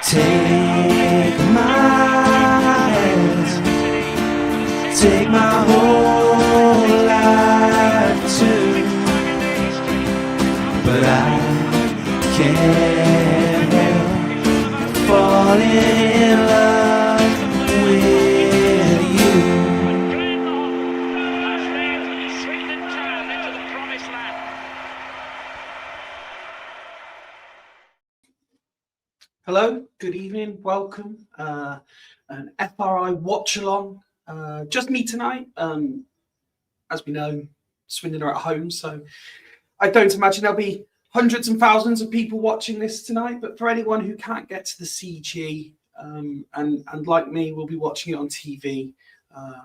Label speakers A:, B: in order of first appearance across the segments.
A: Take my hand, take my whole life too, but I can't help falling in love with you.
B: Hello, good evening, welcome. An FRI Watchalong. Just me tonight. As we know, Swindon are at home, so I don't imagine there'll be hundreds and thousands of people watching this tonight. But for anyone who can't get to the CG and like me, will be watching it on TV,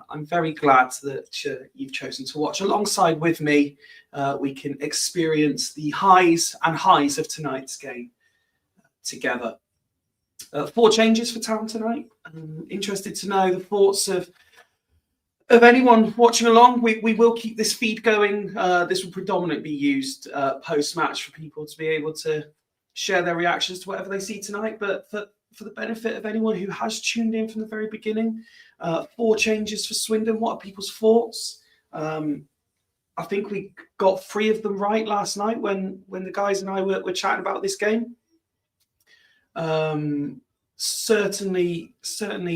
B: I'm very glad that you've chosen to watch alongside with me. We can experience the highs and highs of tonight's game together. 4 changes for Town tonight. I'm interested to know the thoughts of anyone watching along. We will keep this feed going. This will predominantly be used post-match for people to be able to share their reactions to whatever they see tonight. But for the benefit of anyone who has tuned in from the very beginning, 4 changes for Swindon. What are people's thoughts? I think we got 3 of them right last night when the guys and I were chatting about this game. Certainly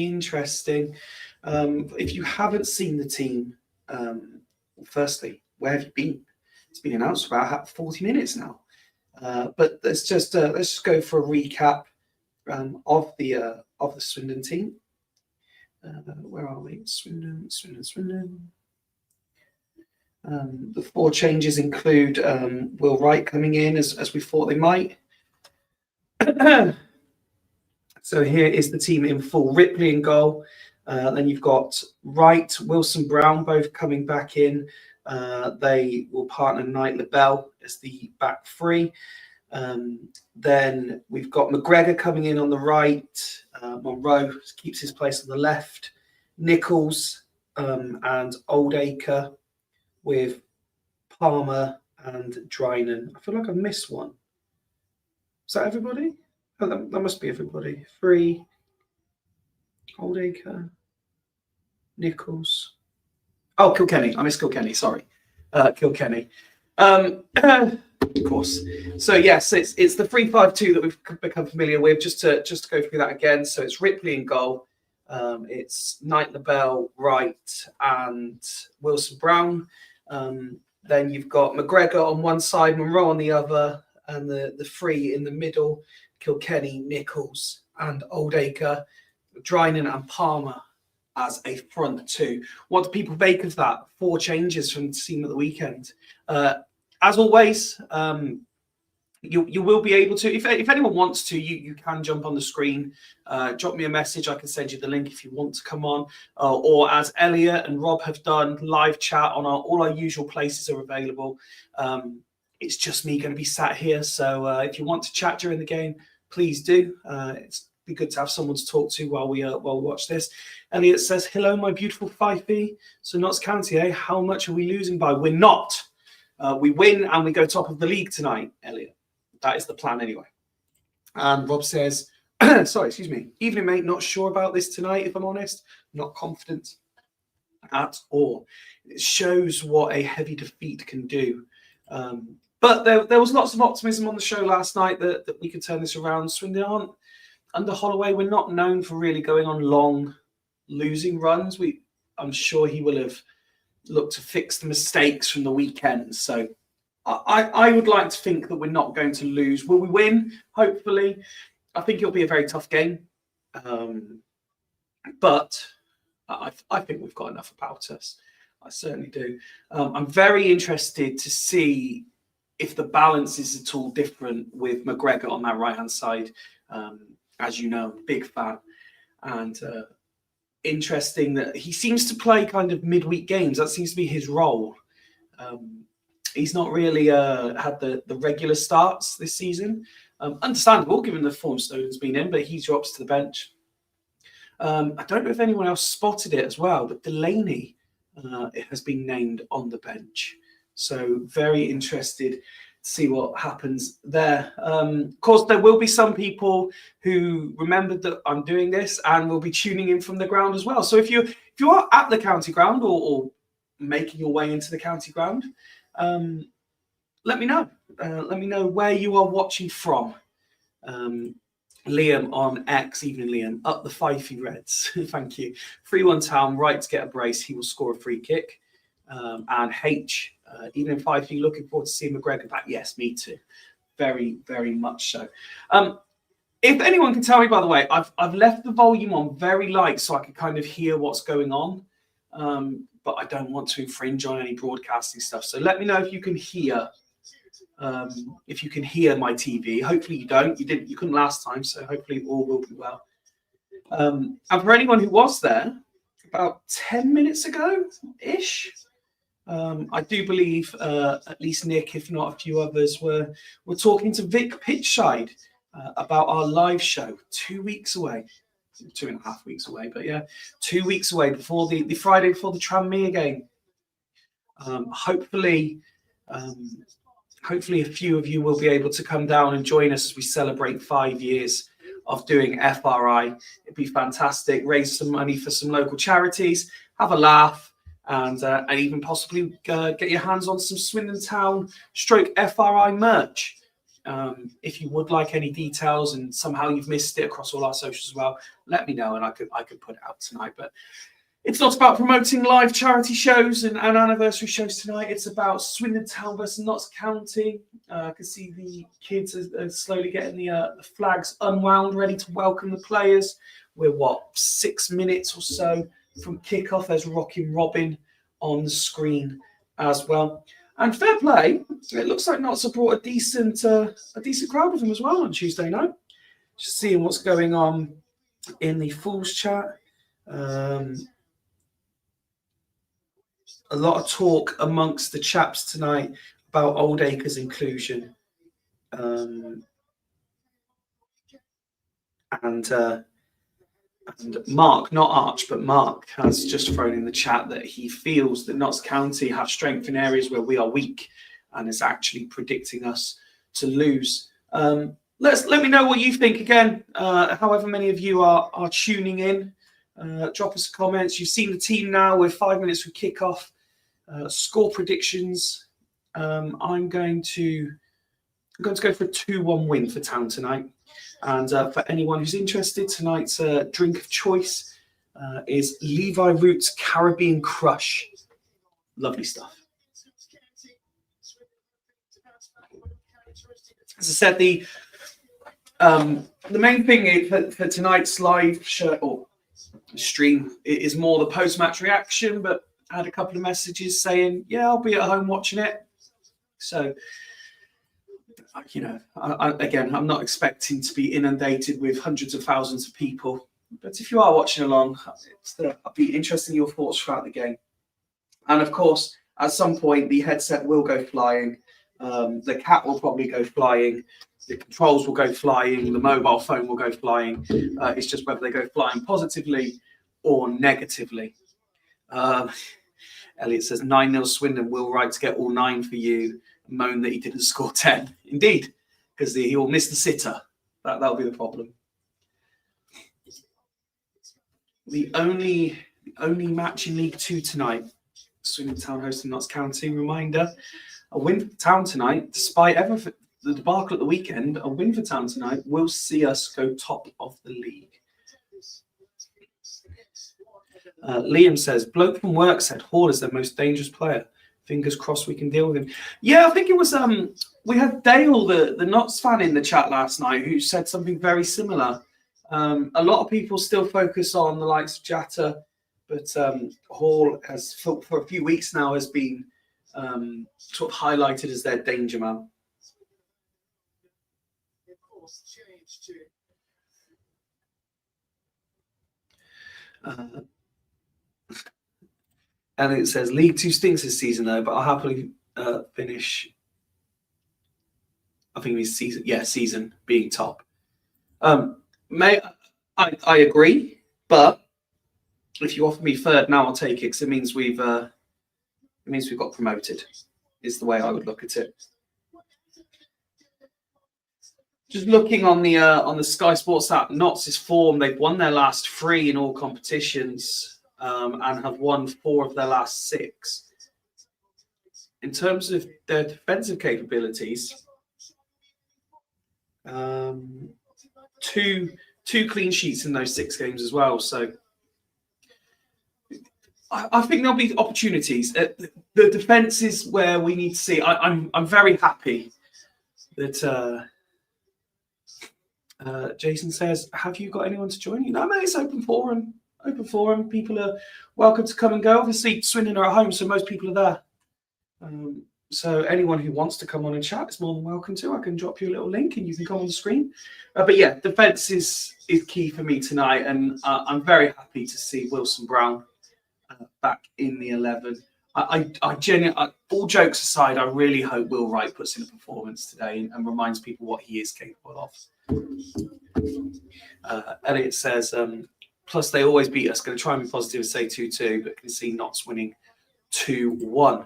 B: interesting. If you haven't seen the team, firstly, where have you been? It's been announced for about 40 minutes now. But let's just go for a recap of the Swindon team. Where are we? Swindon. The 4 changes include Will Wright coming in as we thought they might. So here is the team in full. Ripley in goal. Then you've got Wright, Wilson, Brown both coming back in. They will partner Knight LaBelle as the back 3. Then we've got McGregor coming in on the right. Monroe keeps his place on the left. Nichols and Oldacre with Palmer and Drinan. I feel like I missed one. Is that everybody? Oh, that must be everybody. 3. Oldacre. Nichols. Oh, Kilkenny. I missed Kilkenny. Sorry. Kilkenny. Of course. So yes, it's the 3-5-2 that we've become familiar with. Just to go through that again. So it's Ripley in goal. It's Knight, LaBelle, Wright, and Wilson Brown. Then you've got McGregor on one side, Monroe on the other, and the three in the middle: Kilkenny, Nichols, and Oldacre, Drinan and Palmer as a front two. What do people make of that? 4 changes from the team at the weekend. As always, you will be able to, if anyone wants to, you can jump on the screen, drop me a message. I can send you the link if you want to come on, or as Elliot and Rob have done, live chat on all our usual places are available. It's just me going to be sat here, so if you want to chat during the game, please do. It's be good to have someone to talk to while we watch this. Elliot says, "Hello, my beautiful Fyfie. So Notts County, eh? How much are we losing by? We're not. We win and we go top of the league tonight, Elliot. That is the plan anyway." And Rob says, sorry, excuse me. "Evening, mate. Not sure about this tonight, if I'm honest. Not confident at all. It shows what a heavy defeat can do." But there was lots of optimism on the show last night that we could turn this around. Swindon aren't, under Holloway, we're not known for really going on long losing runs. I'm sure he will have looked to fix the mistakes from the weekend. So I would like to think that we're not going to lose. Will we win? Hopefully. I think it'll be a very tough game. But I think we've got enough about us. I certainly do. I'm very interested to see if the balance is at all different with McGregor on that right-hand side. As you know, big fan. And interesting that he seems to play kind of midweek games. That seems to be his role. He's not really had the regular starts this season. Understandable, given the form Snowden's been in, but he drops to the bench. I don't know if anyone else spotted it as well, but Delaney has been named on the bench. So very interested to see what happens there. Of course, there will be some people who remembered that I'm doing this and will be tuning in from the ground as well. So if you are at the county ground or making your way into the county ground, let me know. Let me know where you are watching from. Liam on X, evening Liam, up the Fyfie Reds. Thank you. 3-1 Town, right to get a brace. He will score a free kick. And H, evening Fyfie, looking forward to seeing McGregor back. Yes, me too. Very, very much so. If anyone can tell me, by the way, I've left the volume on very light so I can kind of hear what's going on. But I don't want to infringe on any broadcasting stuff. So let me know if you can hear. If you can hear my TV. Hopefully you don't. You couldn't last time, so hopefully all will be well. And for anyone who was there about 10 minutes ago-ish, I do believe at least Nick, if not a few others, were talking to Vic Pitchside about our live show 2 weeks away. 2.5 weeks away, but yeah, 2 weeks away before the Friday before the Tranmere game. Hopefully a few of you will be able to come down and join us as we celebrate 5 years of doing FRI. It'd be fantastic. Raise some money for some local charities, have a laugh, and even possibly get your hands on some Swindon Town / FRI merch. If you would like any details and somehow you've missed it across all our socials as well, let me know and I could put it out tonight. But it's not about promoting live charity shows and anniversary shows tonight. It's about Swindon Town versus Notts County. I can see the kids are slowly getting the flags unwound, ready to welcome the players. We're 6 minutes or so from kickoff. There's Rockin' Robin on the screen as well. And fair play, it looks like Notts have brought a decent crowd with them as well on Tuesday night. Just seeing what's going on in the Fools chat. A lot of talk amongst the chaps tonight about Oldacre's inclusion. And Mark, not Arch, but Mark has just thrown in the chat that he feels that Notts County have strength in areas where we are weak and is actually predicting us to lose. Let me know what you think again. However many of you are tuning in, drop us comments. You've seen the team now with 5 minutes from kickoff. Score predictions. I'm going to going to go for a 2-1 win for Town tonight. And for anyone who's interested, tonight's drink of choice is Levi Roots Caribbean Crush. Lovely stuff. As I said, the main thing for tonight's live show or stream is more the post-match reaction, but I had a couple of messages saying, yeah, I'll be at home watching it. So, you know, again, I'm not expecting to be inundated with hundreds of thousands of people. But if you are watching along, I'll be interested in your thoughts throughout the game. And of course, at some point, the headset will go flying. The cat will probably go flying. The controls will go flying. The mobile phone will go flying. It's just whether they go flying positively or negatively. Elliot says 9-0 Swindon. Will Wright to get all 9 for you. Moan that he didn't score 10. Indeed, because he will miss the sitter. That'll be the problem. The only match in League 2 tonight. Swindon Town hosting Notts County. Reminder: a win for Town tonight, despite the debacle at the weekend. A win for Town tonight will see us go top of the league. Liam says, bloke from work said Hall is their most dangerous player. Fingers crossed we can deal with him. Yeah, I think it was we had Dale, the Notts fan, in the chat last night who said something very similar. A lot of people still focus on the likes of Jatta, but Hall has for a few weeks now has been sort of highlighted as their danger man. And it says League 2 stinks this season though, but I'll happily finish. I think it's season being top. I agree, but if you offer me third now, I'll take it because it means we've got promoted. Is the way I would look at it. Just looking on the Sky Sports app, Notts' form, they've won their last 3 in all competitions. And have won 4 of their last 6. In terms of their defensive capabilities, 2 clean sheets in those 6 games as well. So I think there'll be opportunities. The defence is where we need to see. I'm very happy that Jason says, "Have you got anyone to join you?" No, mate, it's open forum. People are welcome to come and go. Obviously, Swindon are at home, so most people are there. So anyone who wants to come on and chat is more than welcome to. I can drop you a little link and you can come on the screen. But yeah, defence is key for me tonight, and I'm very happy to see Wilson Brown back in the 11. I genuinely, all jokes aside, I really hope Will Wright puts in a performance today and reminds people what he is capable of. Elliot says, plus, they always beat us. Going to try and be positive and say 2-2, but can see Notts winning 2-1.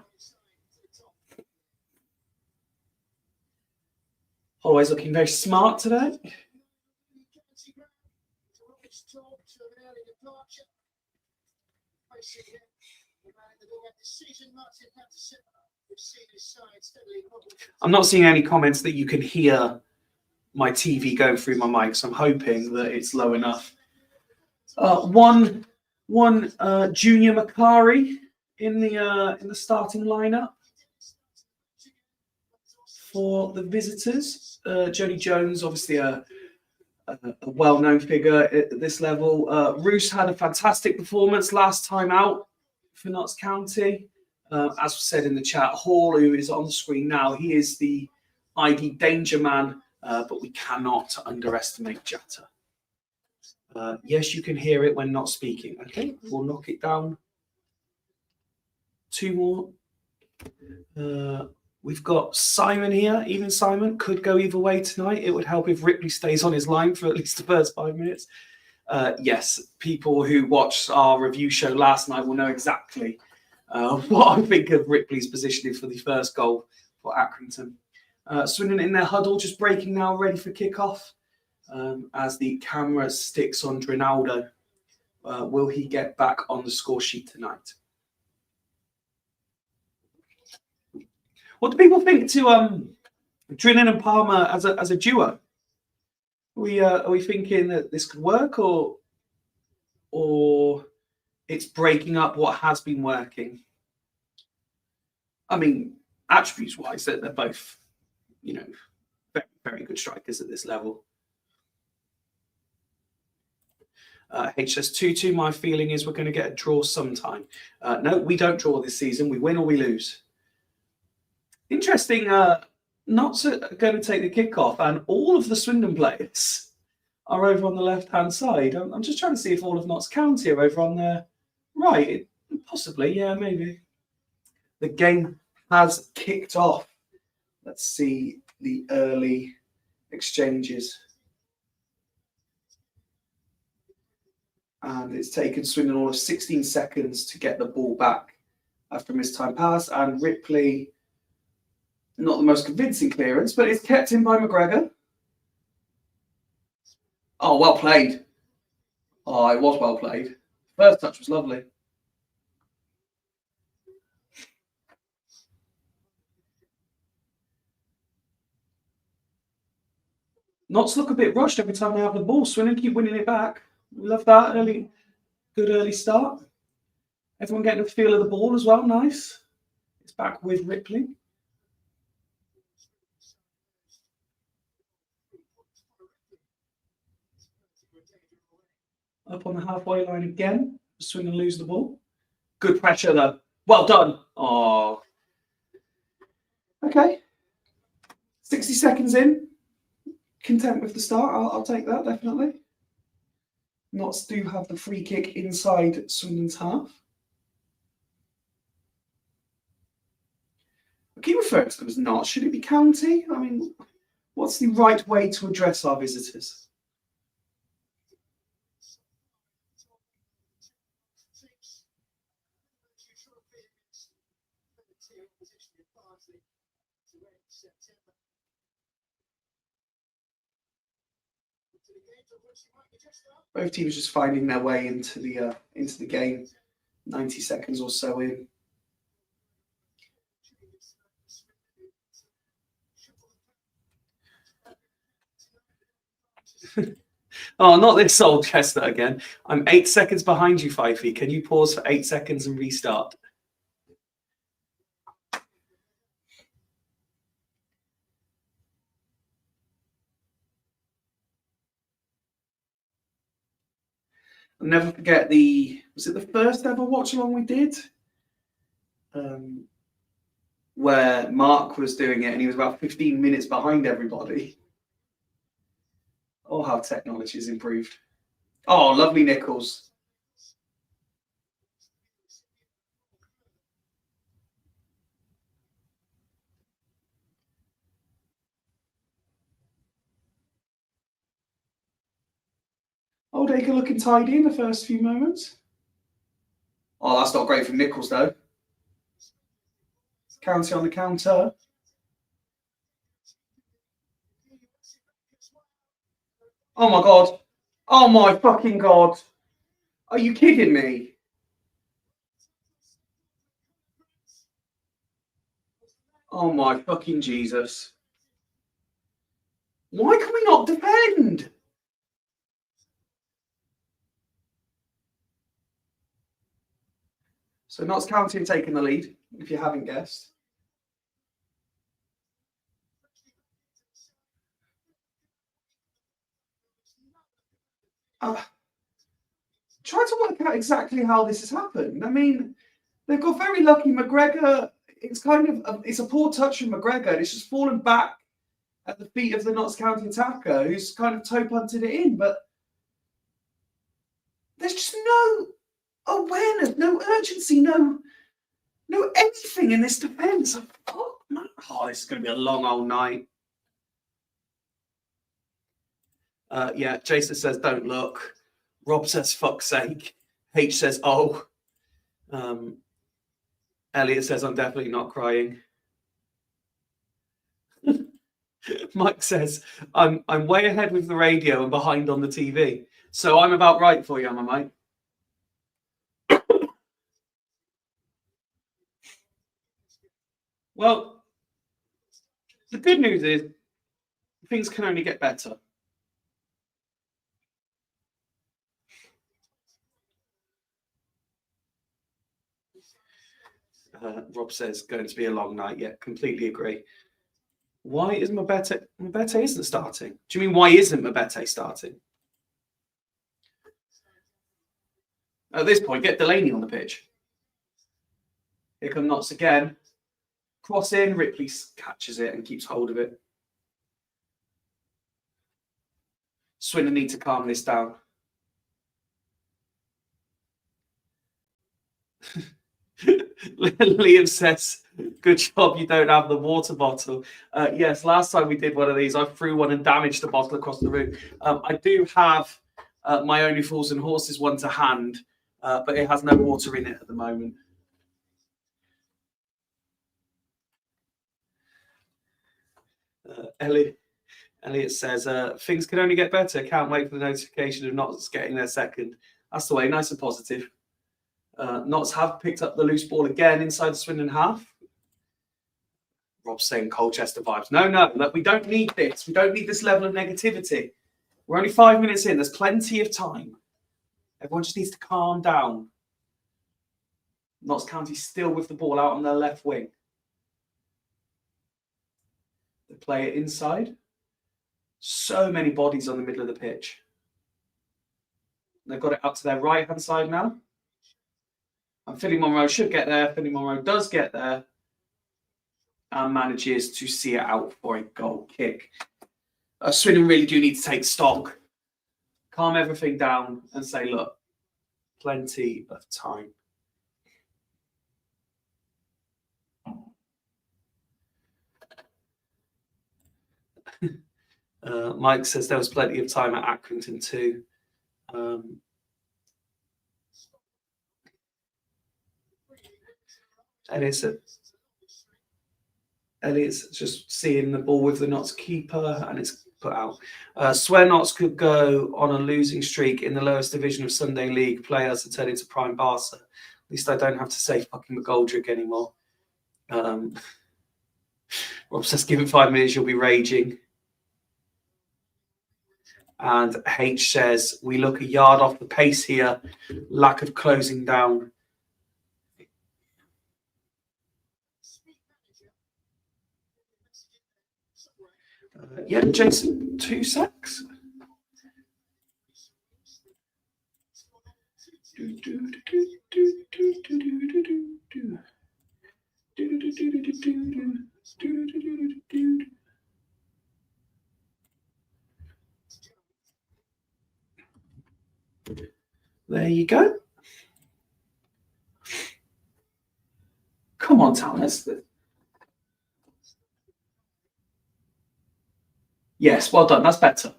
B: Always looking very smart today. I'm not seeing any comments that you can hear my TV going through my mic, so I'm hoping that it's low enough. One Junior Macari in the starting lineup for the visitors. Jody Jones, obviously a well-known figure at this level. Roos had a fantastic performance last time out for Notts County. As said in the chat, Hall, who is on the screen now, he is the ID danger man, but we cannot underestimate Jatta. Yes, you can hear it when not speaking. Okay, we'll knock it down. 2 more. We've got Simon here. Even Simon could go either way tonight. It would help if Ripley stays on his line for at least the first 5 minutes. Yes, people who watched our review show last night will know exactly what I think of Ripley's positioning for the first goal for Accrington. Swindon in their huddle, just breaking now, ready for kickoff. As the camera sticks on Drinaldo. Will he get back on the score sheet tonight? What do people think to Drinan and Palmer as a duo. Are we thinking that this could work, or it's breaking up what has been working? I mean, attributes wise, they're both, very, very good strikers at this level. HS 2-2, my feeling is we're going to get a draw sometime. No, we don't draw this season. We win or we lose. Interesting. Not going to take the kickoff, and all of the Swindon players are over on the left-hand side. I'm just trying to see if all of Notts County are over on the right. Possibly, yeah, maybe. The game has kicked off. Let's see the early exchanges. And it's taken Swindon all of 16 seconds to get the ball back after a missed time pass. And Ripley, not the most convincing clearance, but it's kept in by McGregor. Oh, well played. Oh, it was well played. First touch was lovely. Notts look a bit rushed every time they have the ball. Swindon keep winning it back. We love that good early start. Everyone getting the feel of the ball as well. Nice. It's back with Ripley. Up on the halfway line again. Swindon lose the ball. Good pressure though. Well done. Oh. Okay. 60 seconds in. Content with the start. I'll take that, definitely. Notts do have the free kick inside Swindon's half. I keep referring to them as Notts. Should it be County? I mean, what's the right way to address our visitors? Both teams just finding their way into the game. 90 seconds or so in. Oh, not this old Chester again. I'm 8 seconds behind you, Fyfie. Can you pause for 8 seconds and restart? I'll never forget was it the first ever watch along we did? Where Mark was doing it and he was about 15 minutes behind everybody. Oh, how technology has improved. Oh, lovely Nichols. Oldacre looking tidy in the first few moments. Oh, that's not great from Nichols, though. County on the counter. Oh, my God. Oh, my fucking God. Are you kidding me? Oh, my fucking Jesus. Why can we not defend? So Notts County are taking the lead, if you haven't guessed. Try to work out exactly how this has happened. I mean, they've got very lucky. McGregor, it's kind of it's a poor touch from McGregor. And it's just fallen back at the feet of the Notts County attacker, who's kind of toe punted it in. But there's just no awareness, no urgency, no anything in this defence. Oh, this is going to be a long old night. Yeah, Jason says, don't look. Rob says, fuck's sake. H says, oh. Elliot says, I'm definitely not crying. Mike says, I'm way ahead with the radio and behind on the TV. So I'm about right for you, am I, mate? Well, The good news is things can only get better. Rob says going to be a long night. Yeah, completely agree. Why is Mabete isn't starting? Do you mean why isn't Mabete starting? At this point, get Delaney on the pitch. Here come Notts again. Cross in, Ripley catches it and keeps hold of it. Swindon need to calm this down. Liam says, good job you don't have the water bottle. Yes, last time we did one of these, I threw one and damaged the bottle across the room. I do have my Only Fools and Horses one to hand, but it has no water in it at the moment. Elliot says, things can only get better. Can't wait for the notification of Notts getting their second. That's the way, nice and positive. Notts have picked up the loose ball again inside the Swindon half. Rob's saying Colchester vibes. No, look, we don't need this. We don't need this level of negativity. We're only 5 minutes in. There's plenty of time. Everyone just needs to calm down. Notts County still with the ball out on their left wing. They play it inside. So many bodies on the middle of the pitch. They've got it up to their right-hand side now. And Philly Monroe should get there. Philly Monroe does get there. And manages to see it out for a goal kick. Swindon really do need to take stock. Calm everything down and say, look, plenty of time. Mike says there was plenty of time at Accrington too. Elliot's just seeing the ball with the Notts keeper and it's put out. Swear Notts could go on a losing streak in the lowest division of Sunday League. Players to turn into prime Barca. At least I don't have to say fucking McGoldrick anymore. Rob says, give it 5 minutes, you'll be raging. And H says, we look a yard off the pace here. Lack of closing down. Yeah, Jason, 2 secs. There you go. Come on, Thomas. Yes, well done. That's better.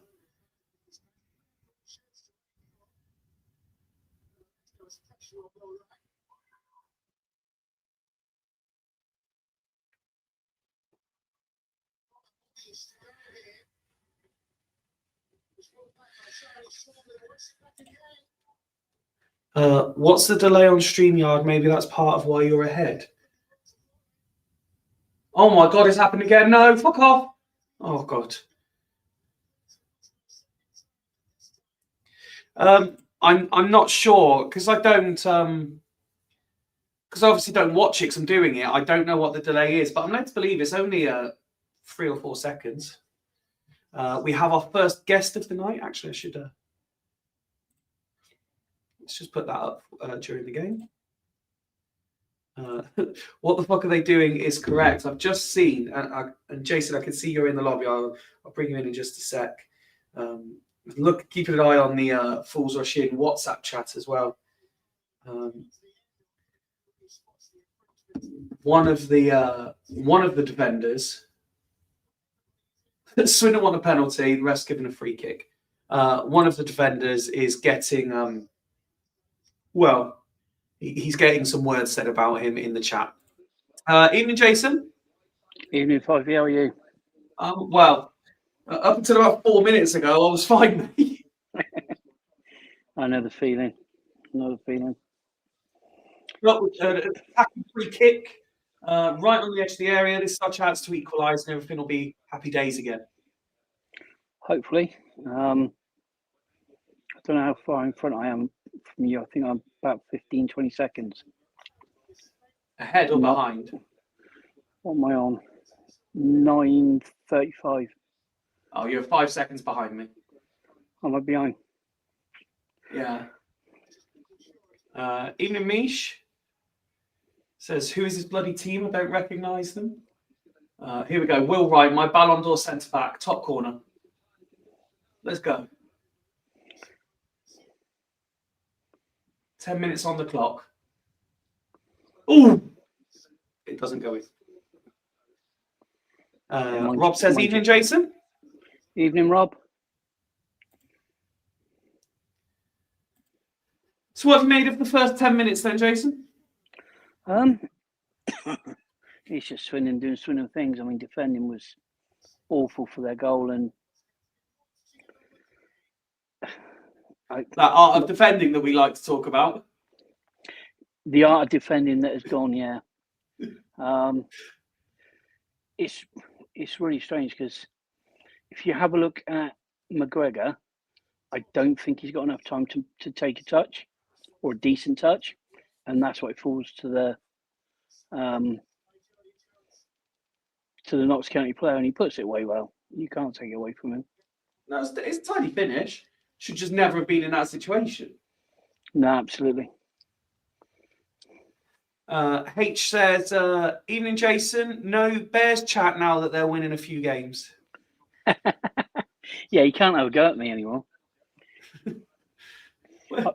B: What's the delay on StreamYard? Maybe that's part of why you're ahead. Oh my God, it's happened again. No, fuck off. Oh God. I'm not sure because I don't because I obviously don't watch it because I'm doing it. I don't know what the delay is, but I'm led to believe it's only 3 or 4 seconds. We have our first guest of the night. Actually, I should let's just put that up during the game. What the fuck are they doing is correct. I've just seen, and Jason, I can see you're in the lobby. I'll bring you in just a sec. Look, keeping an eye on the Fools Rush In WhatsApp chat as well. One of the defenders, Swindon won a penalty, the rest given a free kick. One of the defenders is getting well, he's getting some words said about him in the chat. Evening, Jason.
C: Evening, Fyfie. How are you?
B: Well, up until about 4 minutes ago, I was fine.
C: I know the feeling. Got
B: attacking free kick. Right on the edge of the area. This is our chance to equalise and everything will be happy days again.
C: Hopefully. I don't know how far in front I am from you. I think I'm about 15, 20 seconds.
B: Ahead or behind?
C: What am I on? 9:35.
B: Oh, you're 5 seconds behind me.
C: Am I behind?
B: Yeah. Evening Mish says, who is this bloody team? I don't recognise them. Here we go. Will Wright, my Ballon d'Or centre back, top corner. Let's go. 10 minutes on the clock. Ooh! It doesn't go in. Rob says, evening, Jason.
C: Evening, Rob.
B: So what have you made of the first 10 minutes then, Jason?
C: It's just Swindon doing Swindon things. I mean, defending was awful for their goal, and
B: That art of defending that we like to talk about.
C: the art of defending that has gone. Yeah, it's really strange because if you have a look at McGregor, I don't think he's got enough time to take a touch or a decent touch, and that's why it falls to the Notts County player, and he puts it away well. You can't take it away from him.
B: No, it's a tidy finish. Should just never have been in that situation.
C: No, absolutely.
B: H says, evening, Jason. No Bears chat now that they're winning a few games.
C: Yeah, you can't have a go at me anymore.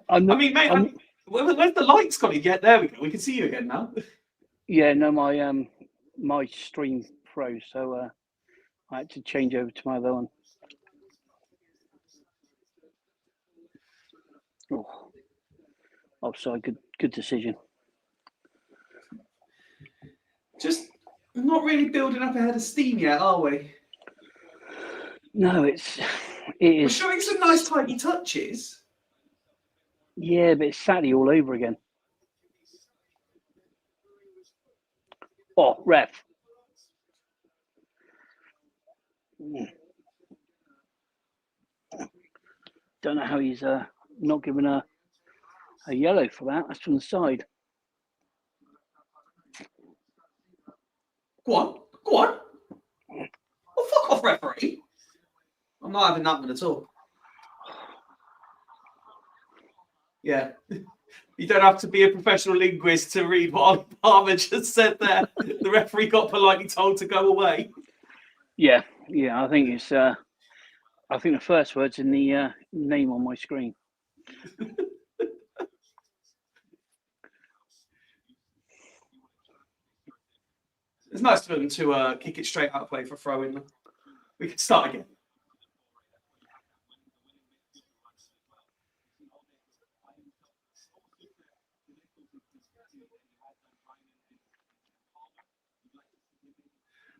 B: I mean, mate, where's the lights gone? Yeah, there we go. We can see you again now.
C: Yeah, no, my stream froze, so I had to change over to my other one. Oh, offside, good decision.
B: Just not really building up ahead of steam yet, are we?
C: No, it is.
B: We're showing some nice tidy touches.
C: Yeah, but it's Saturday all over again. Oh, ref. Don't know how he's not given a yellow for that. That's from the side.
B: Go on. Oh, fuck off, referee. I'm not having that one at all. Yeah. You don't have to be a professional linguist to read what Palmer just said there. The referee got politely told to go away.
C: Yeah. I think it's. I think the first word's in the name on my screen.
B: It's nice for them to kick it straight out of play for throw-in. We can start again.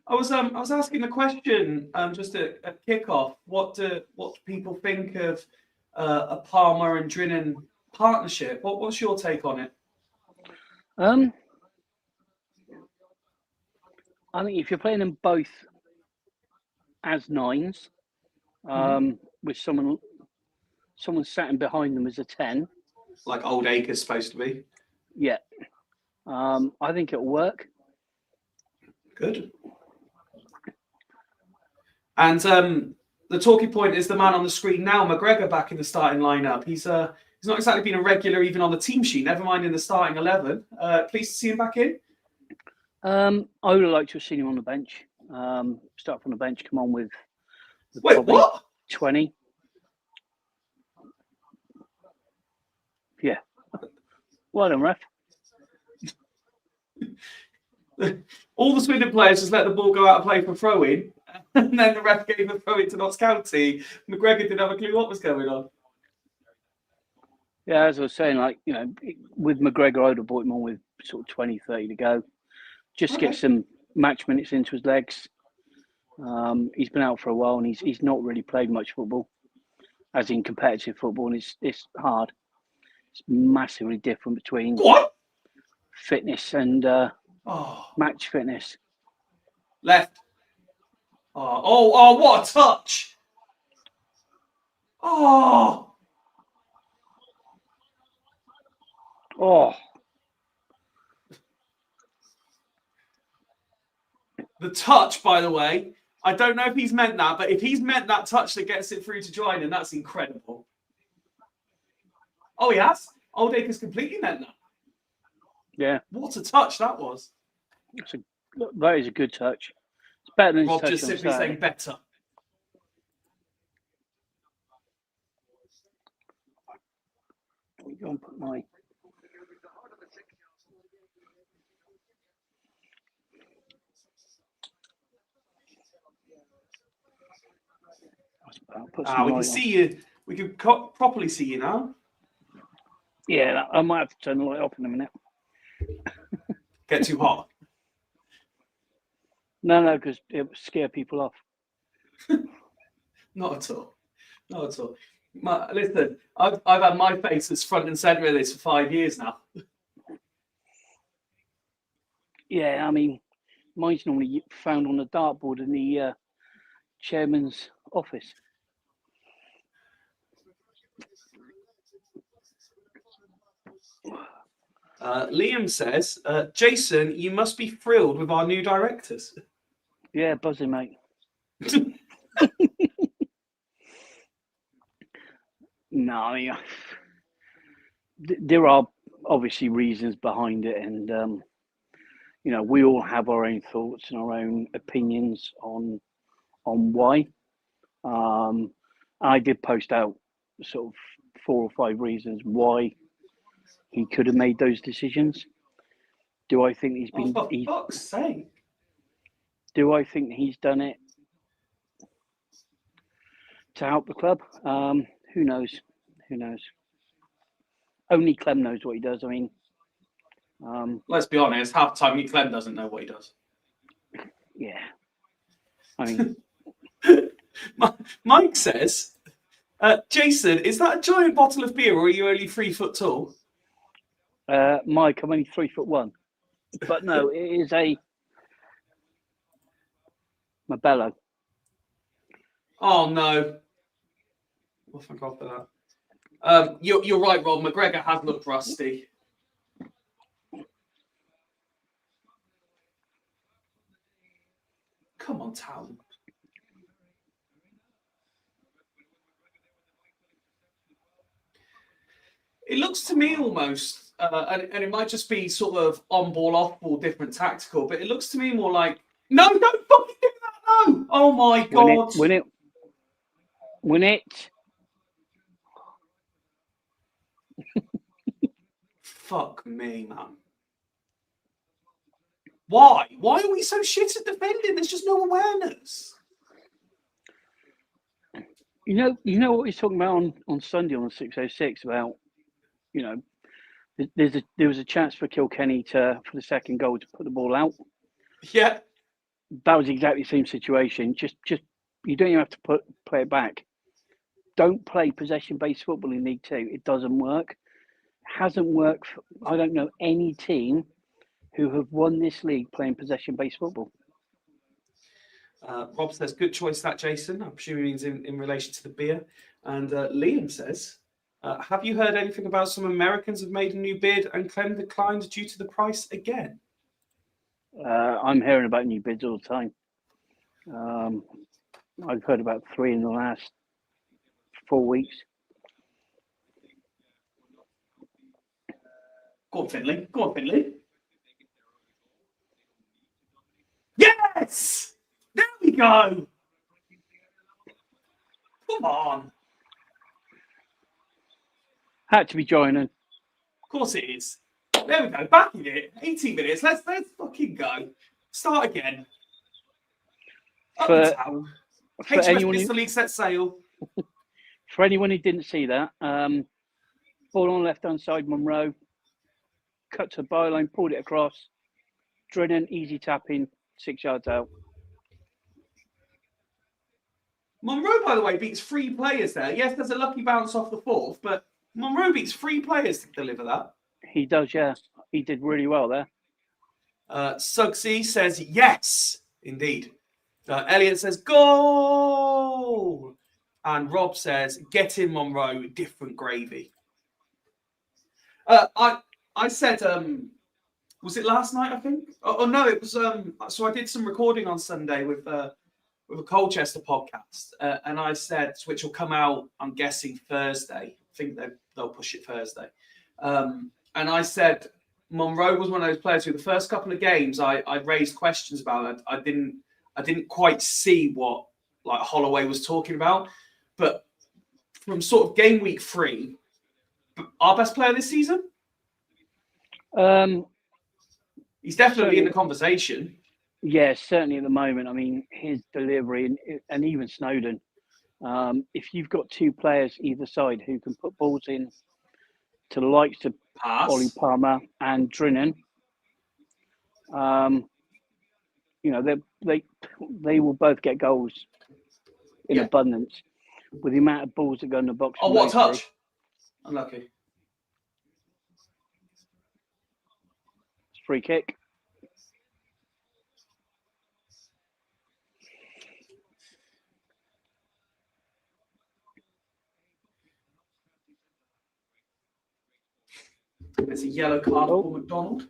B: I was asking the question just at kickoff. What do people think of a Palmer and Drinnan partnership? What's your take on it?
C: I think if you're playing them both as nines, with someone sat behind them as a 10,
B: like Old Acre's supposed to be.
C: Yeah, I think it'll work.
B: Good. And the talking point is the man on the screen now, McGregor, back in the starting lineup. He's not exactly been a regular even on the team sheet, never mind in the starting 11. Pleased to see him back in.
C: I would have liked to have seen him on the bench. Start from the bench, come on with
B: Wait, what?
C: 20. Yeah. Well done, ref.
B: All the Swindon players just let the ball go out of play for throw-in, and then the ref gave the throw-in to Notts County. McGregor didn't have a clue what was going on.
C: Yeah, as I was saying, with McGregor, I would have brought him on with sort of 20, 30 to go. Just get some match minutes into his legs. He's been out for a while, and he's not really played much football, as in competitive football, and it's hard. It's massively different between fitness and
B: Oh,
C: Match fitness.
B: left. Oh, what a touch. Oh.
C: Oh.
B: The touch, by the way, I don't know if he's meant that, but if he's meant that touch that gets it through to Joyner, that's incredible. Oh, he has? Old Acres completely meant that.
C: Yeah.
B: What a touch that was.
C: That is a good touch. It's better than his
B: Rob
C: touch
B: just
C: on
B: simply
C: Saturday.
B: saying better.
C: Go and put my...
B: We can see you. We can properly see you now.
C: Yeah, I might have to turn the light off in a minute.
B: Get too hot?
C: No, because it would scare people off.
B: Not at all. Not at all. Listen, I've had my face as front and centre of this for 5 years now.
C: Yeah, I mean, mine's normally found on the dartboard in the chairman's office.
B: Liam says, Jason, you must be thrilled with our new directors.
C: Yeah, buzzing, mate. No, I mean, there are obviously reasons behind it, and you know, we all have our own thoughts and our own opinions on why. I did post out sort of 4 or 5 reasons why he could have made those decisions. Do I think he's been?
B: For fuck's sake!
C: Do I think he's done it to help the club? Who knows? Who knows? Only Clem knows what he does. I mean,
B: let's be honest. Half the time, Clem doesn't know what he does.
C: Yeah. I mean,
B: Mike says, Jason, is that a giant bottle of beer, or are you only 3 foot tall?
C: Mike, I'm only 3'1", but no, it is a Mabello.
B: Oh no! Well, thank God for that. You're right, Rob. McGregor has looked rusty. Come on, Town. It looks to me almost, and it might just be sort of on ball, off ball, different tactical, but it looks to me more like, no, don't fucking do that, no! Oh my God.
C: Win it.
B: Fuck me, man. Why? Why are we so shit at defending? There's just no awareness.
C: You know what he's talking about on Sunday on the 606 about, you know, there was a chance for Kilkenny for the second goal to put the ball out.
B: Yeah.
C: That was exactly the same situation. Just you don't even have to play it back. Don't play possession-based football in League Two. It doesn't work. It hasn't worked for, I don't know any team who have won this league playing possession-based football.
B: Rob says, good choice that, Jason. I'm presuming he means in relation to the beer. And Liam says, have you heard anything about some Americans have made a new bid and Clem declined due to the price again?
C: I'm hearing about new bids all the time. I've heard about 3 in the last 4 weeks.
B: Go on, Finley. Go on, Finley. Yes! There we go! Come on.
C: Had to be joining.
B: Of course it is. There we go. Back in it. 18 minutes. Let's fucking go. Start again. Up the town. HMS Pistol League set sail.
C: For anyone who didn't see that, ball on left-hand side, Monroe. Cut to the byline, pulled it across. Drennan, easy tapping, 6 yards out.
B: Monroe, by the way, beats 3 players there. Yes, there's a lucky bounce off the 4th, but Monroe beats 3 players to deliver that.
C: He does, yeah. He did really well there.
B: Suggsy says yes, indeed. Elliot says goal. And Rob says, get in, Monroe, different gravy. I said, was it last night, I think? Oh no, it was, so I did some recording on Sunday with a Colchester podcast. And I said, which will come out, I'm guessing, Thursday. I think they'll push it Thursday. And I said, Monroe was one of those players who the first couple of games I raised questions about. I didn't quite see what like Holloway was talking about. But from sort of game week 3, our best player this season? He's definitely in the conversation.
C: Yeah, certainly at the moment. I mean, his delivery and even Snowden. If you've got 2 players either side who can put balls in to the likes of Ollie Palmer and Drinnan, you know, they will both get goals in abundance with the amount of balls that go in the box.
B: Oh, what touch? Unlucky.
C: Free kick.
B: It's a yellow card for McDonald.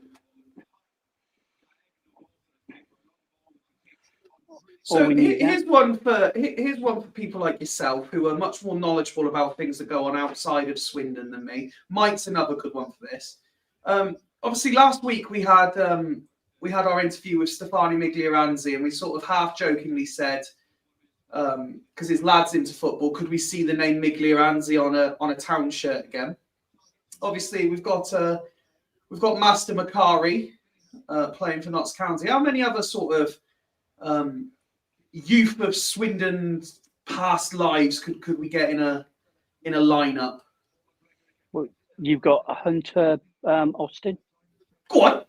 B: So here's one for people like yourself who are much more knowledgeable about things that go on outside of Swindon than me. Mike's another good one for this. Obviously, last week we had our interview with Stefani Miglioranzi, and we sort of half jokingly said, because his lad's into football, could we see the name Miglioranzi on a town shirt again? Obviously, we've got Master Macari playing for Notts County. How many other sort of youth of Swindon's past lives could we get in a lineup?
C: Well, you've got Hunter Austin.
B: Go on.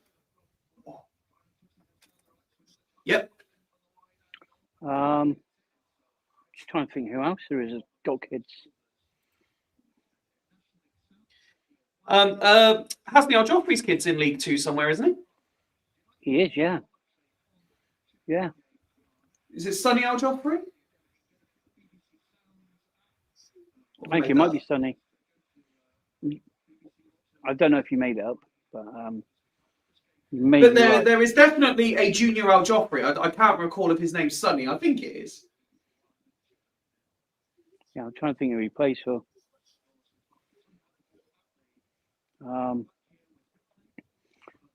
B: Yep.
C: Just trying to think who else there is. Got kids.
B: Hasn't Al Joffrey's kids in League 2 somewhere, isn't he?
C: He is, yeah. Yeah.
B: Is it Sonny Al Joffrey?
C: I think it might be Sonny. I don't know if you made it up, but
B: there is definitely a junior Al Joffrey. I can't recall if his name's Sonny. I think it is.
C: Yeah, I'm trying to think who he plays for.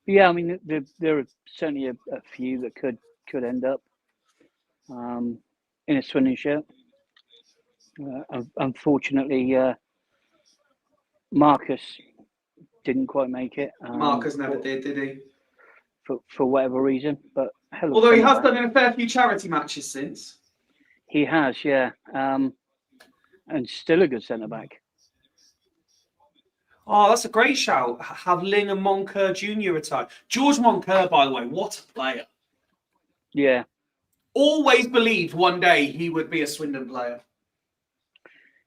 C: Yeah, I mean, there are certainly a few that could end up in a Swindon shirt. Unfortunately, Marcus didn't quite make it.
B: Marcus never did he?
C: For whatever reason, but
B: although he has done in a fair few charity matches since.
C: He has, yeah, and still a good centre back.
B: Oh, that's a great shout. Have Ling and Moncur Jr. retire. George Moncur, by the way, what a player.
C: Yeah.
B: Always believed one day he would be a Swindon player.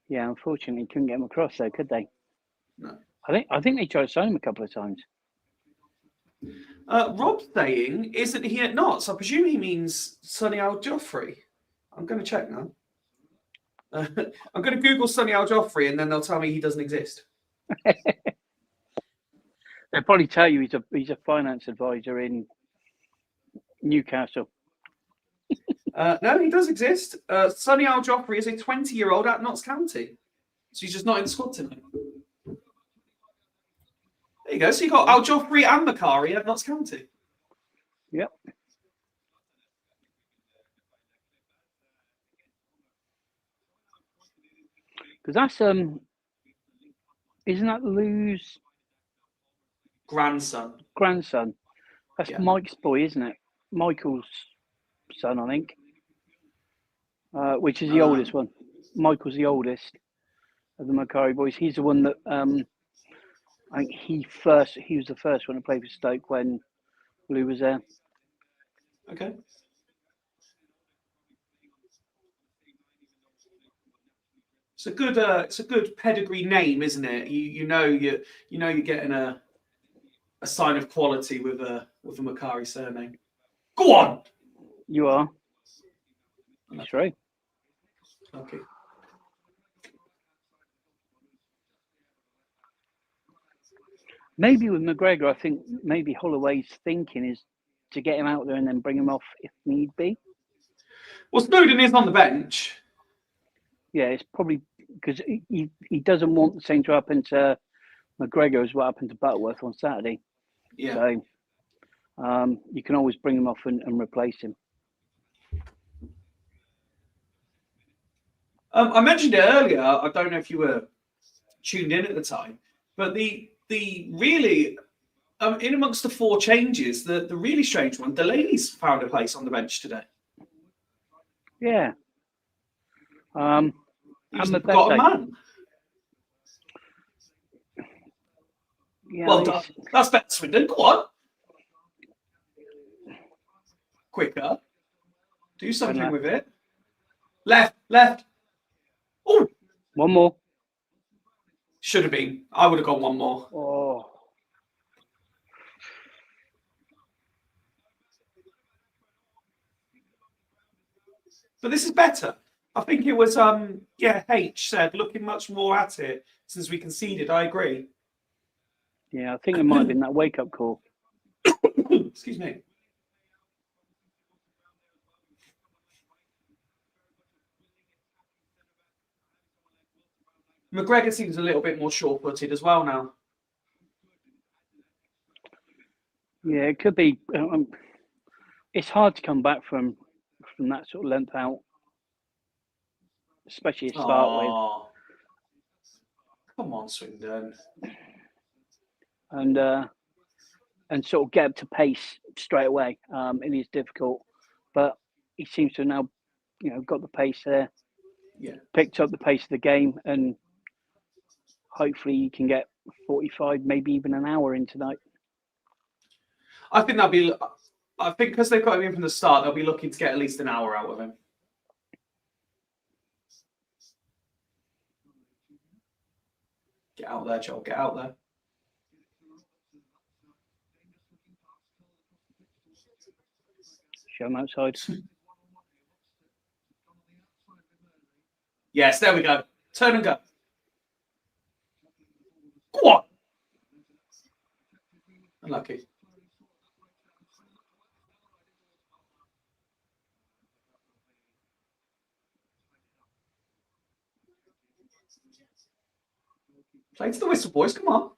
C: Yeah, unfortunately, couldn't get him across though, could they?
B: No.
C: I think they tried to sign him a couple of times.
B: Rob's saying, isn't he at Notts? I presume he means Sonny Al Joffrey. I'm going to check now. I'm going to Google Sonny Al Joffrey and then they'll tell me he doesn't exist.
C: They'll probably tell you he's a finance advisor in Newcastle.
B: No, he does exist. Sonny Al Joffrey is a 20-year-old at Notts County. So he's just not in the squad tonight. There you go. So you got Al Joffrey and Macari at Notts County.
C: Yep. Because that's isn't that Lou's
B: grandson?
C: That's Mike's boy, isn't it? Michael's son, I think. Which is the oldest one. Michael's the oldest of the Macari boys. He's the one that I think he was the first one to play for Stoke when Lou was there.
B: Okay. It's a good pedigree name, isn't it? You know you're getting a a sign of quality with a Macari surname. Go on.
C: You are. That's right.
B: Okay.
C: Maybe with McGregor, I think maybe Holloway's thinking is to get him out there and then bring him off if need be.
B: Well, Snowden is on the bench.
C: Yeah, it's probably because he doesn't want the same to happen to McGregor as what happened to Butterworth on Saturday.
B: Yeah.
C: So you can always bring him off and replace him.
B: I mentioned it earlier. I don't know if you were tuned in at the time, but the really in amongst the 4 changes, the really strange one, Delaney's found a place on the bench today.
C: Yeah.
B: He's the forgotten man.
C: Yeah,
B: well done. That's better, Swindon. Go on. Quicker. Do something with it. Left. Oh.
C: One more.
B: Should have been. I would have gone one more.
C: Oh.
B: But this is better. I think it was, H said, looking much more at it since we conceded. I agree.
C: Yeah, I think it might have been that wake-up call.
B: Excuse me. McGregor seems a little bit more sure-footed as well now.
C: Yeah, it could be. It's hard to come back from that sort of length out, especially to start with.
B: Come on, Swindon.
C: And sort of get up to pace straight away. It is difficult, but he seems to have now, got the pace there.
B: Yeah.
C: Picked up the pace of the game, and hopefully you can get 45, maybe even an hour in tonight.
B: I think because they've got him in from the start, they'll be looking to get at least an hour out of him. Get out there, Joel. Get out there.
C: Show him outside.
B: Yes, there we go. Turn and go. Go on. Unlucky. Play to the whistle, boys. Come on.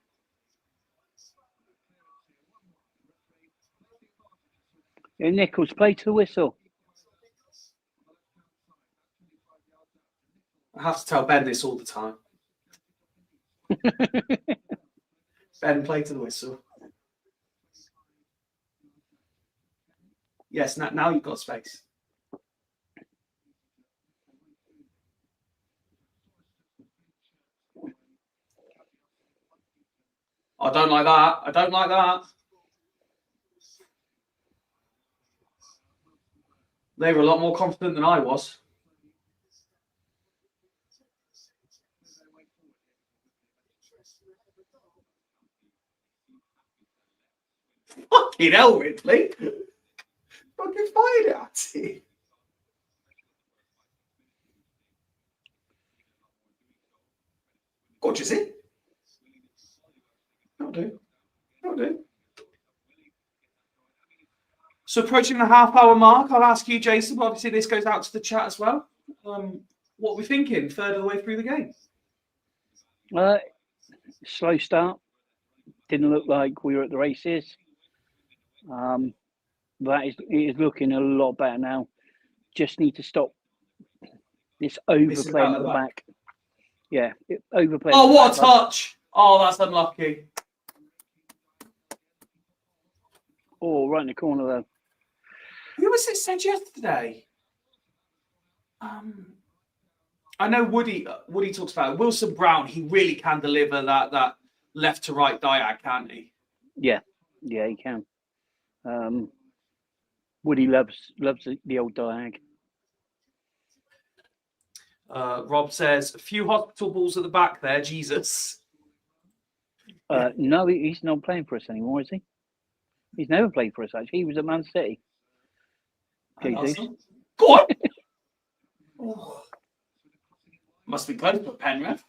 C: Yeah, Nichols, play to the whistle.
B: I have to tell Ben this all the time. Ben, play to the whistle. Yes, now you've got space. I don't like that. I don't like that. They were a lot more confident than I was. Fucking hell, Ridley. Fucking fired it at you. Gorgeous, is it? That'll do. That'll do. So approaching the half-hour mark, I'll ask you, Jason, obviously this goes out to the chat as well. What are we thinking, third of the way through the game?
C: Slow start. Didn't look like we were at the races. But it is looking a lot better now. Just need to stop this overplaying at the back. Yeah, overplaying.
B: Oh, what a touch! Oh, that's unlucky.
C: Oh, right in the corner though.
B: Who was it said yesterday? I know Woody talks about it. Wilson Brown. He really can deliver that left to right diag, can't he?
C: Yeah, he can. Woody loves the old diag.
B: Rob says a few hospital balls at the back there. Jesus.
C: No, he's not playing for us anymore, is he? He's never played for us, actually. He was at Man City.
B: Awesome. Go on. Oh. Must be close to a pen, ref.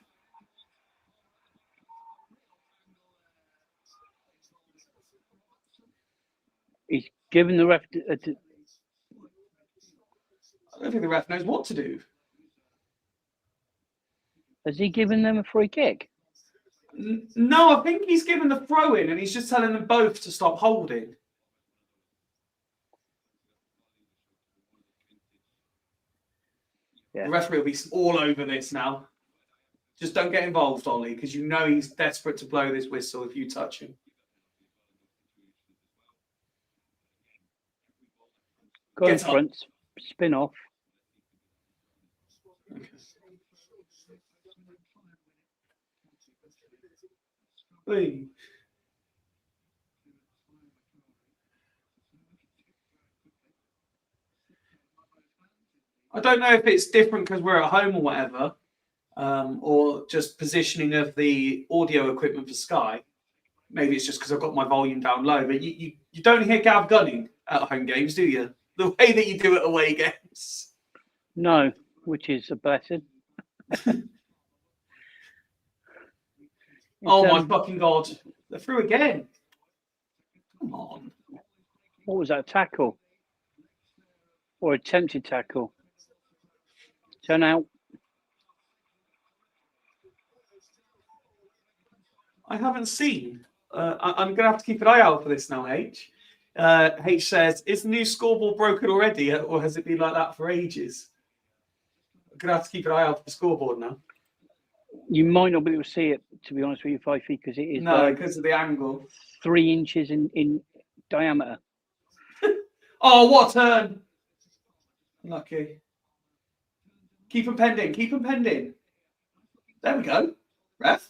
C: He's given the ref.
B: I don't think the ref knows what to do.
C: Has he given them a free kick?
B: No, I think he's given the throw in and he's just telling them both to stop holding.
C: Yeah.
B: The referee will be all over this now. Just don't get involved, Ollie, because you know he's desperate to blow this whistle if you touch him.
C: Go in front, spin off.
B: Okay. Hey. I don't know if it's different because we're at home or whatever, or just positioning of the audio equipment for Sky. Maybe it's just because I've got my volume down low, but you don't hear Gav gunning at home games, do you? The way that you do at away games.
C: No, which is a blessing.
B: Oh my fucking God. They're through again. Come on.
C: What was that, a tackle? Or attempted tackle? Turn out.
B: I haven't seen. I'm going to have to keep an eye out for this now, H. H says, is the new scoreboard broken already, or has it been like that for ages? I'm going to have to keep an eye out for the scoreboard now.
C: You might not be able to see it, to be honest with you, Fyfie, because it is
B: because of the angle.
C: 3 inches in diameter.
B: Oh, what a turn! Lucky. Keep them pending. Keep them pending. There we go. Ref.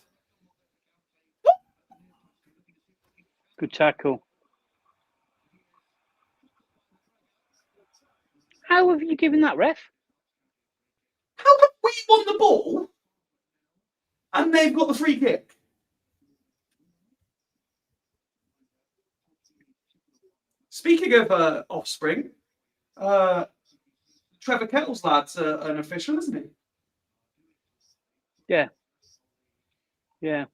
C: Good tackle. How have you given that, ref?
B: How have we won the ball and they've got the free kick? Speaking of offspring, Trevor Kettle's lad's an official, isn't he?
C: Yeah. Yeah.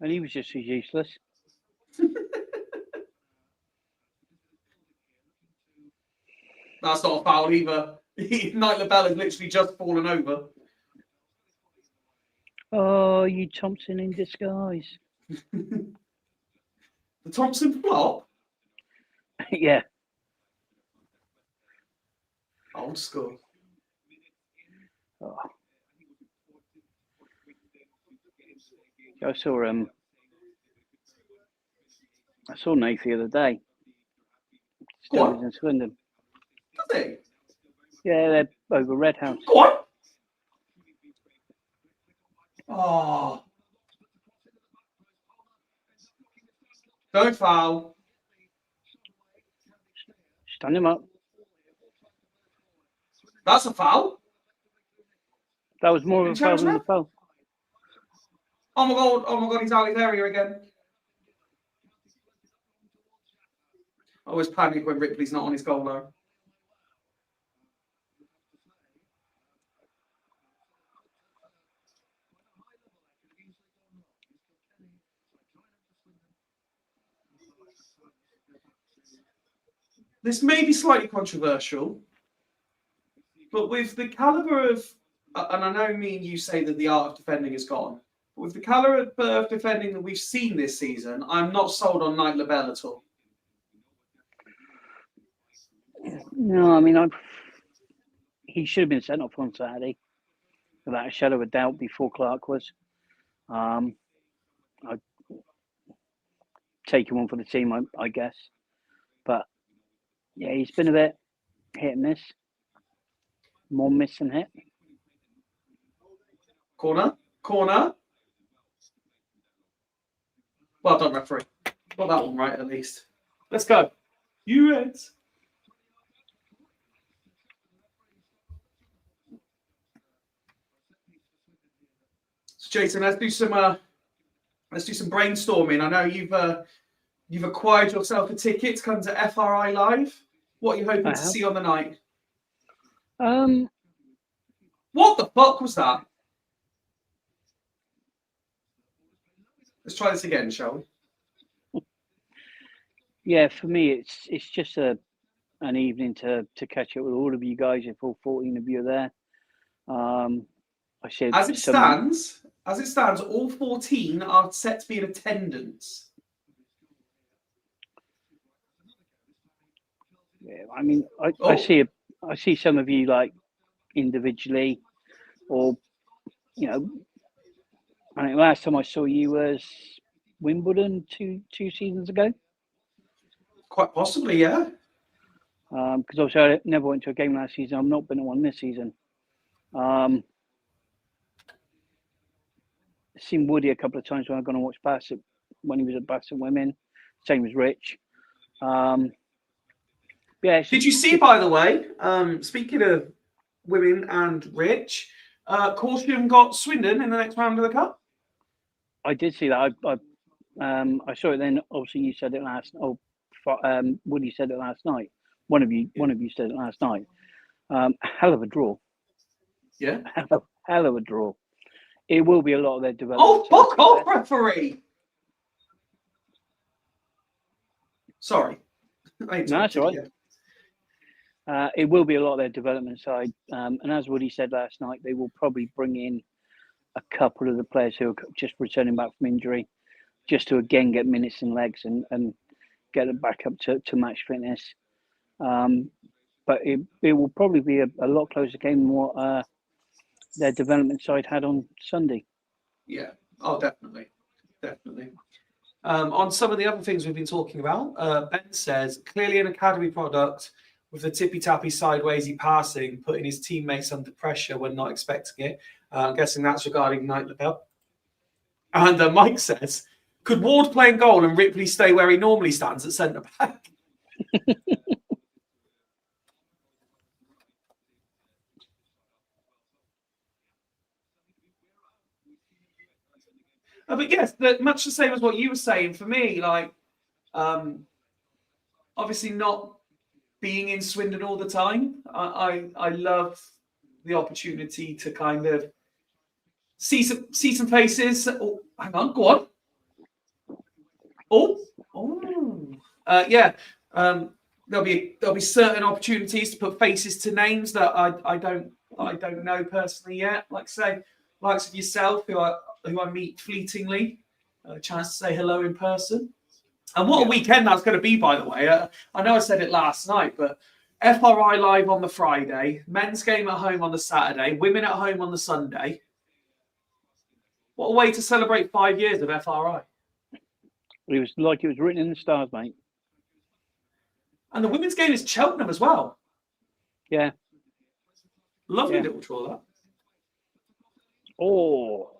C: And he was just as useless.
B: That's not a foul either. Knight LaBelle has literally just fallen over.
C: Oh, you Thompson in disguise.
B: The Thompson flop?
C: Yeah.
B: Old school.
C: Oh. I saw Nath the other day.
B: Go
C: Stones in Swindon.
B: Does he?
C: Yeah, they're over Red House.
B: Go on. Oh. Don't foul.
C: Stand him up.
B: That's a foul.
C: That was more of a foul than the foul.
B: Oh my God. Oh my God. He's out of his area again. I always panic when Ripley's not on his goal line. This may be slightly controversial, but with the calibre of, and I know me and you say that the art of defending is gone, but with the calibre of defending that we've seen this season, I'm not sold on Knight LaBelle at all.
C: No, I mean, he should have been sent off on Saturday, without a shadow of a doubt, before Clark was. I'd take him on for the team, I guess. But, yeah, he's been a bit hit and miss. More miss than hit.
B: Corner. Well done, referee. Got that one right, at least. Let's go. You Reds. So, Jason, let's do some let's do some brainstorming. I know you've acquired yourself a ticket to come to FRI Live. What are you hoping to see on the night? What the fuck was that? Let's try this again, shall we?
C: Yeah, for me, it's just an evening to catch up with all of you guys. If all 14 of you are there, I said
B: as it stands, all 14 are set to be in attendance.
C: Yeah, I mean, I see some of you like individually, or you know, I think last time I saw you was Wimbledon two seasons ago.
B: Quite possibly, yeah.
C: Because obviously I never went to a game last season. I've not been to one this season. Seen Woody a couple of times when I've gone to watch Bassett when he was at Bassett Women. Same as Rich. Yeah.
B: Did you see, by the way, speaking of women and Rich, Corsham got Swindon in the next round of the cup?
C: I did see that. I saw it then. Obviously, you said it last. Woody said it last night. One of you said it last night. Hell of a draw.
B: Yeah.
C: Hell of a draw. It will be a lot of their development.
B: Oh, fuck off, referee! Sorry.
C: No, that's all right. It will be a lot of their development side. And as Woody said last night, they will probably bring in a couple of the players who are just returning back from injury, just to again get minutes and legs and get them back up to match fitness. But it will probably be a lot closer game than what their development side had on Sunday.
B: Yeah. Oh, definitely. On some of the other things we've been talking about, Ben says, clearly an academy product with the tippy-tappy sidewaysy passing, putting his teammates under pressure when not expecting it. I'm guessing that's regarding Knight Labelle. And Mike says, could Ward play in goal and Ripley stay where he normally stands at centre-back? But yes, much the same as what you were saying. For me, like, obviously not being in Swindon all the time, I love the opportunity to kind of see some faces. Oh, hang on, go on. Yeah. There'll be certain opportunities to put faces to names that I don't know personally yet. Like say, likes of yourself, who I meet fleetingly, a chance to say hello in person. And what a weekend that's going to be, by the way. I know I said it last night, but FRI Live on the Friday, men's game at home on the Saturday, women at home on the Sunday. What a way to celebrate 5 years of FRI.
C: It was like it was written in the stars, mate.
B: And the women's game is Cheltenham as well.
C: Yeah.
B: Lovely little draw, that.
C: Oh.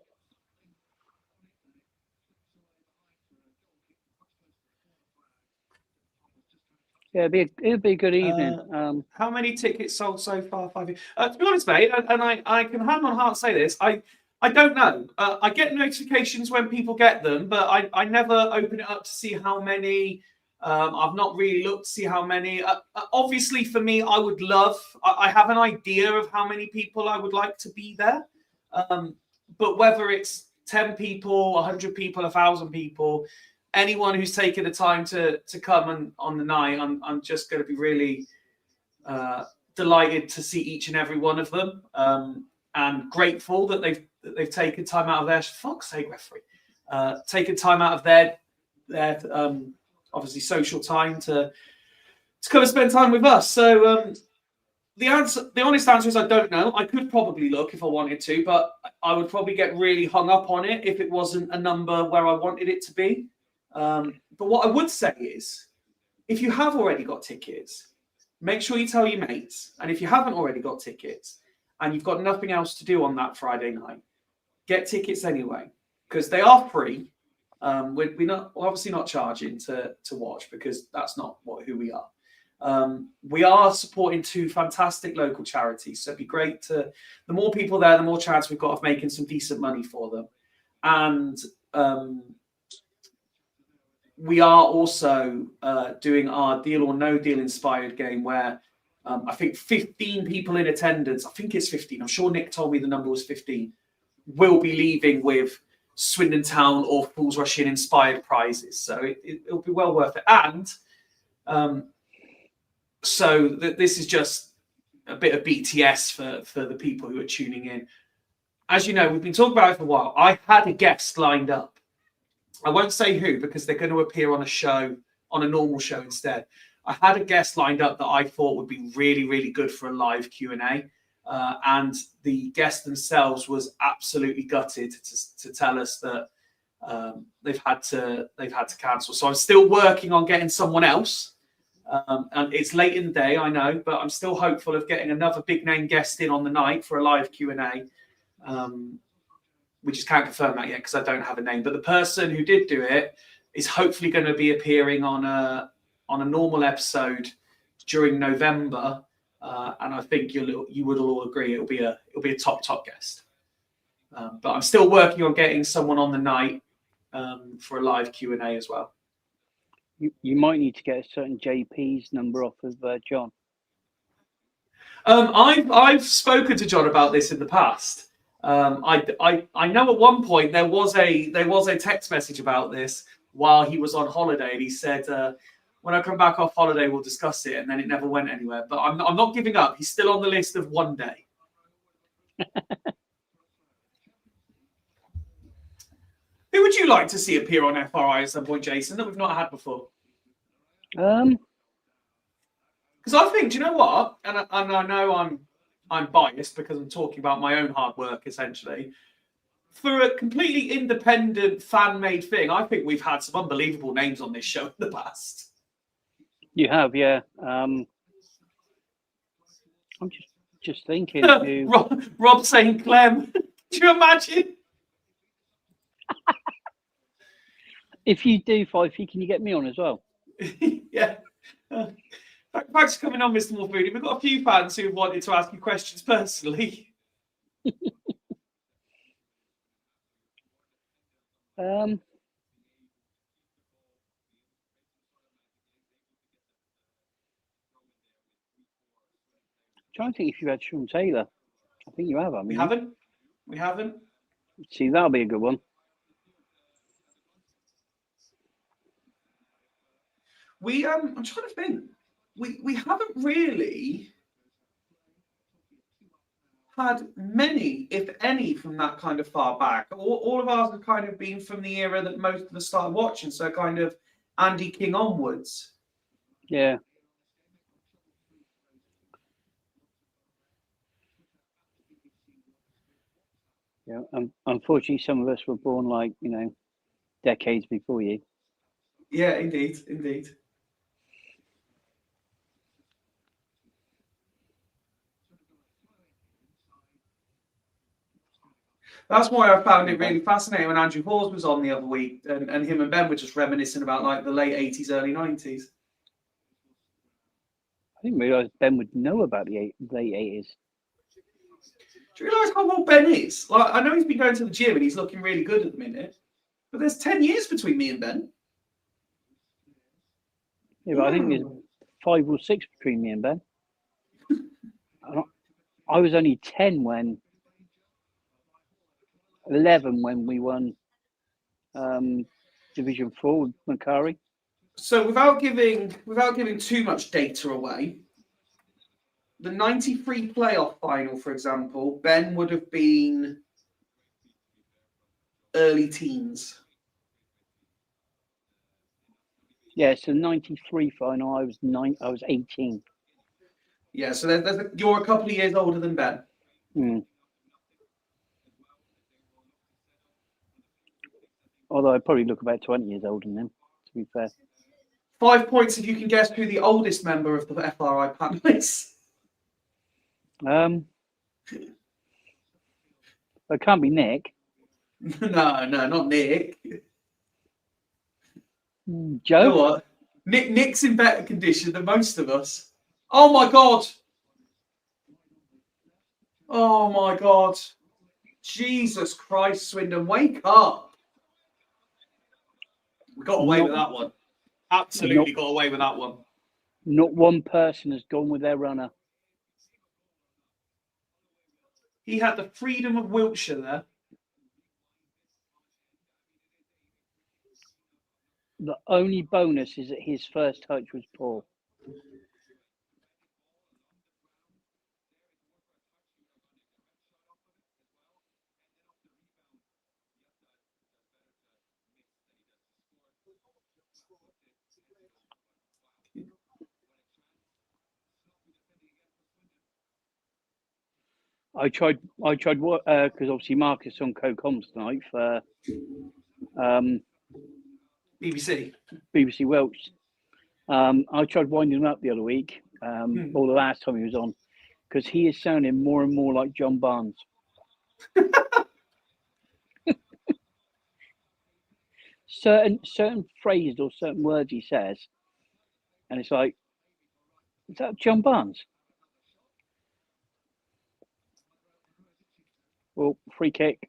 C: Yeah, it'd be a good evening.
B: How many tickets sold so far? 5 years. To be honest, mate, and I can hand on heart say this, I don't know. I get notifications when people get them, but I never open it up to see how many. I've not really looked to see how many. Obviously, for me, I would love. I have an idea of how many people I would like to be there, but whether it's 10 people, 100 people, 1,000 people, anyone who's taken the time to come on the night, I'm just going to be really delighted to see each and every one of them, and grateful that they've taken time out of their fuck's sake, referee, taken time out of their obviously social time to come and spend time with us. So the honest answer is I don't know. I could probably look if I wanted to, but I would probably get really hung up on it if it wasn't a number where I wanted it to be. But what I would say is, if you have already got tickets, make sure you tell your mates. And if you haven't already got tickets and you've got nothing else to do on that Friday night, get tickets anyway, because they are free. We're obviously not charging to watch, because that's not who we are. We are supporting 2 fantastic local charities, so it'd be great the more people there, the more chance we've got of making some decent money for them. And we are also doing our Deal or No Deal inspired game where I think 15 people in attendance, I think it's 15, I'm sure Nick told me the number was 15, will be leaving with Swindon Town or Fools Rush In inspired prizes. So it'll be well worth it. And this is just a bit of BTS for the people who are tuning in. As you know, we've been talking about it for a while. I had a guest lined up. I won't say who because they're going to appear on a show, on a normal show instead. I had a guest lined up that I thought would be really, really good for a live Q&A. And the guest themselves was absolutely gutted to tell us that they've had to cancel. So I'm still working on getting someone else. And it's late in the day, I know, but I'm still hopeful of getting another big name guest in on the night for a live Q&A. We just can't confirm that yet because I don't have a name. But the person who did do it is hopefully going to be appearing on a normal episode during November, and I think you would all agree it'll be a top guest. But I'm still working on getting someone on the night for a live Q&A as well.
C: You might need to get a certain JP's number off of John.
B: I've spoken to John about this in the past. I know at one point there was a text message about this while he was on holiday, and he said, when I come back off holiday, we'll discuss it, and then it never went anywhere. But I'm not giving up. He's still on the list of one day. Who would you like to see appear on FRI at some point, Jason, that we've not had before? Because I think, do you know what? And I know I'm biased because I'm talking about my own hard work, essentially. For a completely independent, fan-made thing, I think we've had some unbelievable names on this show in the past.
C: You have, yeah. I'm just thinking. Who...
B: Rob saying Clem. Do you imagine?
C: If you do, Fyfie, can you get me on as well?
B: Yeah. Thanks for coming on, Mr. Mulfoody. We've got a few fans who have wanted to ask you questions personally.
C: Trying to think if you had Sean Taylor. I think you have.
B: We haven't. We haven't.
C: See, that'll be a good one.
B: I'm trying to think. We haven't really had many, if any, from that kind of far back. All of ours have kind of been from the era that most of us started watching, so kind of Andy King onwards.
C: Yeah. Yeah. Unfortunately, some of us were born decades before you.
B: Yeah, indeed. That's why I found it really fascinating when Andrew Hawes was on the other week, and him and Ben were just reminiscing about the late 80s, early 90s.
C: I didn't realise Ben would know about the late 80s.
B: Do you realise how old Ben is? I know he's been going to the gym and he's looking really good at the minute, but there's 10 years between me and Ben.
C: Yeah, but I think there's 5 or 6 between me and Ben. I was only 10 when 11 when we won Division 4 with Macari.
B: So without giving too much data away, the 93 playoff final, for example, Ben would have been early teens.
C: Yeah, so 93 final, I was 18.
B: Yeah, so you're a couple of years older than Ben.
C: Although I probably look about 20 years older than him, to be fair.
B: 5 points if you can guess who the oldest member of the FRI panel is.
C: It can't be Nick.
B: No, not Nick.
C: Joe?
B: You know what? Nick's in better condition than most of us. Oh my God. Oh my God. Jesus Christ, Swindon, wake up. We got away with
C: Not-
B: that one. Absolutely got away with that one.
C: Not one person has gone with their runner.
B: He had the freedom of Wiltshire there.
C: The only bonus is that his first touch was poor. I tried because obviously Marcus on co-coms tonight for
B: BBC.
C: BBC Welsh. I tried winding him up the other week, or the last time he was on, because he is sounding more and more like John Barnes. certain phrases or certain words he says, and it's like, is that John Barnes? Well, free kick,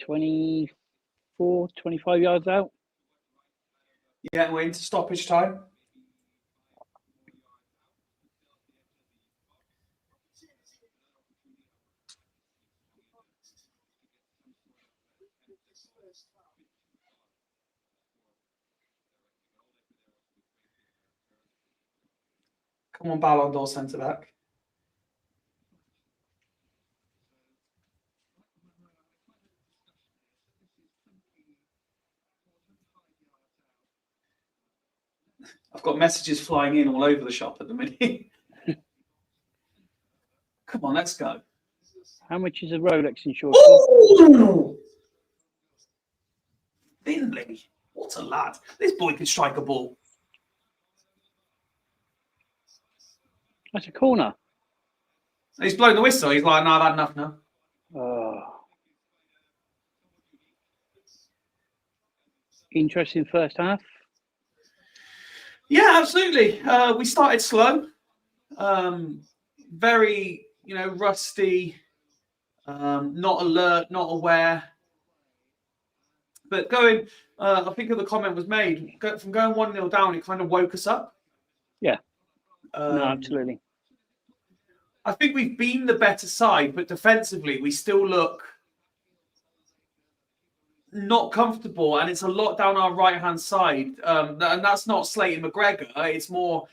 C: 24, 25 yards out.
B: Yeah, we're into stoppage time. Come on, Ballon d'Or centre back. I've got messages flying in all over the shop at the minute. Come on, let's go.
C: How much is a Rolex insured?
B: Oh! Finley, what a lad. This boy can strike a ball.
C: That's a corner.
B: He's blown the whistle. He's like, no, I've had enough now.
C: Interesting first half.
B: Yeah, absolutely. We started slow. Very, rusty, not alert, not aware. But going, I think the comment was made, from going 1-0 down, it kind of woke us up.
C: Yeah. No, absolutely.
B: I think we've been the better side, but defensively, we still look not comfortable, and it's a lot down our right-hand side. And that's not slating McGregor. It's more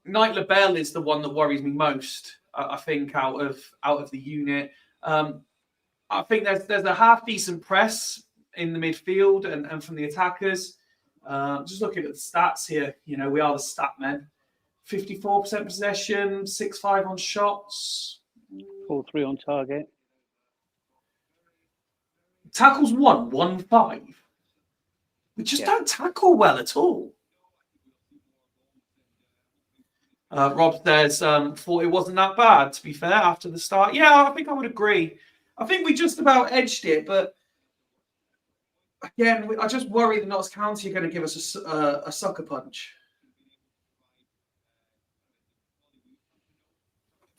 B: Knight LaBelle is the one that worries me most, I think, out of the unit. I think there's a half-decent press in the midfield and from the attackers. Just looking at the stats here, we are the stat men. 54% possession, 6-5 on shots.
C: 4-3 on target.
B: Tackles 1-5. We just don't tackle well at all. Rob says, thought it wasn't that bad, to be fair, after the start. Yeah, I think I would agree. I think we just about edged it, but again, I just worry that Notts County are going to give us a sucker punch.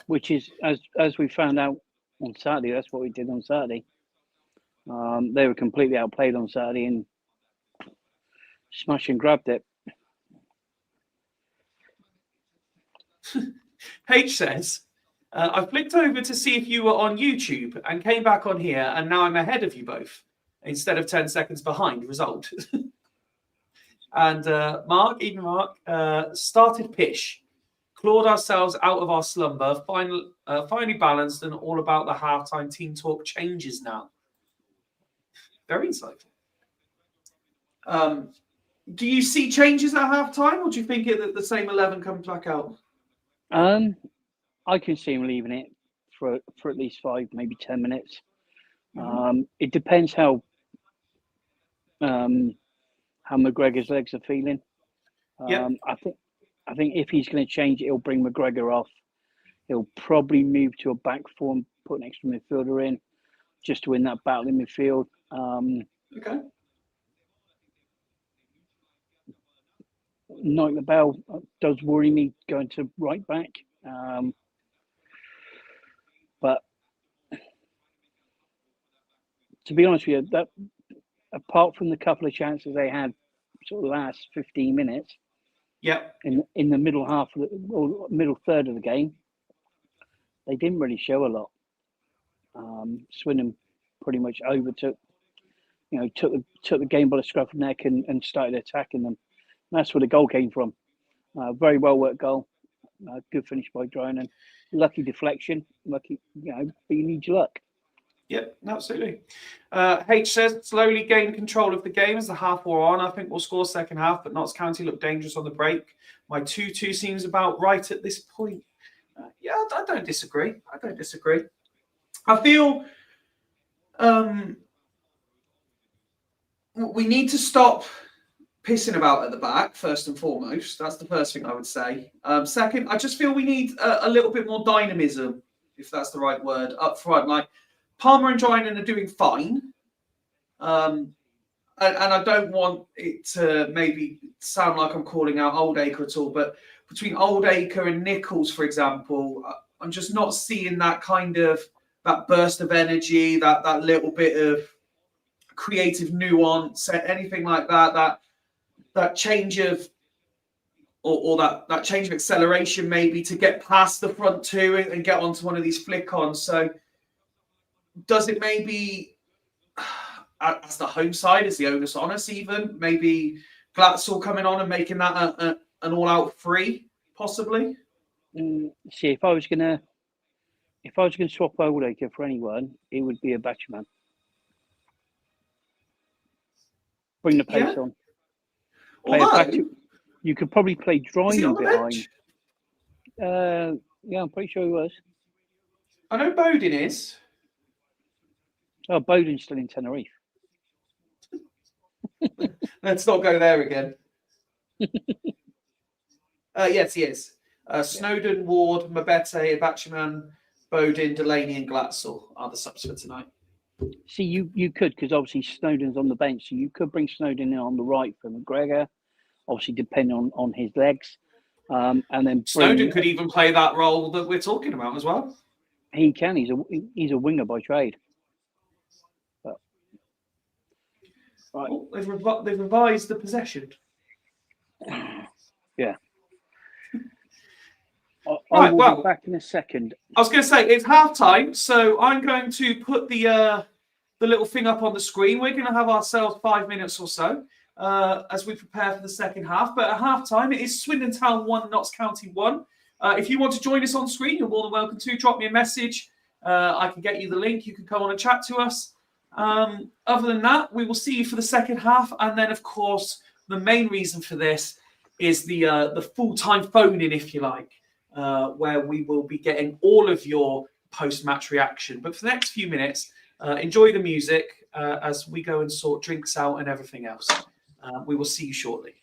C: Which is, as we found out on Saturday, that's what we did on Saturday. They were completely outplayed on Saturday and smashed and grabbed it.
B: H says, I flicked over to see if you were on YouTube and came back on here, and now I'm ahead of you both instead of 10 seconds behind. Result. And Mark started pish. Clawed ourselves out of our slumber, finally balanced, and all about the halftime team talk changes now. Very insightful. Do you see changes at halftime, or do you think that the same 11 comes back out?
C: I can see him leaving it for at least 5, maybe 10 minutes. It depends how McGregor's legs are feeling. I think if he's going to change it, he'll bring McGregor off. He'll probably move to a back four and put an extra midfielder in just to win that battle in midfield.
B: Okay.
C: Knight LaBelle does worry me going to right back. But to be honest with you, apart from the couple of chances they had, sort of the last 15 minutes
B: Yep.
C: in the middle half of or middle third of the game, they didn't really show a lot. Swindon pretty much overtook, took the game by the scruff of the neck and started attacking them. And that's where the goal came from. Very well worked goal. Good finish by Drone. Lucky deflection. Lucky, but you need your luck.
B: Yep, absolutely. H says, slowly gain control of the game as the half wore on. I think we'll score second half, but Notts County looked dangerous on the break. My 2-2 seems about right at this point. I don't disagree. I feel we need to stop pissing about at the back, first and foremost. That's the first thing I would say. Second, I just feel we need a little bit more dynamism, if that's the right word, up front. Like, Palmer and Drinan are doing fine. And I don't want it to maybe sound like I'm calling out Oldacre at all, but between Oldacre and Nichols, for example, I'm just not seeing that kind of, that burst of energy, that little bit of creative nuance, anything like that change of, or that change of acceleration maybe to get past the front two and get onto one of these flick-ons. So does it maybe, as the home side, is the onus on us even? Maybe Glatzel coming on and making that an all-out free, possibly?
C: See, if I was gonna swap Oldacre for anyone, it would be a Batchman. Bring the pace on.
B: Although,
C: you could probably play Drinan behind.
B: Bench?
C: I'm pretty sure he was.
B: I know Bowden is.
C: Oh, Bowden's still in Tenerife.
B: Let's not go there again. Yes, he is. Snowden, Ward, Mabete, Batchman, Bowden, Delaney, and Glatzel are the subs for tonight.
C: See, you could, because obviously Snowden's on the bench, so you could bring Snowden in on the right for McGregor, obviously depending on his legs. And then
B: Snowden could even play that role that we're talking about as well.
C: He can. He's a winger by trade. But, right.
B: Oh, they've revised the possession.
C: Yeah.
B: Right,
C: will be back in a second.
B: I was going to say, it's half-time, so I'm going to put the little thing up on the screen. We're going to have ourselves 5 minutes or so as we prepare for the second half. But at half-time, it is Swindon Town 1, Notts County 1. If you want to join us on screen, you're more than welcome to. Drop me a message. I can get you the link. You can come on and chat to us. Other than that, we will see you for the second half. And then, of course, the main reason for this is the full-time phone-in, if you like. Where we will be getting all of your post-match reaction. But for the next few minutes, enjoy the music as we go and sort drinks out and everything else. We will see you shortly.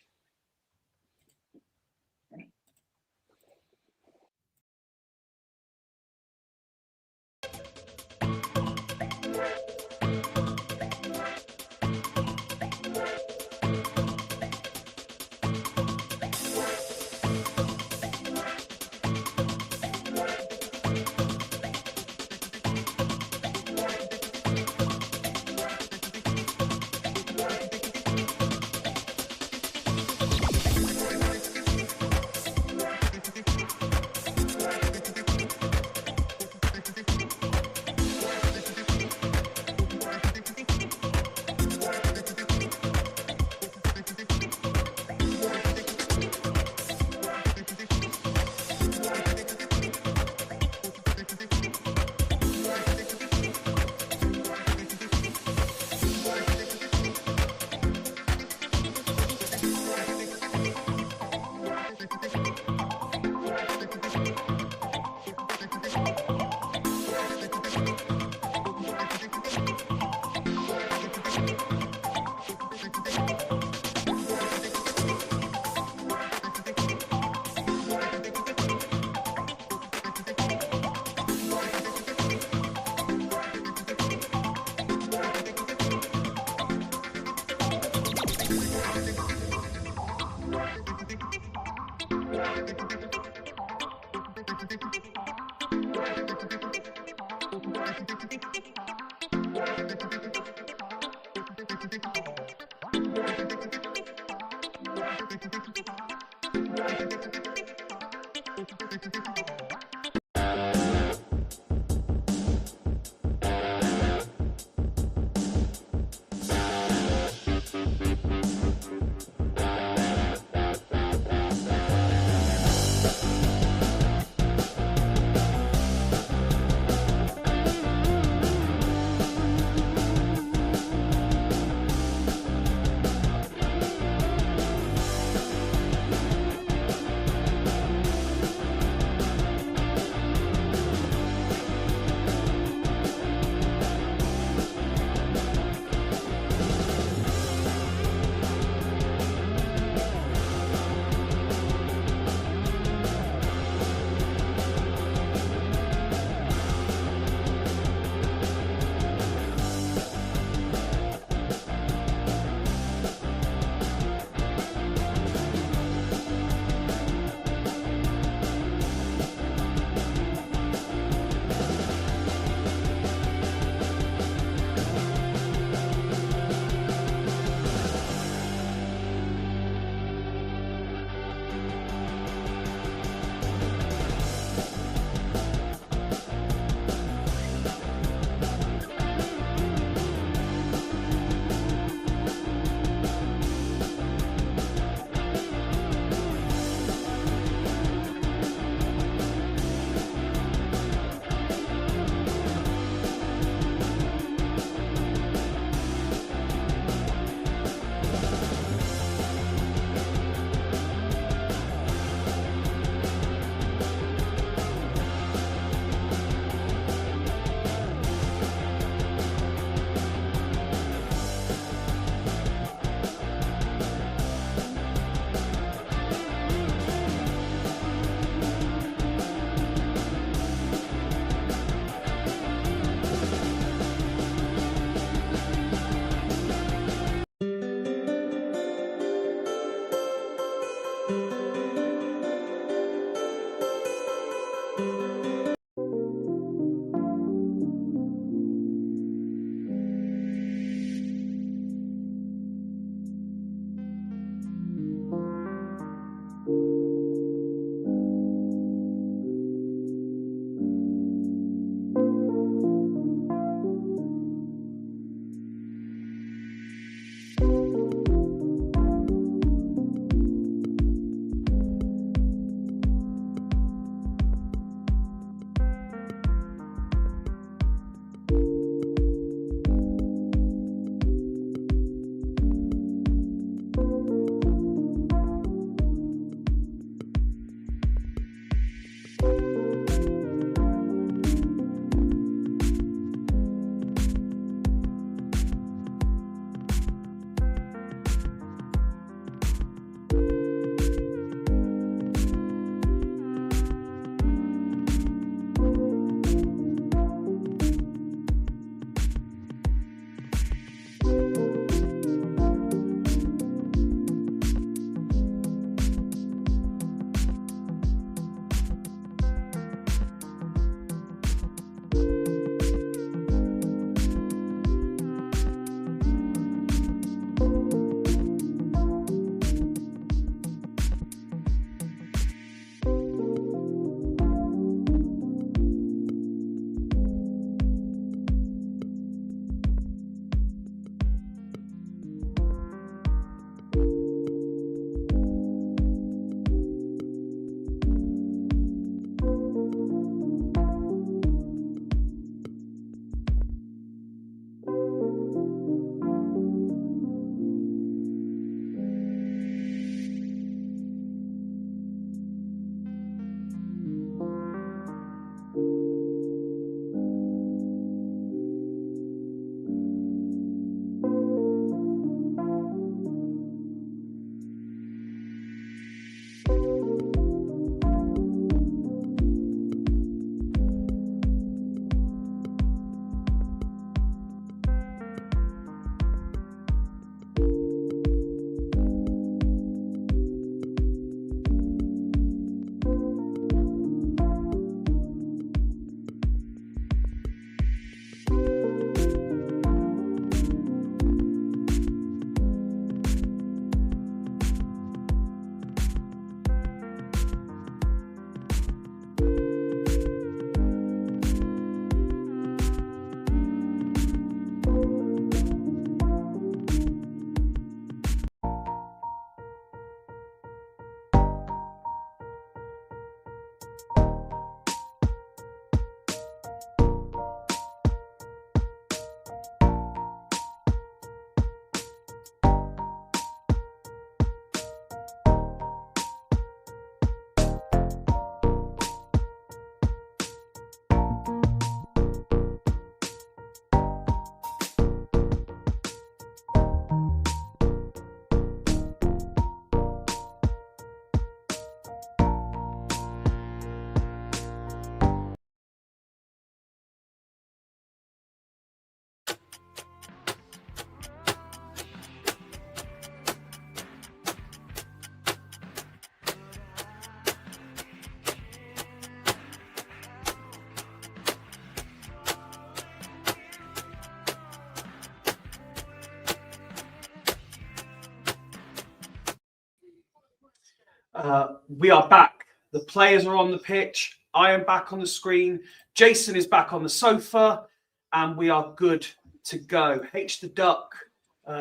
B: We are back. The players are on the pitch. I am back on the screen. Jason is back on the sofa, and we are good to go. H the Duck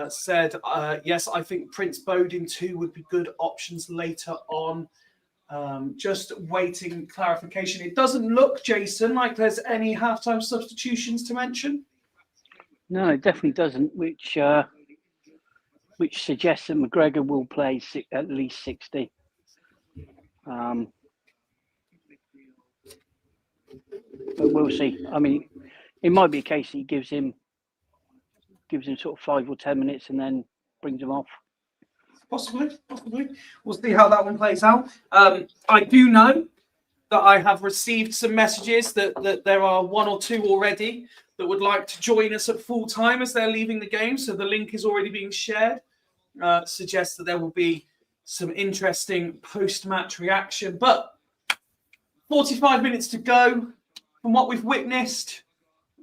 B: said, yes, I think Prince Bodin 2 would be good options later on. Just waiting clarification. It doesn't look, Jason, like there's any halftime substitutions to mention.
C: No, it definitely doesn't, which suggests that McGregor will play at least 60. But we'll see. I mean, it might be a case he gives him sort of 5 or 10 minutes and then brings him off.
B: Possibly. We'll see how that one plays out. I do know that I have received some messages that there are 1 or 2 already that would like to join us at full time as they're leaving the game. So the link is already being shared. Suggests that there will be some interesting post-match reaction. But 45 minutes to go. From what we've witnessed,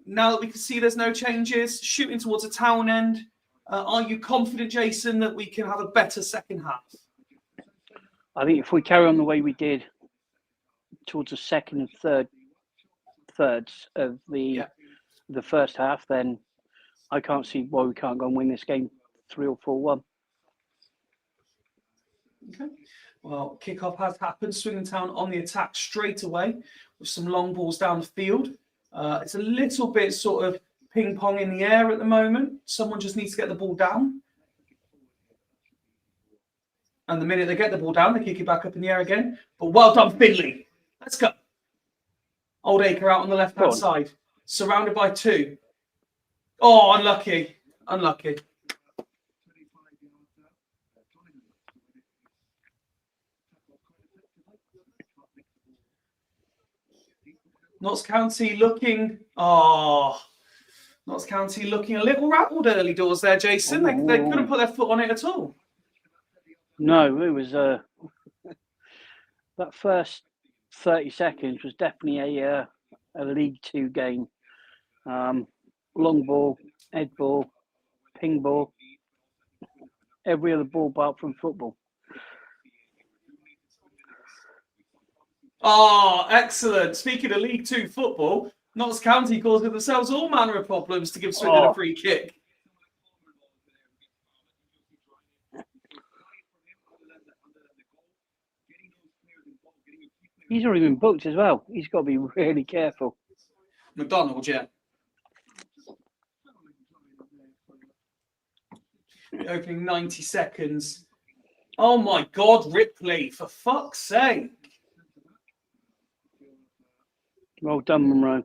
B: now that we can see there's no changes, shooting towards a town end, are you confident, Jason, that we can have a better second half?
C: I think if we carry on the way we did towards the second and thirds of the first half, then I can't see why we can't go and win this game 3 or 4-1.
B: Okay. Well, kickoff has happened. Swindon Town on the attack straight away with some long balls down the field. It's a little bit sort of ping pong in the air at the moment. Someone just needs to get the ball down. And the minute they get the ball down, they kick it back up in the air again. But well done, Finley. Let's go. Oldacre out on the left-hand side. Surrounded by 2. Oh, unlucky. Notts County looking a little rattled early doors there, Jason. They couldn't put their foot on it at all.
C: No, it was that first 30 seconds was definitely a League 2 game. Long ball, head ball, ping ball. every other ball apart from football.
B: Oh, excellent. Speaking of League Two football, Notts County causing themselves all manner of problems to give Swindon a free kick.
C: He's already been booked as well. He's got to be really careful.
B: McDonald, yeah. The opening 90 seconds. Oh my God, Ripley, for fuck's sake.
C: Well done, Monroe.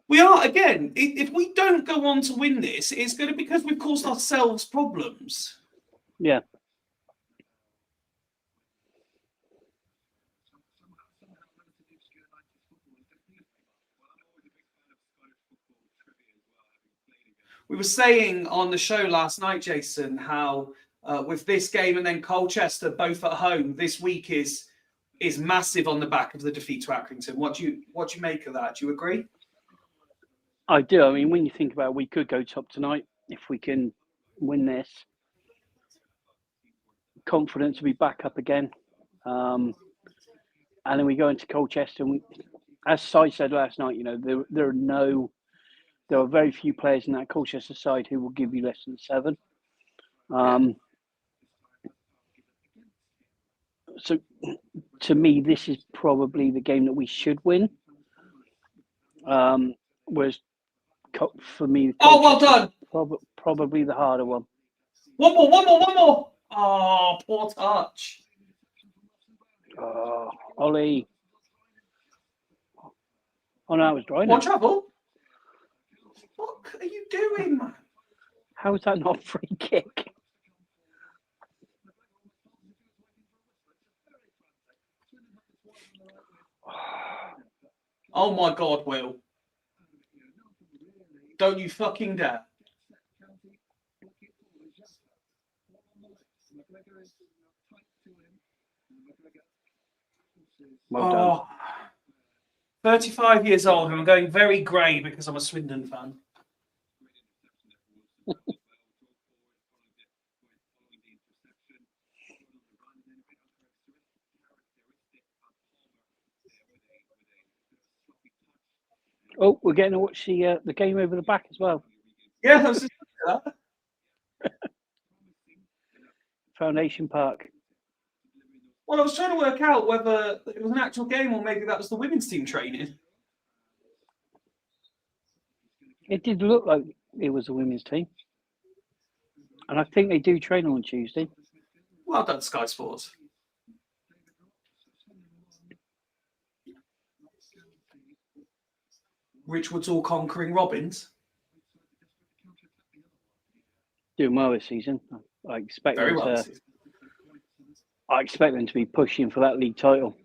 B: We are, again, if we don't go on to win this, it's going to be because we've caused ourselves problems.
C: Yeah.
B: We were saying on the show last night, Jason, how with this game and then Colchester both at home, this week is massive on the back of the defeat to Accrington. What do you make of that? Do you agree?
C: I do. I mean, when you think about it, we could go top tonight if we can win this. Confident to be back up again. And then we go into Colchester. And as Si said last night, you know, there are very few players in that Colchester side who will give you less than 7. So to me, this is probably the game that we should win. Whereas for me,
B: oh, well done.
C: Probably the harder one.
B: One more. Oh, poor touch.
C: Oh, Ollie. Oh, no, it was dry.
B: One travel. What are you doing, man?
C: How is that not a free kick?
B: Oh my God, Will. Don't you fucking dare.
C: Well done.
B: 35 years old and I'm going very grey because I'm a Swindon fan.
C: Oh, we're getting to watch the game over the back as well.
B: Yeah, I was just that.
C: Foundation Park.
B: Well, I was trying to work out whether it was an actual game or maybe that was the women's team training.
C: It did look like it was the women's team. And I think they do train on Tuesday.
B: Well done, Sky Sports. Richwood's all conquering Robins.
C: Doing well this season. I expect
B: Very
C: them
B: well.
C: I expect them to be pushing for that league title.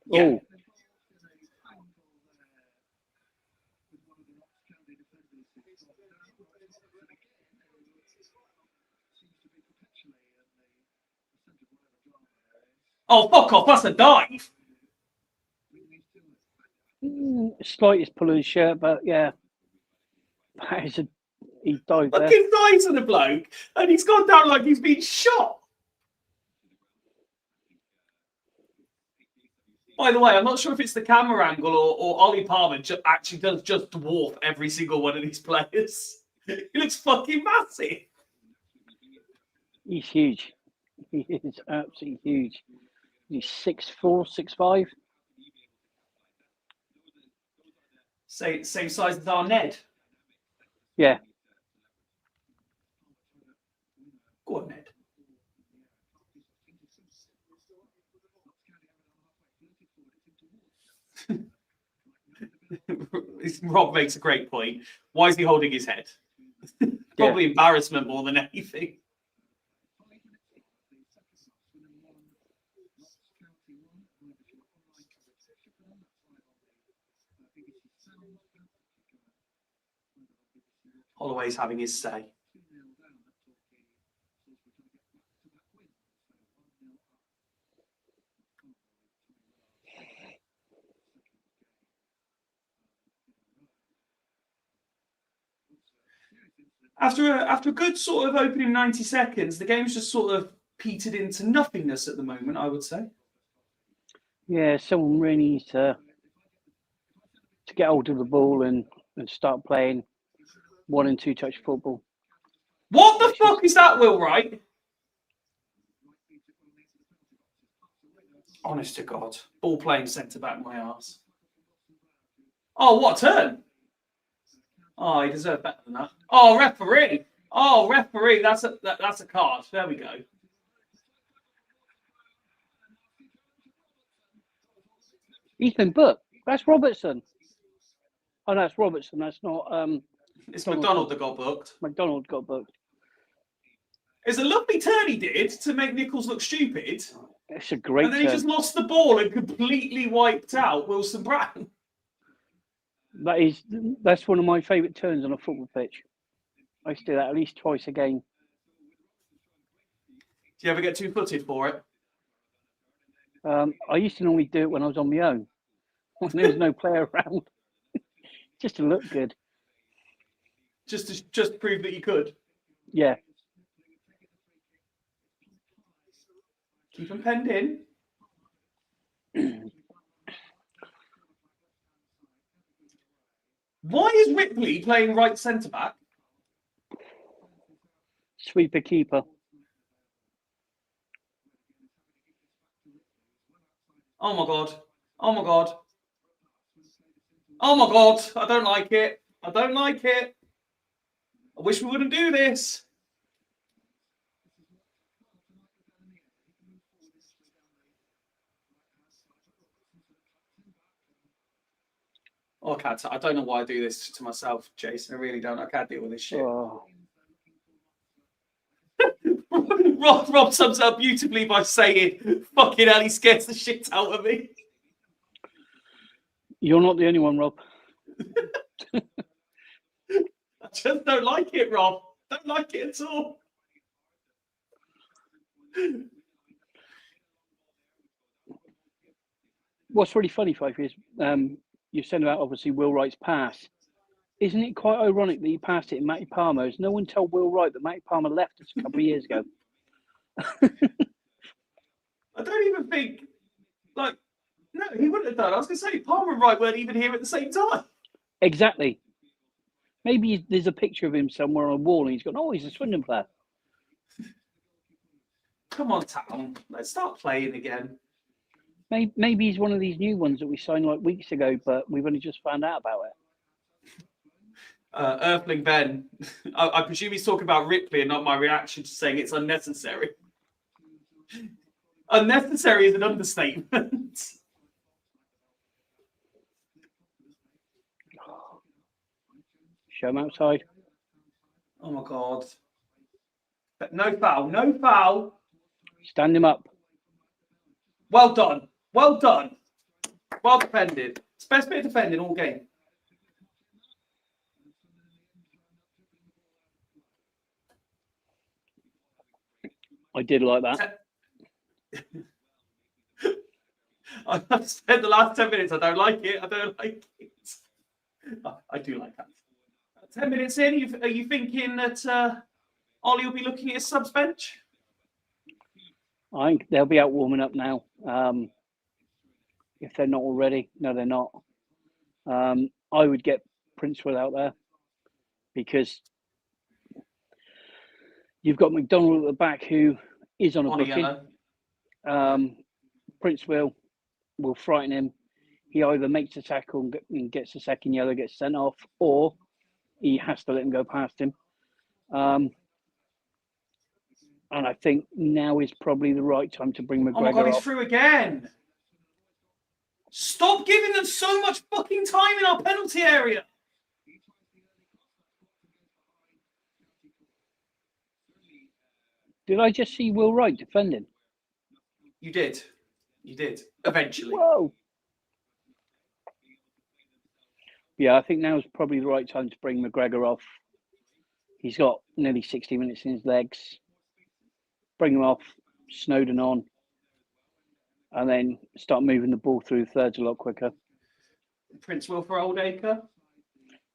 B: Yeah.
C: Oh.
B: Oh, fuck off. That's a dive.
C: Slightest pull of his shirt, but yeah. That is he dived there.
B: Fucking dives on the bloke and he's gone down like he's been shot. By the way, I'm not sure if it's the camera angle or Ollie Palmer actually does just dwarf every single one of these players. He looks fucking massive.
C: He's huge. He is absolutely huge. He's 6'4", 6'5".
B: Same size as our Ned.
C: Yeah.
B: Go on, Ned. Rob makes a great point. Why is he holding his head? Probably embarrassment more than anything. Holloway's having his say. After a good sort of opening 90 seconds, the game's just sort of petered into nothingness at the moment, I would say.
C: Yeah, someone really needs to get hold of the ball and start playing 1 and 2 touch football.
B: What the fuck is that, Will Wright? Honest to God. Ball playing centre back my arse. Oh, what a turn. Oh, he deserved better than that. Oh, referee. Oh, referee. That's a card. There we go.
C: He's been booked. That's Robertson. Oh, no, that's Robertson. That's not.
B: It's McDonald that got booked.
C: McDonald got booked.
B: It's a lovely turn he did to make Nichols look stupid.
C: It's a great
B: And then he just lost the ball and completely wiped out Wilson Brown.
C: That's one of my favourite turns on a football pitch. I used to do that at least twice a game.
B: Do you ever get two-footed for it?
C: I used to normally do it when I was on my own, when there was no player around, just to look good.
B: Just to prove that you could.
C: Yeah.
B: Keep them penned in. Why is Ripley playing right centre back?
C: Sweeper keeper.
B: Oh my God. Oh my God. Oh my God. I don't like it. I don't like it. I wish we wouldn't do this. Oh, I don't know why I do this to myself, Jason. I really don't. I can't deal with this shit.
C: Oh.
B: Rob sums up beautifully by saying, fucking hell, he scares the shit out of me.
C: You're not the only one, Rob.
B: I just don't like it, Rob. Don't like it at all.
C: What's really funny, Fyfie, is you're saying about obviously Will Wright's pass. Isn't it quite ironic that he passed it in Matty Palmer? Has no one told Will Wright that Matty Palmer left us a couple of years ago?
B: I don't even think, no, he wouldn't have done. I was going to say, Palmer and Wright weren't even here at the same time.
C: Exactly. Maybe there's a picture of him somewhere on a wall and he's gone, oh, he's a Swindon player.
B: Come on, Town. Let's start playing again.
C: Maybe he's one of these new ones that we signed like weeks ago, but we've only just found out about it.
B: Earthling Ben, I presume he's talking about Ripley and not my reaction to saying it's unnecessary. Unnecessary is an understatement.
C: Show him outside.
B: Oh my God. No foul, no foul.
C: Stand him up.
B: Well done. Well done. Well defended. It's the best bit of defending all game.
C: I did like that.
B: I've spent the last 10 minutes. I don't like it. I don't like it. I do like that. 10 minutes in, are you thinking that Ollie will be looking at his subs bench?
C: I think they'll be out warming up now. If they're not already. No, they're not. I would get Princewell out there because you've got McDonald at the back who is on a booking. Princewell will frighten him. He either makes a tackle and gets a second yellow, gets sent off, or he has to let him go past him. And I think now is probably the right time to bring McGregor off.
B: Oh my God, he's through again. Stop giving them so much fucking time in our penalty area.
C: Did I just see Will Wright defending?
B: You did. You did. Eventually.
C: Whoa. Yeah, I think now is probably the right time to bring McGregor off. He's got nearly 60 minutes in his legs. Bring him off, Snowden on, and then start moving the ball through thirds a lot quicker.
B: Princewell for Oldacre.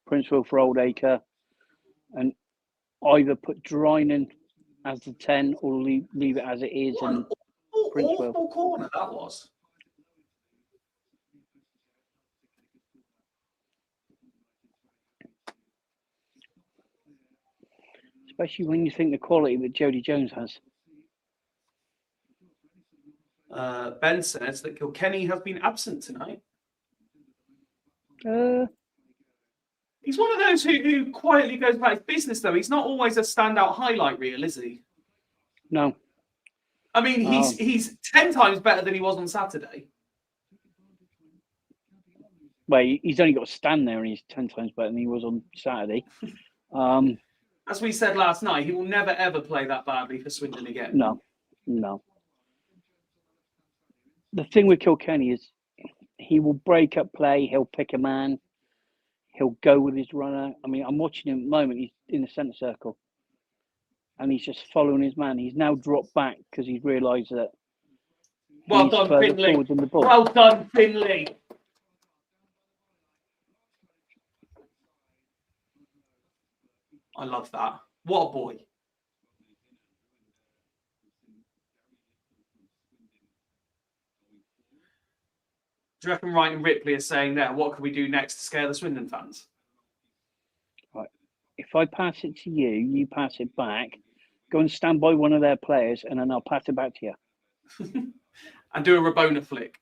C: Princewell for Oldacre. And either put Drinan as the 10 or leave it as it is.
B: What an
C: And Prince will.
B: awful corner that was.
C: Especially when you think the quality that Jody Jones has.
B: Ben says that Kilkenny has been absent tonight. He's one of those who quietly goes about his business, though. He's not always a standout highlight reel, is he?
C: No.
B: I mean, he's 10 times better than he was on Saturday.
C: Well, he's only got to stand there and he's 10 times better than he was on Saturday.
B: As we said last night, he will never, ever play that badly for Swindon again.
C: No. The thing with Kilkenny is he will break up play. He'll pick a man. He'll go with his runner. I mean, I'm watching him at the moment. He's in the centre circle. And he's just following his man. He's now dropped back because he's realised that
B: Well done, Finley.
C: Than the ball.
B: Well done, Finley. I love that. What a boy. Do you reckon Wright and Ripley are saying there, what can we do next to scare the Swindon fans?
C: Right. If I pass it to you, you pass it back. Go and stand by one of their players, and then I'll pass it back to you.
B: And do a Rabona flick.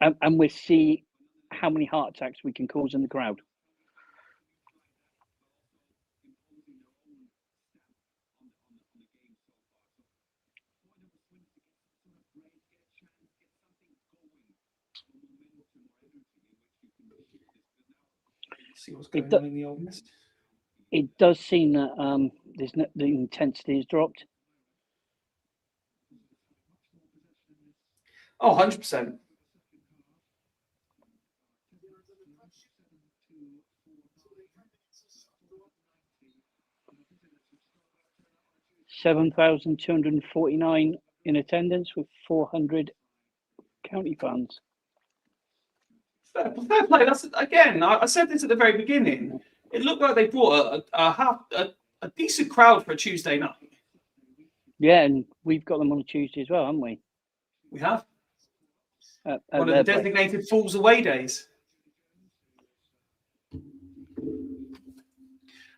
C: And we'll see how many heart attacks we can cause in the crowd.
B: See what's going on in the Old Mist.
C: It does seem that the intensity has dropped.
B: Oh, 100%.
C: $7,249 in attendance with 400 county fans.
B: Fair play. That's again. I said this at the very beginning. It looked like they brought a decent crowd for a Tuesday night.
C: Yeah, and we've got them on a Tuesday as well, haven't we?
B: We have.
C: One
B: of the designated Fools away days.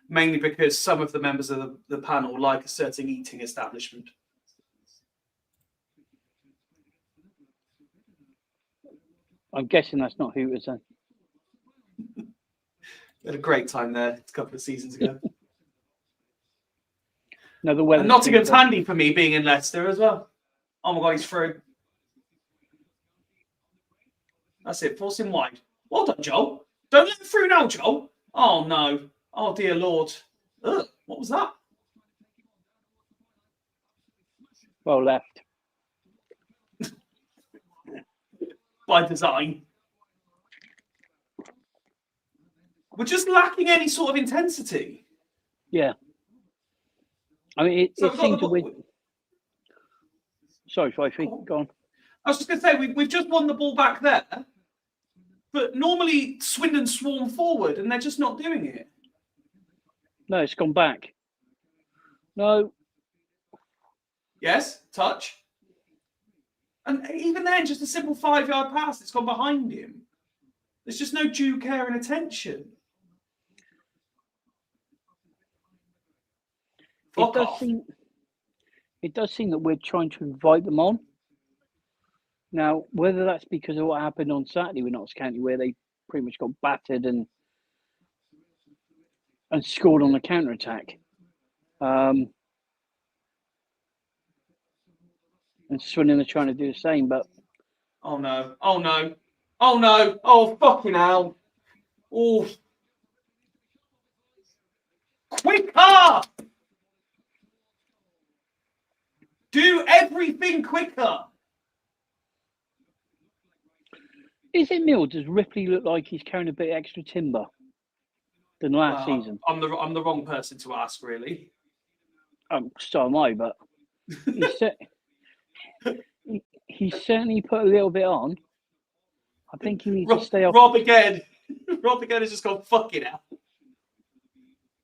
B: Mainly because some of the members of the panel like a certain eating establishment.
C: I'm guessing that's not Hooters then.
B: We had a great time there a couple of seasons ago.
C: No, the weather.
B: And Nottingham's handy for me being in Leicester as well. Oh my God, he's through. That's it. Force him wide. Well done, Joel. Don't let him through now, Joel. Oh no. Oh dear Lord. Ugh, what was that?
C: Well left.
B: By design. We're just lacking any sort of intensity.
C: Yeah. I mean, it seems to win. Sorry, Fyfie, go on.
B: I was just going to say, we've just won the ball back there, but normally Swindon swarm forward and they're just not doing it.
C: No, it's gone back. No.
B: Yes, touch. And even then, just a simple 5-yard pass, it's gone behind him. There's just no due care and attention.
C: It does seem that we're trying to invite them on. Now, whether that's because of what happened on Saturday with Notts County, where they pretty much got battered and scored on a counter-attack. And Swindon are trying to do the same, but...
B: Oh, no. Oh, no. Oh, no. Oh, fucking hell. Oh. Quicker! Do everything quicker.
C: Is it Mill? Does Ripley look like he's carrying a bit extra timber than last season?
B: I'm the wrong person to ask, really.
C: So am I, but he certainly put a little bit on. I think he needs to stay off.
B: Rob again. Rob again has just gone, fucking hell.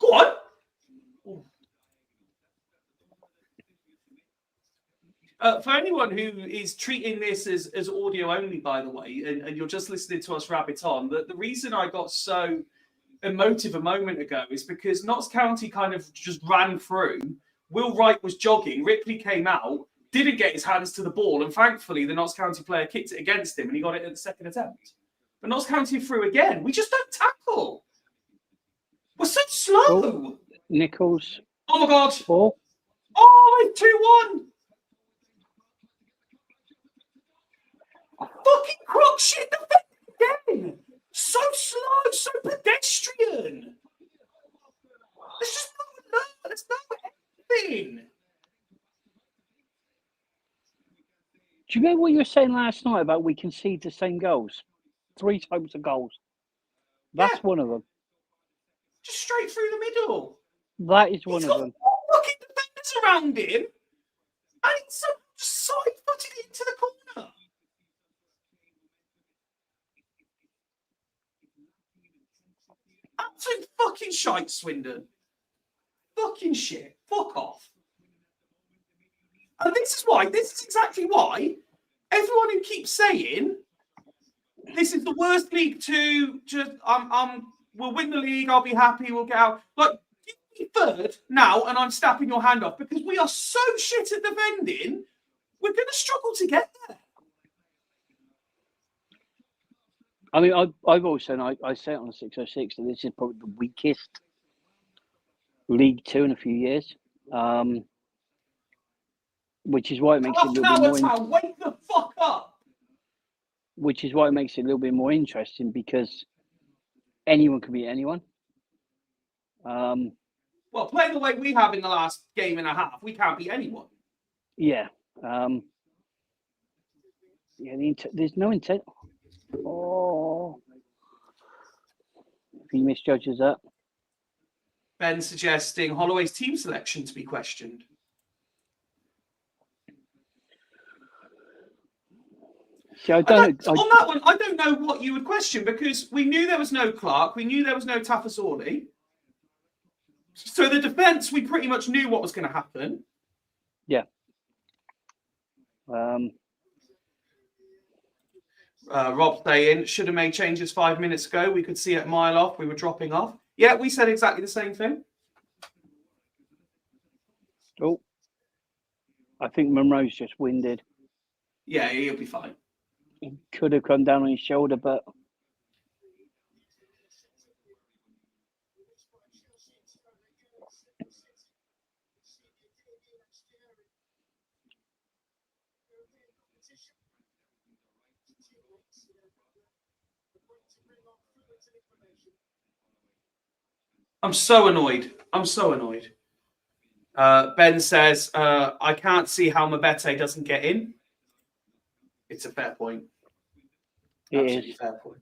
B: Go on. For anyone who is treating this as audio only, by the way, and you're just listening to us rabbit on, the reason I got so emotive a moment ago is because Notts County kind of just ran through. Will Wright was jogging. Ripley came out, didn't get his hands to the ball, and thankfully the Notts County player kicked it against him and he got it at the second attempt. But Notts County threw again. We just don't tackle. We're so slow.
C: Oh, Nichols.
B: Oh my God.
C: 4.
B: Oh, it's 2-1. Fucking crook shit again. So slow, so pedestrian. There's just no alert. There's no anything.
C: Do you remember what you were saying last night about we concede the same goals? 3 types of goals. That's one of them.
B: Just straight through the middle.
C: That is one
B: He's
C: of
B: got
C: them.
B: fucking defenders around him. And he's just side-footed it into the corner. Absolute fucking shite, Swindon. Fucking shit. Fuck off. And this is exactly why everyone who keeps saying this is the worst League Two, just we'll win the league, I'll be happy, we'll get out. Like, give me third now and I'm snapping your hand off because we are so shit at defending, we're going to struggle to get there.
C: I mean, I've always said, I say it on the 606, that this is probably the weakest League Two in a few years. Which is why it makes it a little bit more.
B: Wake the fuck up!
C: Which is why it makes it a little bit more interesting because anyone can beat anyone.
B: Well, playing the way we have in the last game and a half, we can't beat anyone.
C: Yeah. There's no intent. Oh, if he misjudges that.
B: Ben suggesting Holloway's team selection to be questioned.
C: See, on
B: that one, I don't know what you would question because we knew there was no Clark, we knew there was no Tafazorli. So the defence, we pretty much knew what was going to happen.
C: Yeah.
B: Rob saying, should have made changes 5 minutes ago. We could see it a mile off. We were dropping off. Yeah, we said exactly the same thing.
C: Oh, I think Monroe's just winded.
B: Yeah, he'll be fine.
C: He could have come down on his shoulder, but
B: I'm so annoyed. Ben says, I can't see how Mabete doesn't get in. It's a fair point. Absolutely fair point.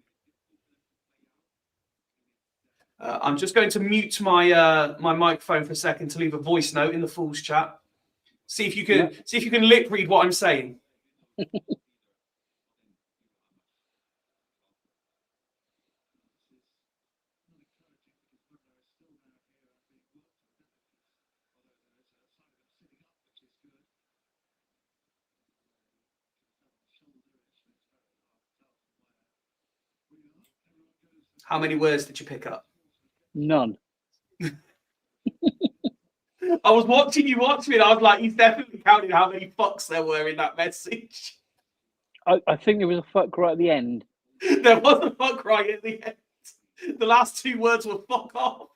B: I'm just going to mute my my microphone for a second to leave a voice note in the Fools chat. See if you can lip read what I'm saying. How many words did you pick up?
C: none.
B: I was watching you watch me and I was like, he's definitely counting how many fucks there were in that message.
C: I think there was a fuck right at the end.
B: There was a fuck right at the end. The last 2 words were fuck off.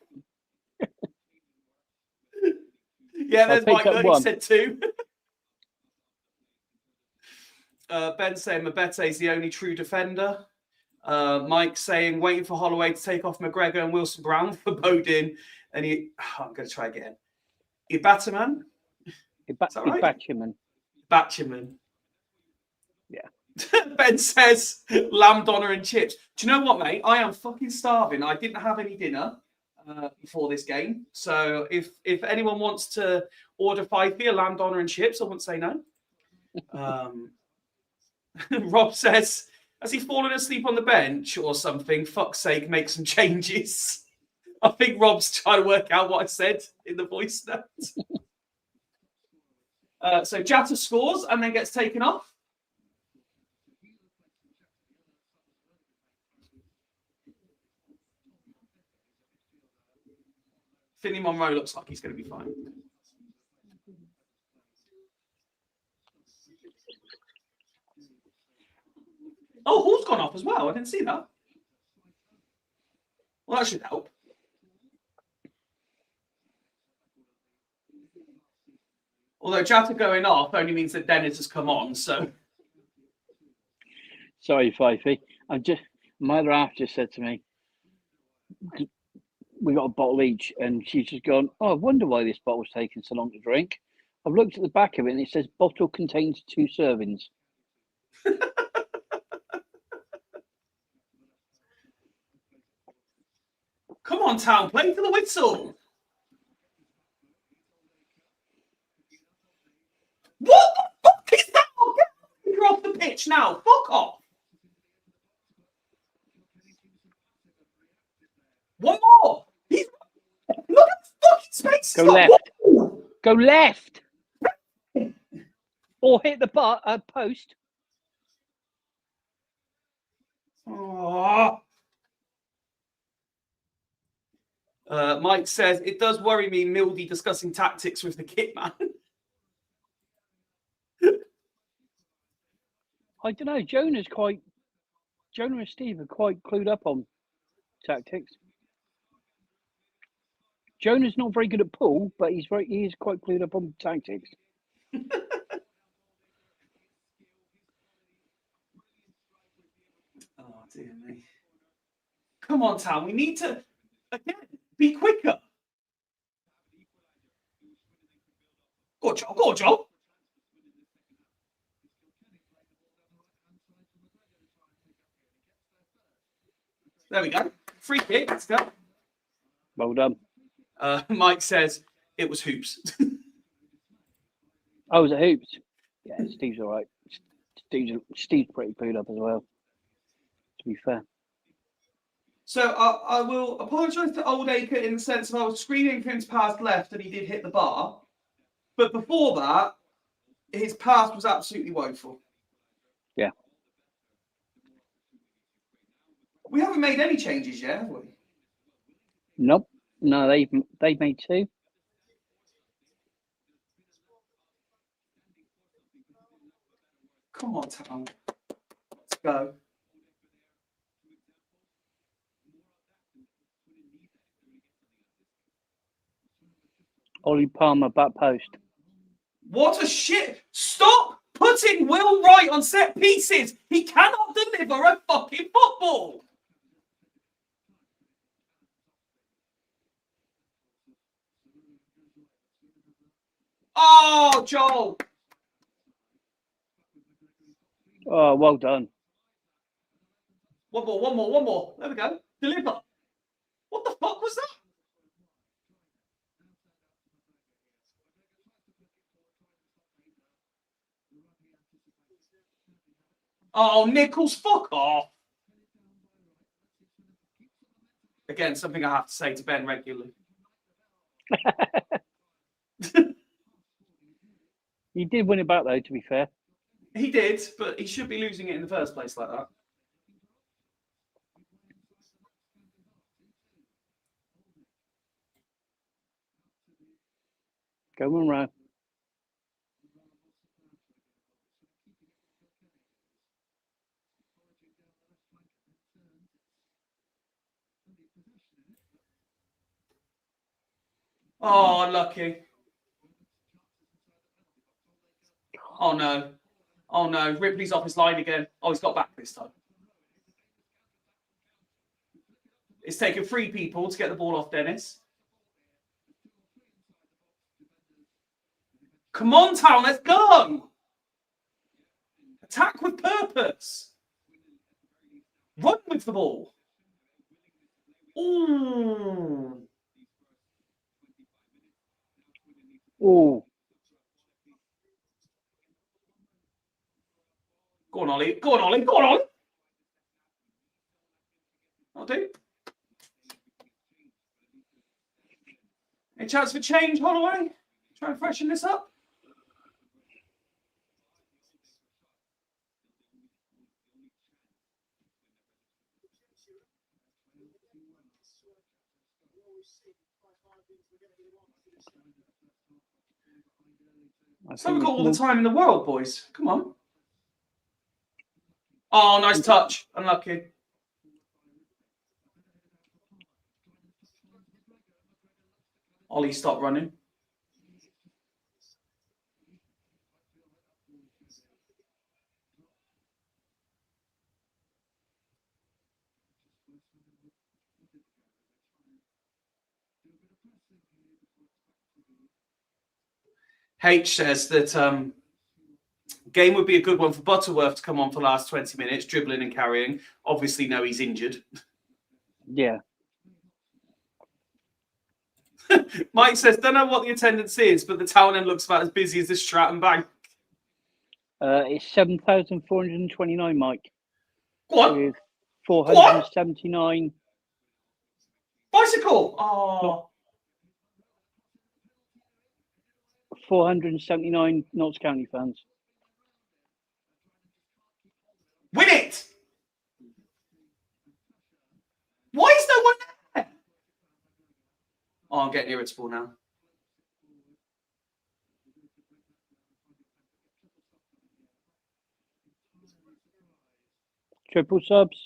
B: Yeah, there's Mike. He said 2. Ben saying Mabete is the only true defender. Mike saying waiting for Holloway to take off McGregor and Wilson Brown for Bodin. And I'm going to try again. Ibataman?
C: Batchaman.
B: Yeah. Ben says lamb doner and chips. Do you know what, mate? I am fucking starving. I didn't have any dinner before this game. So if anyone wants to order Fyfie, a lamb doner and chips, I wouldn't say no. Rob says, has he fallen asleep on the bench or something? Fuck's sake, make some changes. I think Rob's trying to work out what I said in the voice note. So Jatta scores and then gets taken off. Finley Monroe looks like he's going to be fine. Oh, Hall's gone off as well. I didn't see that. Well, that should help. Although Jatta going off only means that Dennis has come on, so...
C: Sorry, Fyfie. My other half just said to me, we got a bottle each, and she's just gone, oh, I wonder why this bottle's taking so long to drink. I've looked at the back of it, and it says bottle contains 2 servings.
B: Come on, Town, play for the whistle. What the fuck is that? You're off the pitch now. Fuck off. One more. Look at the fucking space.
C: Go left. Go left. Or hit the post.
B: Oh. Mike says, it does worry me, Mildy discussing tactics with the kit man.
C: I don't know. Jonah and Steve are quite clued up on tactics. Jonah's not very good at pool, but he is quite clued up on tactics.
B: Oh, dear me. Come on, Town. We need to, again, be quicker. Go on, Joel. Go on, Joel. There we go. Free kick. Let's go.
C: Well done.
B: Mike says it was hoops.
C: Oh, was it hoops? Yeah, Steve's all right. Steve's pretty clued up as well, to be fair.
B: So I will apologise to Old Acre in the sense of I was screening for him to pass left and he did hit the bar. But before that, his pass was absolutely woeful.
C: Yeah.
B: We haven't made any changes yet, have we?
C: Nope. No, they've made 2.
B: Come on, Town. Let's go.
C: Ollie Palmer, back post.
B: What a shit. Stop putting Will Wright on set pieces. He cannot deliver a fucking football. Oh, Joel.
C: Oh, well done.
B: One more. There we go. Deliver. What the fuck was that? Oh, Nichols, fuck off. Again, something I have to say to Ben regularly.
C: He did win it back, though, to be fair.
B: He did, but he should be losing it in the first place like that.
C: Go Monroe.
B: Oh, unlucky. Oh, no. Oh, no. Ripley's off his line again. Oh, he's got back this time. It's taken 3 people to get the ball off Dennis. Come on, Town. Let's go. Attack with purpose. Run with the ball. Ooh.
C: Oh.
B: Go on, Ollie. Go on, Ollie. Go on, Ollie. I'll do. Any chance for change, Holloway? Try and freshen this up. So we've got all the time in the world, boys. Come on. Oh, nice touch. Unlucky. Ollie, stop running. H says that game would be a good one for Butterworth to come on for the last 20 minutes, dribbling and carrying. Obviously, no, he's injured.
C: Yeah.
B: Mike says, don't know what the attendance is, but the town end looks about as busy as the Stratton Bank.
C: It's 7,429, Mike.
B: Go on.
C: With 479.
B: Bicycle. Oh.
C: 479 Notts County fans.
B: Win it. Why is no one there? Oh, I'm getting irritable now.
C: Triple subs.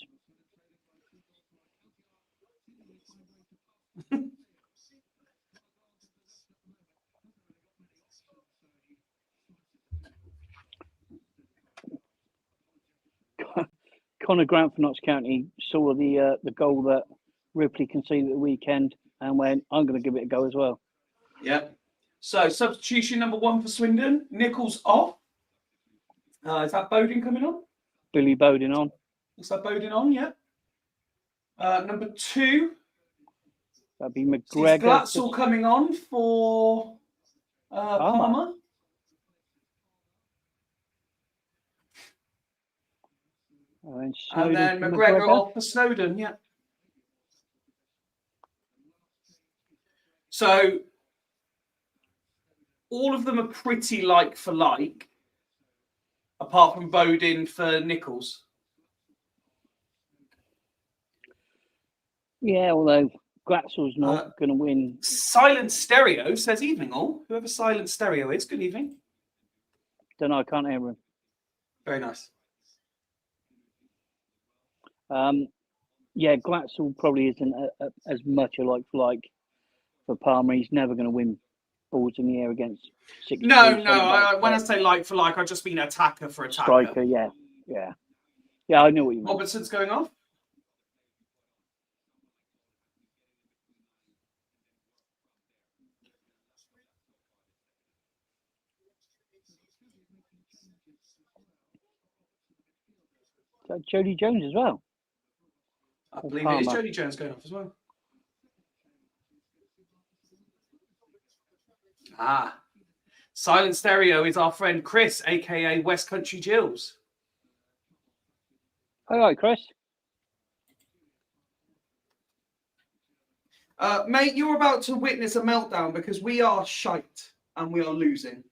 C: Connor Grant for Notts County saw the goal that Ripley conceded at the weekend and went, I'm going to give it a go as well.
B: Yep. So substitution number 1 for Swindon. Nichols off. Is that Bowden coming on?
C: Billy Bowden on.
B: Is that Bowden on? Yeah. Number 2.
C: That'd be McGregor.
B: Glatzel coming on for Palmer.
C: And
B: then McGregor off for Snowden. Yeah. So all of them are pretty like for like, apart from Bowden for Nichols.
C: Yeah, although Glatzel's not going to win.
B: Silent Stereo says evening all. Whoever Silent Stereo is, good evening.
C: Don't know, I can't hear him.
B: Very nice.
C: Yeah, Glatzel probably isn't as much a like for like for Palmer. He's never going to win balls in the air against 6.
B: No. When I say like for like, I just mean attacker for attacker.
C: Striker, yeah. I know what you mean.
B: Robertson's going off.
C: Is that Jody Jones as well?
B: I believe it is Jody Jones going off as well. Silent Stereo is our friend Chris, aka West Country Jills.
C: All right, Chris.
B: Mate, you're about to witness a meltdown because we are shite and we are losing.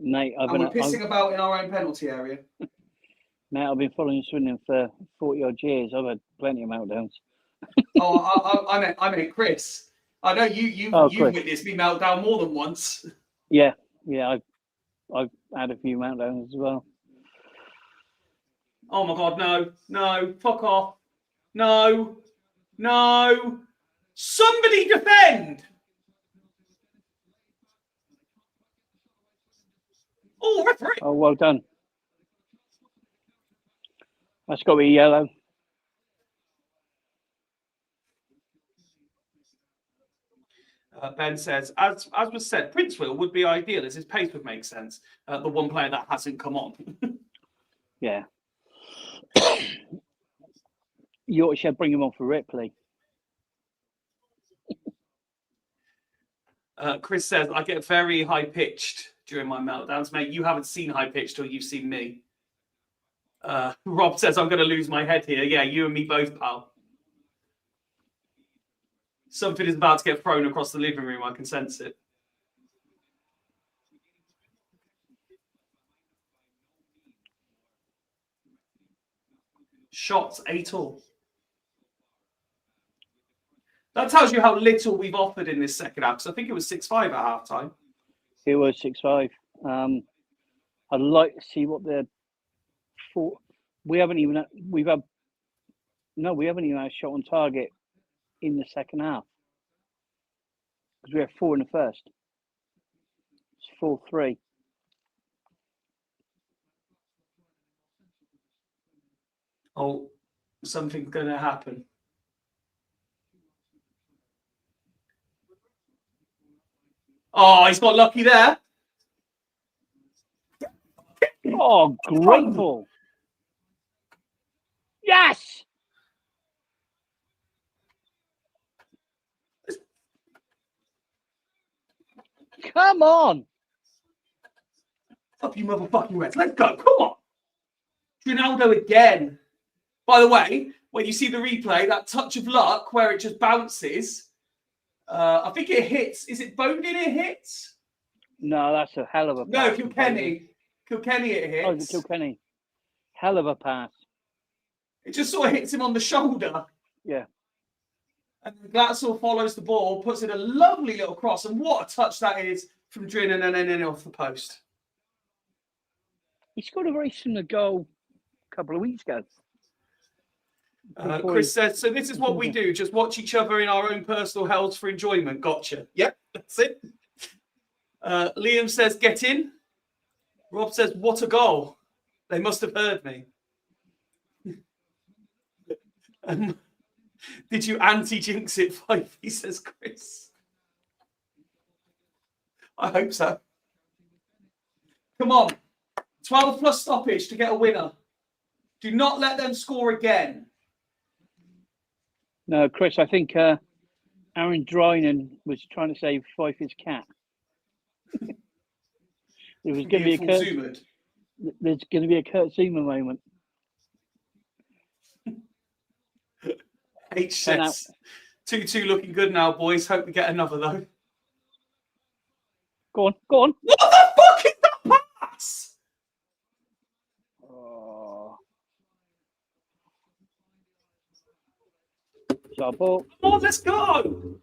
C: Mate,
B: we're pissing about in our own penalty area.
C: Mate, I've been following Swindon for 40 odd years. I've had plenty of meltdowns.
B: I meant Chris. I know you've witnessed me meltdown more than once.
C: Yeah, I've had a few meltdowns as well.
B: Oh my God, no, fuck off. No. Somebody defend. Oh, referee.
C: Oh, well done. That's got to be yellow.
B: Ben says, as was said, Princeville would be ideal as his pace would make sense. The one player that hasn't come on.
C: Yeah. Yorkshire bring him on for Ripley.
B: Chris says, I get very high-pitched during my meltdowns. Mate, you haven't seen high-pitched or you've seen me. Rob says, I'm going to lose my head here. Yeah, you and me both, pal. Something is about to get thrown across the living room. I can sense it. Shots 8-all. That tells you how little we've offered in this second half. So I think it was 6-5 at half time.
C: It was 6-5. I'd like to see what the four. We haven't even had a shot on target in the second half because we had 4 in the first. It's 4-3.
B: Oh, something's going to happen. Oh, he's got lucky there.
C: Oh, great ball. Yes. Come on.
B: Up you motherfucking Reds. Let's go. Come on. Ronaldo again. By the way, when you see the replay, that touch of luck where it just bounces, I think it hits. Is it Bowden it hits?
C: No, that's a hell of a pass.
B: No, Kilkenny. Kilkenny it hits.
C: Oh, it's Kilkenny. Hell of a pass.
B: It just sort of hits him on the shoulder.
C: Yeah.
B: And Glatzel follows the ball, puts in a lovely little cross. And what a touch that is from Drinan and then off the post.
C: He scored a very similar goal a couple of weeks ago.
B: Chris says, so this is what we do. Just watch each other in our own personal hells for enjoyment. Gotcha. Yep, that's it. Liam says, get in. Rob says, what a goal. They must have heard me. Did you anti-jinx it, Fyfie, says Chris. I hope so. Come on. 12 plus stoppage to get a winner. Do not let them score again.
C: No, Chris, I think Aaron Drinan was trying to save Fyfie's cat. It was going to be there's going to be a Kurt Zuma moment.
B: H says 2-2 looking good now, boys. Hope we get another though.
C: Go on, go on.
B: What the fuck is that pass?
C: Oh. Ball.
B: Come on, let's go.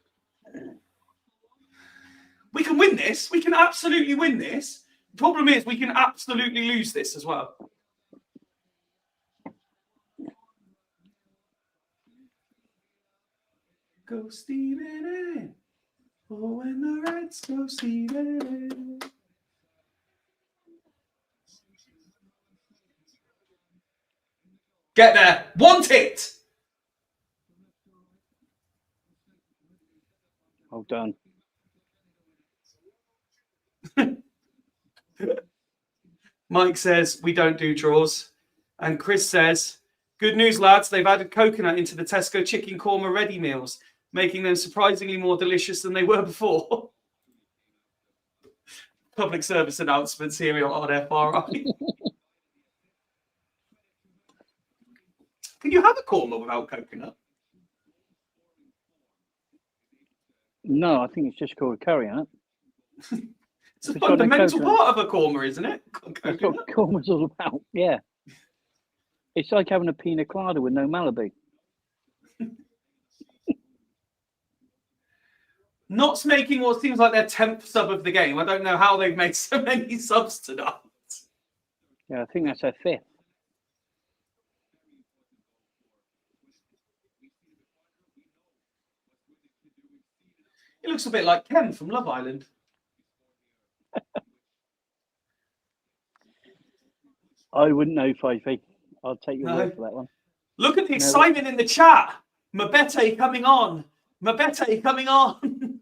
B: We can win this. We can absolutely win this. The problem is we can absolutely lose this as well. Go Steven. Oh, when the Reds go Steven. Get there. Want it.
C: Well done.
B: Mike says, we don't do draws. And Chris says, good news, lads. They've added coconut into the Tesco chicken korma ready meals, making them surprisingly more delicious than they were before. Public service announcements here on FRI. Can you have a korma without coconut?
C: No, I think it's just called a curry, isn't it?
B: It's a fundamental part of a korma, isn't it?
C: That's what korma's all about, yeah. It's like having a pina colada with no Malibu.
B: Knott's making what seems like their 10th sub of the game. I don't know how they've made so many subs tonight.
C: Yeah, I think that's their 5th.
B: It looks a bit like Ken from Love Island.
C: I wouldn't know, Fyfie. I'll take your word for that one.
B: Look at the excitement in the chat. Mabete coming on. Mabete coming on.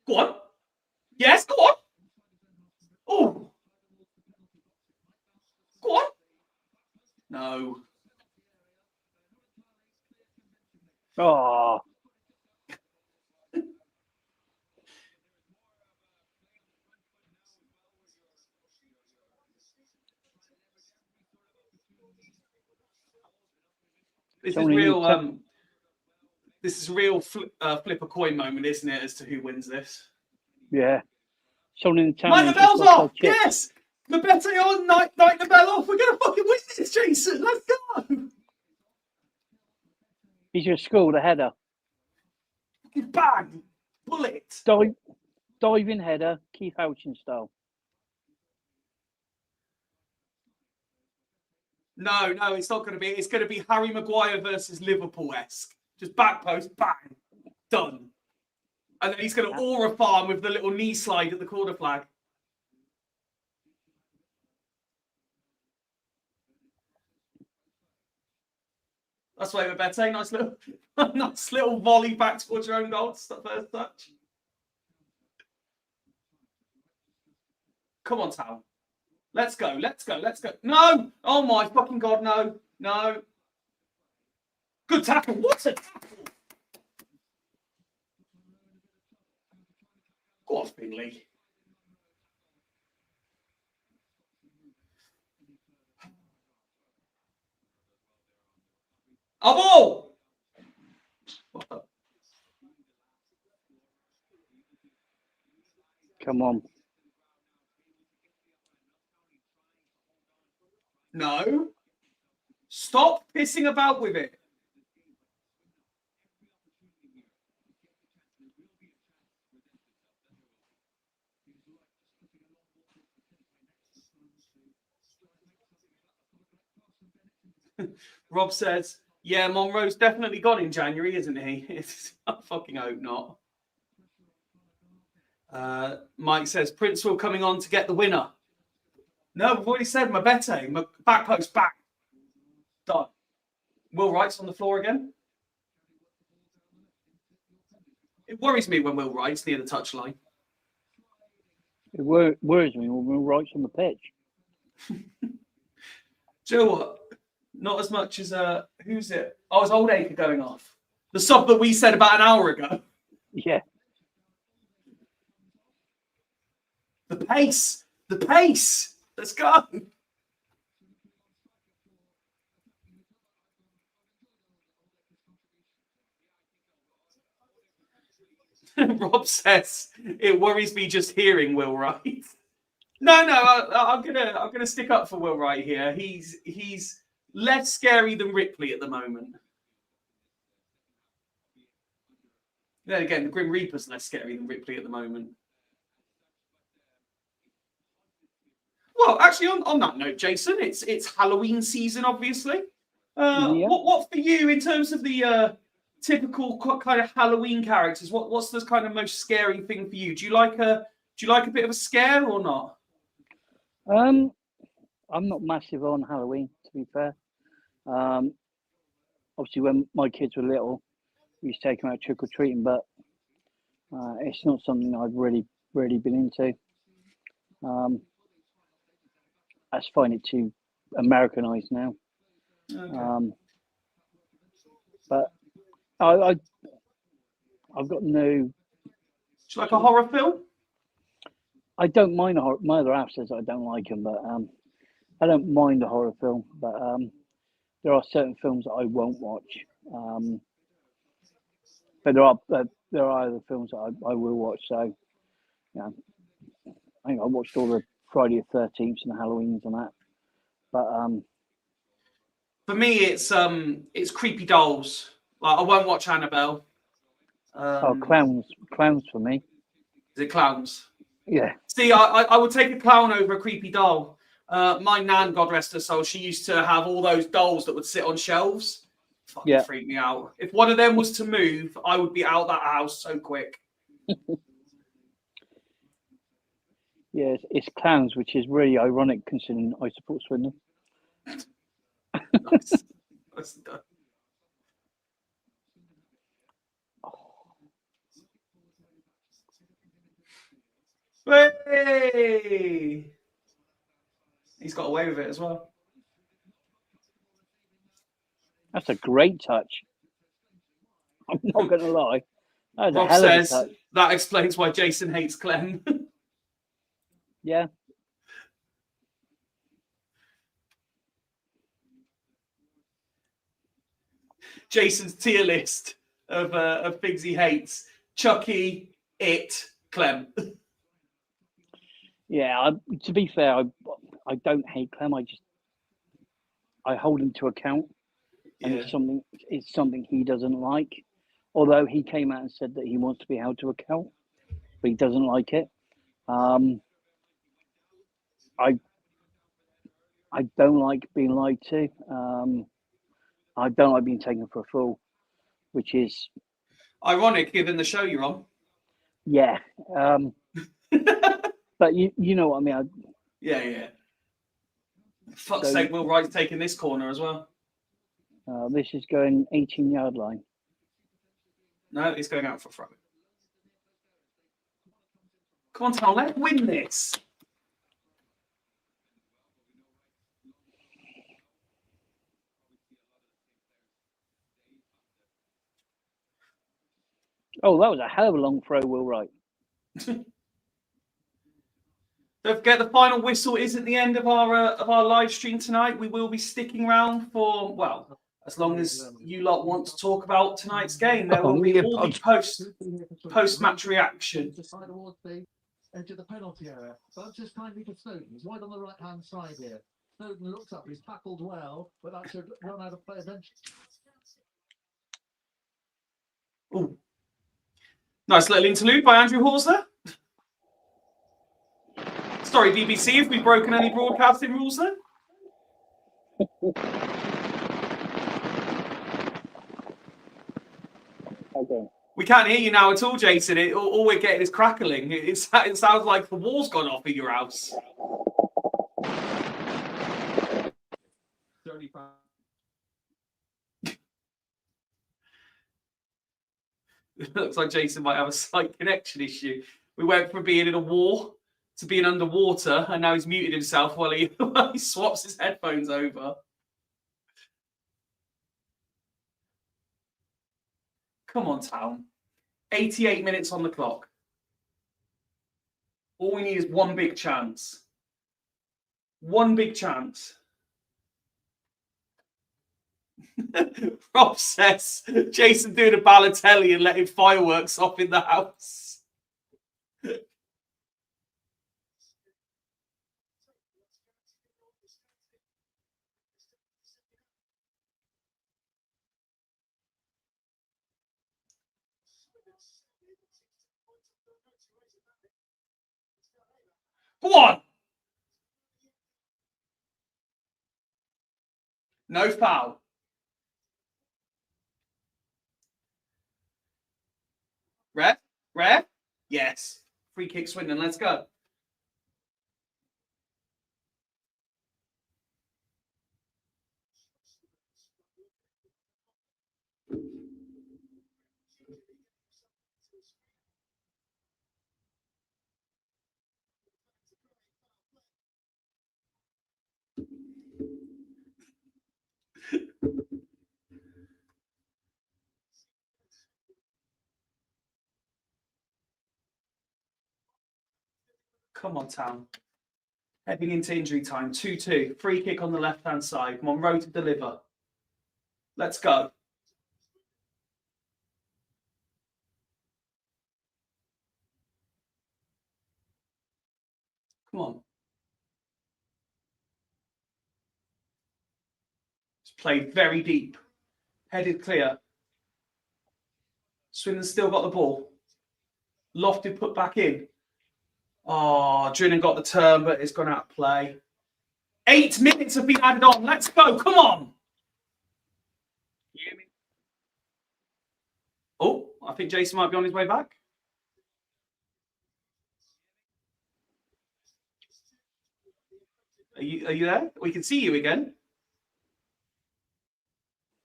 B: Go on. Yes, go on. Oh. Go on. No.
C: Oh.
B: This is real. This is real flip a coin moment, isn't it, as to who wins this?
C: Yeah. Someone in the town.
B: Night the bell's off! Yes! Mabete on, night the bell off. We're going to fucking win this, Jason. Let's go!
C: He's just scored a header.
B: Bang! Bullet!
C: Diving header, Keith Houchin style.
B: No, it's not going to be. It's going to be Harry Maguire versus Liverpool-esque. Just back post, bang, done. And then he's going to aura farm with the little knee slide at the corner flag. That's why we're betting. Nice little volley back towards your own goal. It's the first touch. Come on, Tal. Let's go. No! Oh my fucking God, no. Good tackle. What a tackle. Go on, Finley. A ball!
C: Come on.
B: No. Stop pissing about with it. Rob says, yeah, Monroe's definitely gone in January, isn't he? I fucking hope not. Mike says, Princeville coming on to get the winner. No, we've already said Mabete. Back post, back. Done. Will Wright's on the floor again. It worries me when Will Wright's near the touchline.
C: It worries me when Will Wright's on the pitch.
B: Do you know what? Not as much as who's it? Oh, it's Oldacre going off. The sub that we said about an hour ago.
C: Yeah.
B: The pace. Let's go. Rob says it worries me just hearing Will Wright. No, I'm gonna stick up for Will Wright here. He's less scary than Ripley at the moment. Then again, the Grim Reaper's less scary than Ripley at the moment. Well, actually, on that note, Jason, it's Halloween season, obviously.
C: Yeah.
B: What for you in terms of the typical kind of Halloween characters? What's the kind of most scary thing for you? Do you like a bit of a scare or not?
C: I'm not massive on Halloween, to be fair. Obviously, when my kids were little, we used to take them out trick or treating, but it's not something I've really been into. I just find it too Americanized now. Okay. But I've got no.
B: Do you like a horror film?
C: I don't mind a horror. My other half says I don't like them, but I don't mind a horror film. But there are certain films that I won't watch. But there are other films that I will watch. So, yeah, I think I watched all the Friday the 13th and the Halloweens and that. But
B: for me, it's creepy dolls. Like I won't watch Annabelle.
C: clowns for me.
B: Is it clowns?
C: Yeah.
B: See, I would take a clown over a creepy doll. My nan, God rest her soul, she used to have all those dolls that would sit on shelves. Fucking freak me out. If one of them was to move, I would be out that house so quick.
C: Yeah, it's clowns, which is really ironic considering I support Swindon.
B: Nice. Hey! He's got away with it as well.
C: That's a great touch. I'm not going to lie. That was
B: Rob
C: a hell of a
B: says
C: touch.
B: that explains why Jason hates Clem.
C: Yeah.
B: Jason's tier list of things he hates: Chucky, It, Clem.
C: Yeah, to be fair, I don't hate Clem. I hold him to account, and
B: Yeah.
C: it's something he doesn't like. Although he came out and said that he wants to be held to account, but he doesn't like it. I don't like being lied to. I don't like being taken for a fool, which is
B: Ironic given the show you're on.
C: yeah. But you know what I mean.
B: Yeah. For fuck's
C: So-
B: sake, Will Wright's taking this corner as well.
C: This is going 18-yard line.
B: No, it's going out for throw. Come on, Tom, let's win this.
C: Oh, that was a hell of a long throw, Will Wright.
B: Don't forget, the final whistle isn't the end of our live stream tonight. We will be sticking around for, well, as long as you lot want to talk about tonight's game. There will be all the post-match reaction.
A: Edge of the penalty area. But just kindly for Snowden. He's wide on the right-hand side here. Snowden looks up. He's tackled well, but that should run out of play eventually.
B: Ooh. Nice little interlude by Andrew Hawes there. Sorry, BBC, if we've broken any broadcasting rules there.
C: Okay.
B: We can't hear you now at all, Jason. All we're getting is crackling. It sounds like the wall's gone off in your house. It looks like Jason might have a slight connection issue. We went from being in a war to being underwater, and now he's muted himself while he swaps his headphones over. Come on, Town. 88 minutes on the clock. All we need is one big chance. One big chance. Rob says Jason doing a Balotelli and letting fireworks off in the house. Go on. No foul. Ref? Yes. Free kick, Swindon. Let's go. Come on, Town. Heading into injury time. 2-2. Free kick on the left-hand side. Monroe to deliver. Let's go. Come on. It's played very deep. Headed clear. Swindon's still got the ball. Lofted put back in. Oh, Drinan got the turn, but it's gone out of play. 8 minutes have been added on. Let's go. Come on. Oh, I think Jason might be on his way back. Are you there? We can see you again.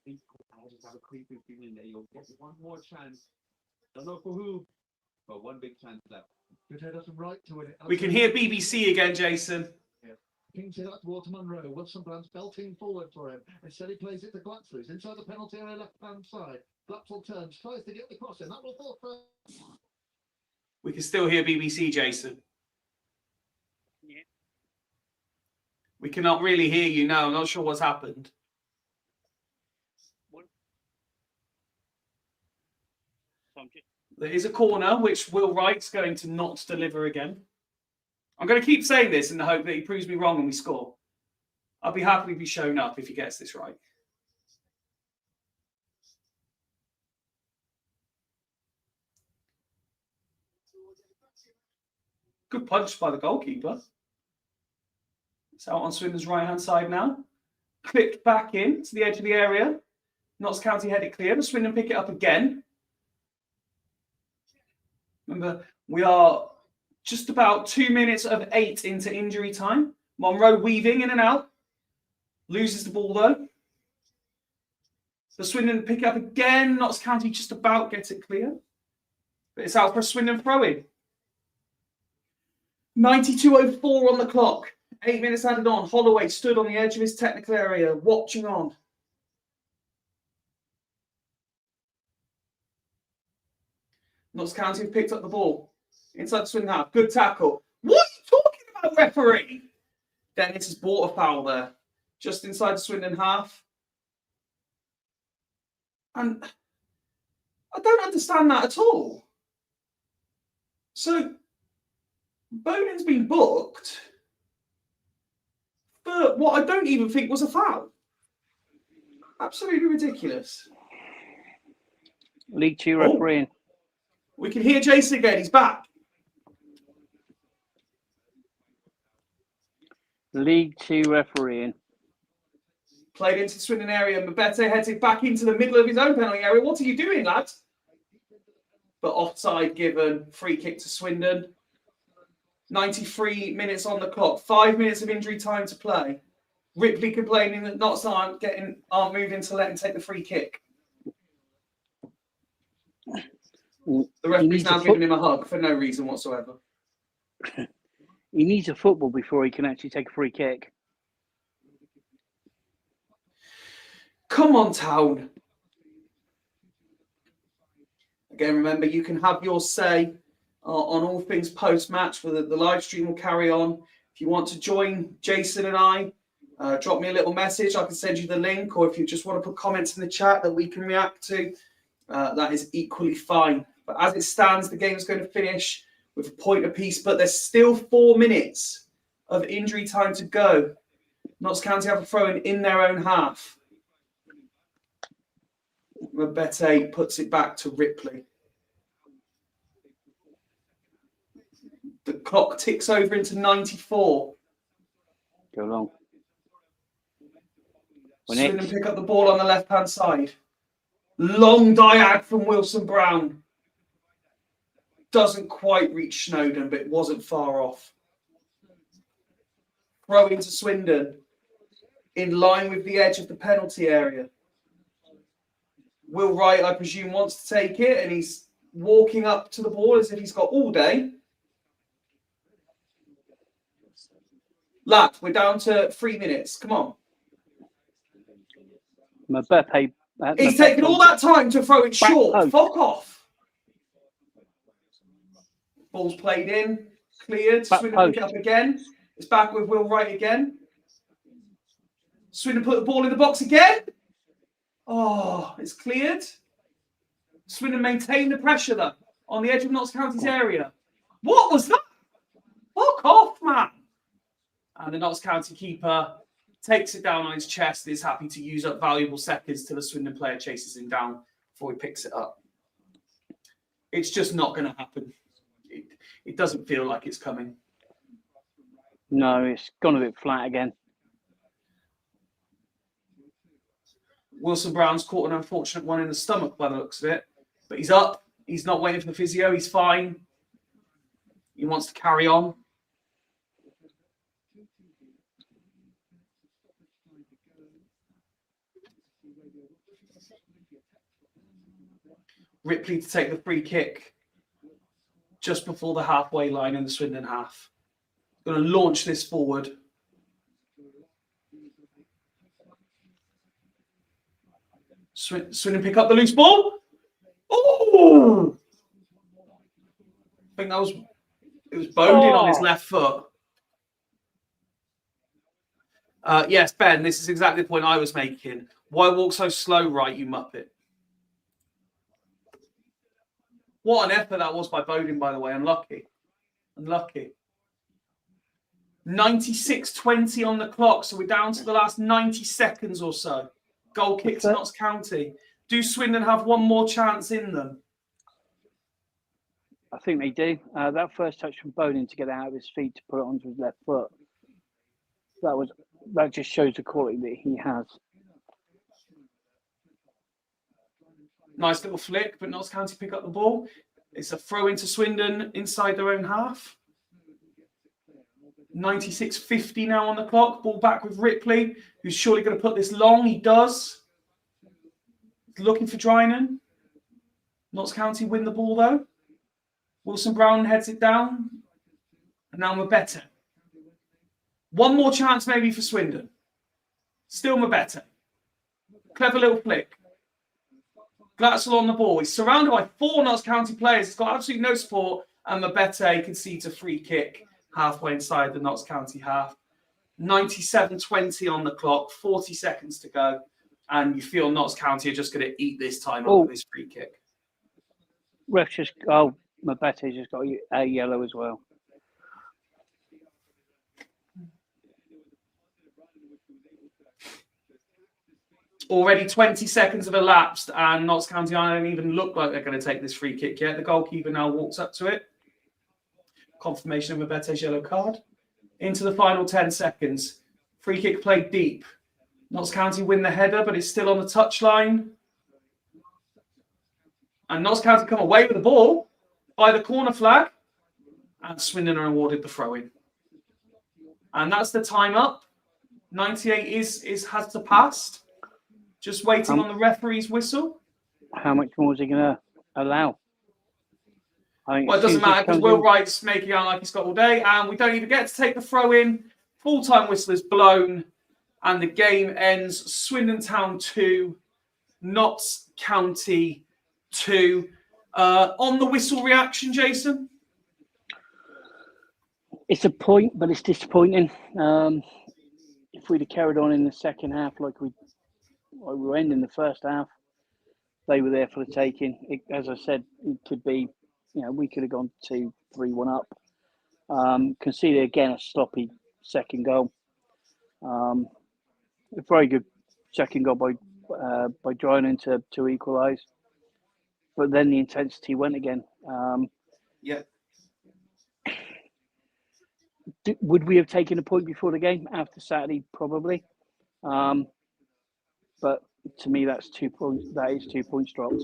A: I just have a creepy feeling that you'll get one more chance. Don't know for who, but one big chance left. Good header from right to it.
B: We can hear BBC again, Jason.
A: King's head up towards Monroe. Wilson Brand's belting forward for him. Instead, he plays it to Glatzel, who's inside the penalty area left-hand side. Glatzel turns, tries to get the cross in. That will fall for.
B: We can still hear BBC, Jason.
C: Yeah.
B: We cannot really hear you now. I'm not sure what's happened. There is a corner which Will Wright's going to not deliver again. I'm going to keep saying this in the hope that he proves me wrong and we score. I'll be happy to be shown up if he gets this right. Good punch by the goalkeeper. It's out on Swindon's right-hand side now. Clipped back in to the edge of the area. Notts County had it clear, but Swindon pick it up again. Remember, we are just about 2 minutes of 8 into injury time. Monroe weaving in and out. Loses the ball though. The Swindon pick it up again. Notts County just about gets it clear. But it's out for a Swindon throw-in. 92:04 on the clock. 8 minutes added on. Holloway stood on the edge of his technical area, watching on. Notts County have picked up the ball. Inside the Swindon half. Good tackle. What are you talking about, referee? Dennis has bought a foul there. Just inside the Swindon half. And I don't understand that at all. So, Bowden's been booked for what I don't even think was a foul. Absolutely ridiculous.
C: League 2 refereeing.
B: We can hear Jason again. He's back.
C: League 2 refereeing.
B: Played into the Swindon area. Mbete heads it back into the middle of his own penalty area. What are you doing, lads? But offside given. Free kick to Swindon. 93 minutes on the clock. 5 minutes of injury time to play. Ripley complaining that Notts aren't moving to let him take the free kick. The referee's now giving him a hug for no reason whatsoever.
C: He needs a football before he can actually take a free kick.
B: Come on, Town. Again, remember, you can have your say on all things post-match. The live stream will carry on. If you want to join Jason and I, drop me a little message. I can send you the link. Or if you just want to put comments in the chat that we can react to, that is equally fine. But as it stands, the game is going to finish with a point apiece. But there's still 4 minutes of injury time to go. Notts County have a throw in their own half. Mbete puts it back to Ripley. The clock ticks over into 94.
C: Go long.
B: Swindon pick up the ball on the left-hand side. Long diag from Wilson Brown. Doesn't quite reach Snowden, but it wasn't far off. Throw into Swindon. In line with the edge of the penalty area. Will Wright, I presume, wants to take it, and he's walking up to the ball as if he's got all day. Lad, we're down to 3 minutes. Come on. He's taken all that time to throw it short. Fuck off. Ball's played in. Cleared. Swindon pick it up again. It's back with Will Wright again. Swindon put the ball in the box again. Oh, it's cleared. Swindon maintain the pressure, though, on the edge of Notts County's area. What was that? Fuck off, man. And the Notts County keeper takes it down on his chest and is happy to use up valuable seconds till the Swindon player chases him down before he picks it up. It's just not going to happen. It doesn't feel like it's coming.
C: No, it's gone a bit flat again.
B: Wilson Brown's caught an unfortunate one in the stomach by the looks of it. But he's up. He's not waiting for the physio. He's fine. He wants to carry on. Ripley to take the free kick just before the halfway line in the Swindon half. Going to launch this forward. Swindon pick up the loose ball. Oh! I think it was Bowden on his left foot. Yes, Ben, this is exactly the point I was making. Why walk so slow, right, you muppet? What an effort that was by Bowden, by the way. Unlucky. 96-20 on the clock, so we're down to the last 90 seconds or so. Goal kick to Notts County. Do Swindon have one more chance in them?
C: I think they do. That first touch from Bonin to get out of his feet to put it onto his left foot. That just shows the quality that he has.
B: Nice little flick, but Notts County pick up the ball. It's a throw into Swindon inside their own half. 96-50 now on the clock. Ball back with Ripley, who's surely going to put this long. He does. Looking for Drynan. Notts County win the ball though. Wilson Brown heads it down. And now Mabete. One more chance maybe for Swindon. Still Mabete. Clever little flick. Glatzel on the ball. He's surrounded by 4 Notts County players. He's got absolutely no support. And Mabete concedes a free kick halfway inside the Notts County half. 97-20 on the clock. 40 seconds to go. And you feel Notts County are just going to eat this time up with this free kick.
C: Ref just... Mabete's just got a yellow as well.
B: Already 20 seconds have elapsed and Notts County don't even look like they're going to take this free kick yet. The goalkeeper now walks up to it. Confirmation of Mabete's yellow card. Into the final 10 seconds. Free kick played deep. Notts County win the header, but it's still on the touchline. And Notts County come away with the ball by the corner flag. And Swindon are awarded the throw-in. And that's the time up. 98 has passed. Just waiting on the referee's whistle.
C: How much more is he going to allow?
B: Well, it doesn't matter because Will Wright's making out like he's got all day, and we don't even get to take the throw in. Full-time whistle is blown, and the game ends. Swindon Town 2, Notts County 2. On the whistle reaction, Jason?
C: It's a point, but it's disappointing. If we'd have carried on in the second half like we were ending the first half, they were there for the taking. As I said, it could be, we could have gone 2-3-1 up. Conceded again a sloppy second goal. A very good second goal by Drynan to equalise. But then the intensity went again.
B: Yeah.
C: Would we have taken a point before the game? After Saturday, probably. But to me, that's 2 points. That is 2 points dropped.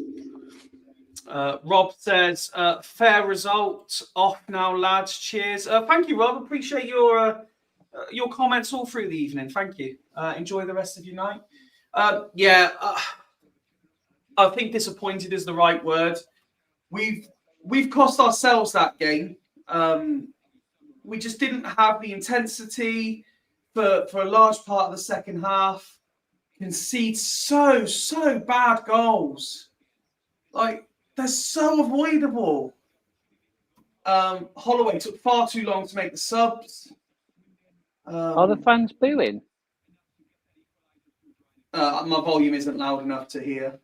B: Rob says, fair result. Off now, lads. Cheers. Thank you, Rob. Appreciate your comments all through the evening. Thank you. Enjoy the rest of your night. I think disappointed is the right word. We've cost ourselves that game. We just didn't have the intensity for a large part of the second half. Concede so bad goals. Like, they're so avoidable. Holloway took far too long to make the subs.
C: Are the fans booing?
B: My volume isn't loud enough to hear.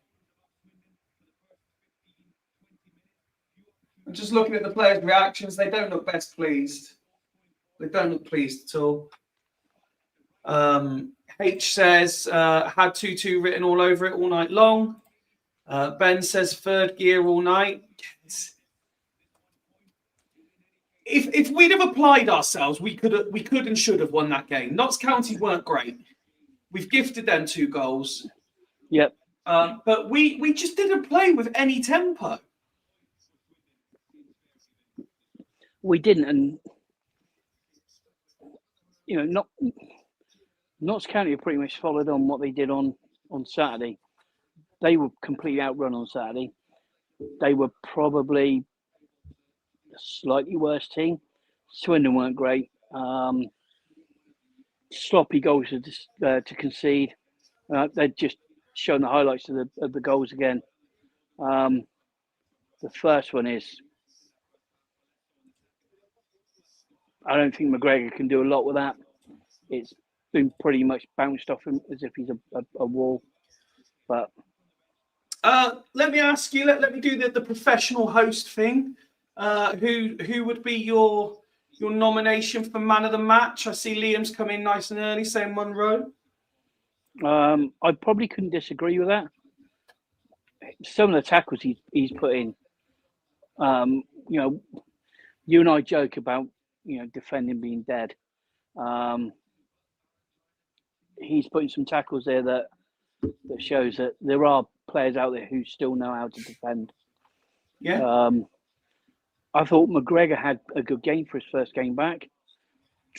B: I'm just looking at the players' reactions. They don't look best pleased. They don't look pleased at all. H says, had 2-2 written all over it all night long. Ben says, third gear all night. If we'd have applied ourselves, we could and should have won that game. Notts County weren't great. We've gifted them 2 goals.
C: Yep.
B: But we just didn't play with any tempo.
C: We didn't, and Notts County pretty much followed on what they did on Saturday. They were completely outrun on Saturday. They were probably a slightly worse team. Swindon weren't great. Sloppy goals to concede. They'd just shown the highlights of the goals again. The first one is, I don't think McGregor can do a lot with that. It's been pretty much bounced off him as if he's a wall. But
B: let me ask you. Let me do the professional host thing. Who would be your your nomination for man of the match? I see Liam's come in nice and early saying Monroe.
C: I probably couldn't disagree with that. Some of the tackles he's put in, you know, you and I joke about, you know, defending being dead. He's putting some tackles there that shows that there are players out there who still know how to defend.
B: Yeah.
C: I thought McGregor had a good game for his first game back.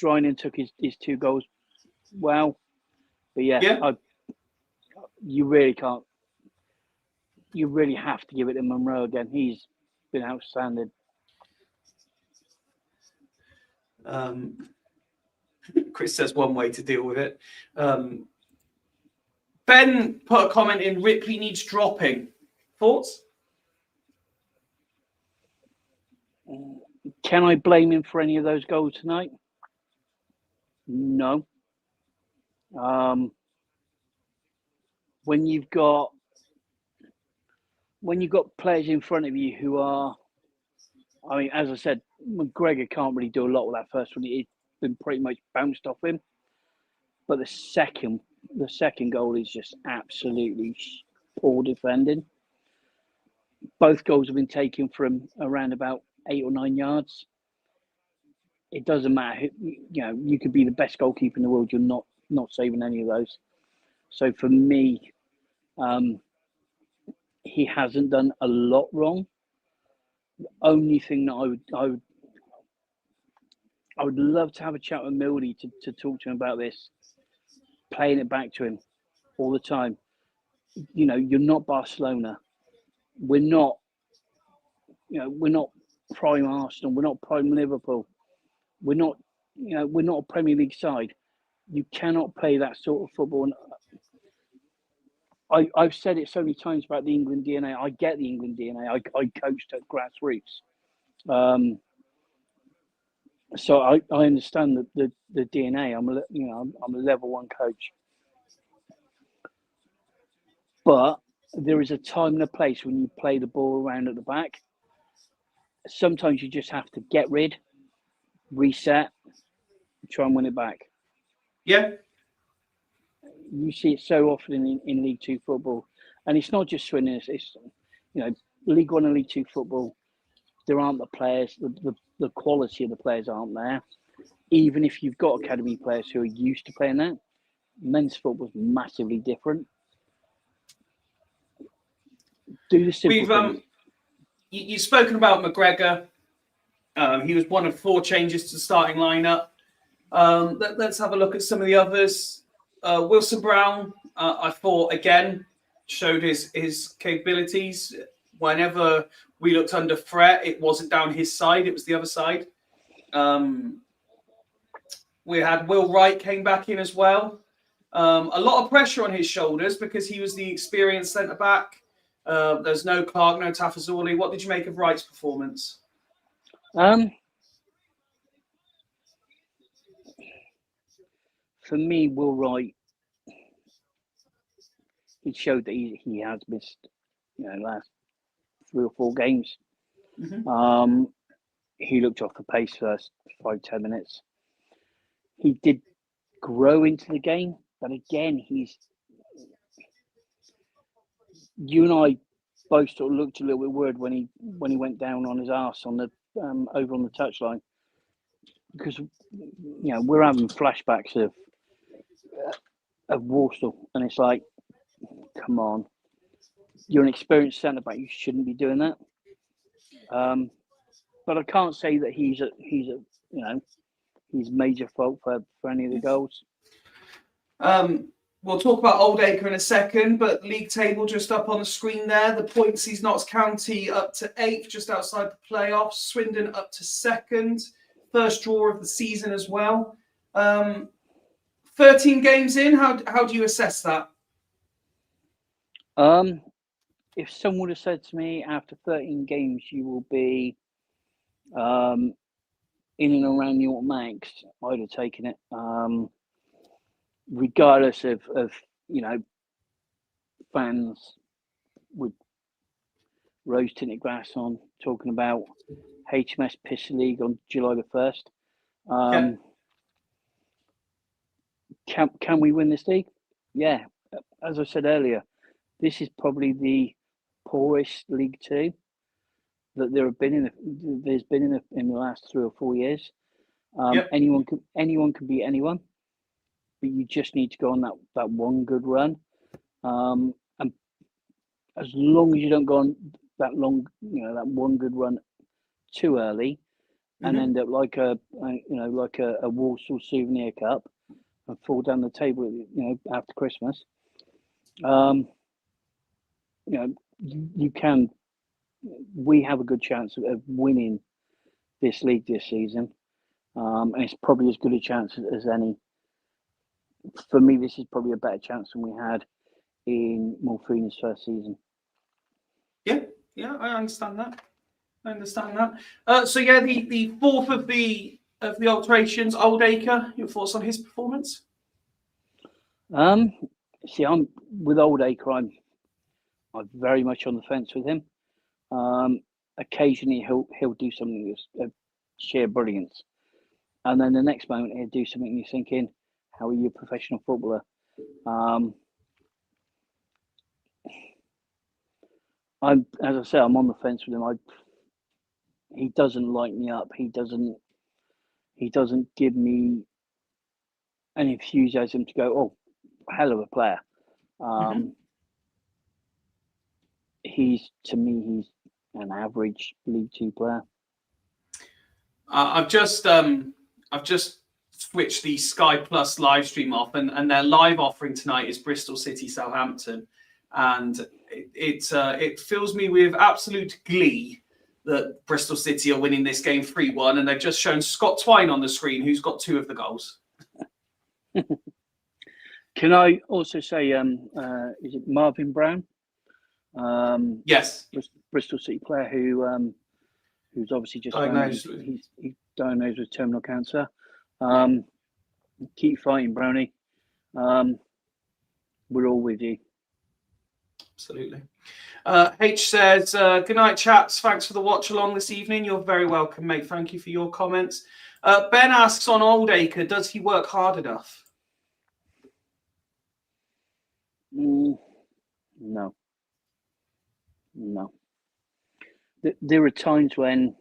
C: Drinan took his 2 goals well. But yeah. You really can't. You really have to give it to Monroe again. He's been outstanding.
B: Chris says one way to deal with it. Ben put a comment in, Ripley needs dropping. Thoughts?
C: Can I blame him for any of those goals tonight? No. When you've got players in front of you who are, I mean, as I said, McGregor can't really do a lot with that first one. It's been pretty much bounced off him. But the second goal is just absolutely poor defending. Both goals have been taken from around about 8 or 9 yards. It doesn't matter. You know, you could be the best goalkeeper in the world. You're not saving any of those. So for me, he hasn't done a lot wrong. The only thing that I would love to have a chat with Mildy to talk to him about this, playing it back to him all the time. You know, you're not Barcelona. We're not prime Arsenal. We're not prime Liverpool. We're not a Premier League side. You cannot play that sort of football. And I've said it so many times about the England DNA. I get the England DNA. I coached at grassroots. So I understand the DNA. I'm a level 1 coach. But there is a time and a place when you play the ball around at the back. Sometimes you just have to get rid, reset, try and win it back.
B: Yeah.
C: You see it so often in League 2 football. And it's not just Swindon, it's League 1 and League 2 football. There aren't the players, the quality of the players aren't there. Even if you've got academy players who are used to playing that, men's football is massively different. Do the simple things.
B: You've spoken about McGregor. He was one of 4 changes to the starting lineup. Let's have a look at some of the others. Wilson Brown, I thought, again, showed his capabilities. Whenever we looked under threat, it wasn't down his side, it was the other side. We had Will Wright came back in as well. A lot of pressure on his shoulders because he was the experienced centre-back. There's no Clark, no Tafazoli. What did you make of Wright's performance?
C: For me, Will Wright, he showed that he has missed, last 3 or 4 games.
B: Mm-hmm.
C: He looked off the pace first 5-10 minutes. He did grow into the game, but again, you and I both sort of looked a little bit worried when he went down on his arse on the over on the touchline, because we're having flashbacks of Warsaw, and it's like, come on, you're an experienced centre back, you shouldn't be doing that. But I can't say that he's major fault for any of the goals.
B: We'll talk about Oldacre in a second, but league table just up on the screen there. The points sees Notts County up to 8th, just outside the playoffs. Swindon up to 2nd. First draw of the season as well. 13 games in, how do you assess that?
C: If someone would have said to me after 13 games you will be in and around the automatics, I'd have taken it. Regardless of fans with rose tinted glass on talking about HMS Piss League on July the 1st. Can we win this league? Yeah. As I said earlier, this is probably the poorest League Two that there's been in the last 3 or 4 years. Anyone can beat anyone, but you just need to go on that one good run. And as long as you don't go on that one good run too early, and end up like a Walsall Souvenir Cup and fall down the table, after Christmas. You can. We have a good chance of winning this league this season, and it's probably as good a chance as any. For me, this is probably a better chance than we had in Morfina's first season.
B: Yeah, I understand that. So yeah, the fourth of the alterations, Oldacre. Your thoughts on his performance?
C: See, I'm with Oldacre. I'm very much on the fence with him. Occasionally he'll do something of sheer brilliance, and then the next moment he'll do something you're thinking, how are you a professional footballer? As I say, I'm on the fence with him. He doesn't light me up. He doesn't give me an enthusiasm to go, oh, hell of a player. He's an average League Two player.
B: I've just switched the Sky Plus live stream off, and their live offering tonight is Bristol City Southampton, and it fills me with absolute glee that Bristol City are winning this game 3-1, and they've just shown Scott Twine on the screen, who's got 2 of the goals.
C: Can I also say, is it Marvin Brown?
B: Yes.
C: Bristol City player who's obviously just
B: diagnosed.
C: He's diagnosed with terminal cancer. Keep fighting, Brownie. We're all with you.
B: Absolutely. H says, good night, chaps. Thanks for the watch along this evening. You're very welcome, mate. Thank you for your comments. Ben asks on Oldacre, does he work hard enough?
C: No. There are times when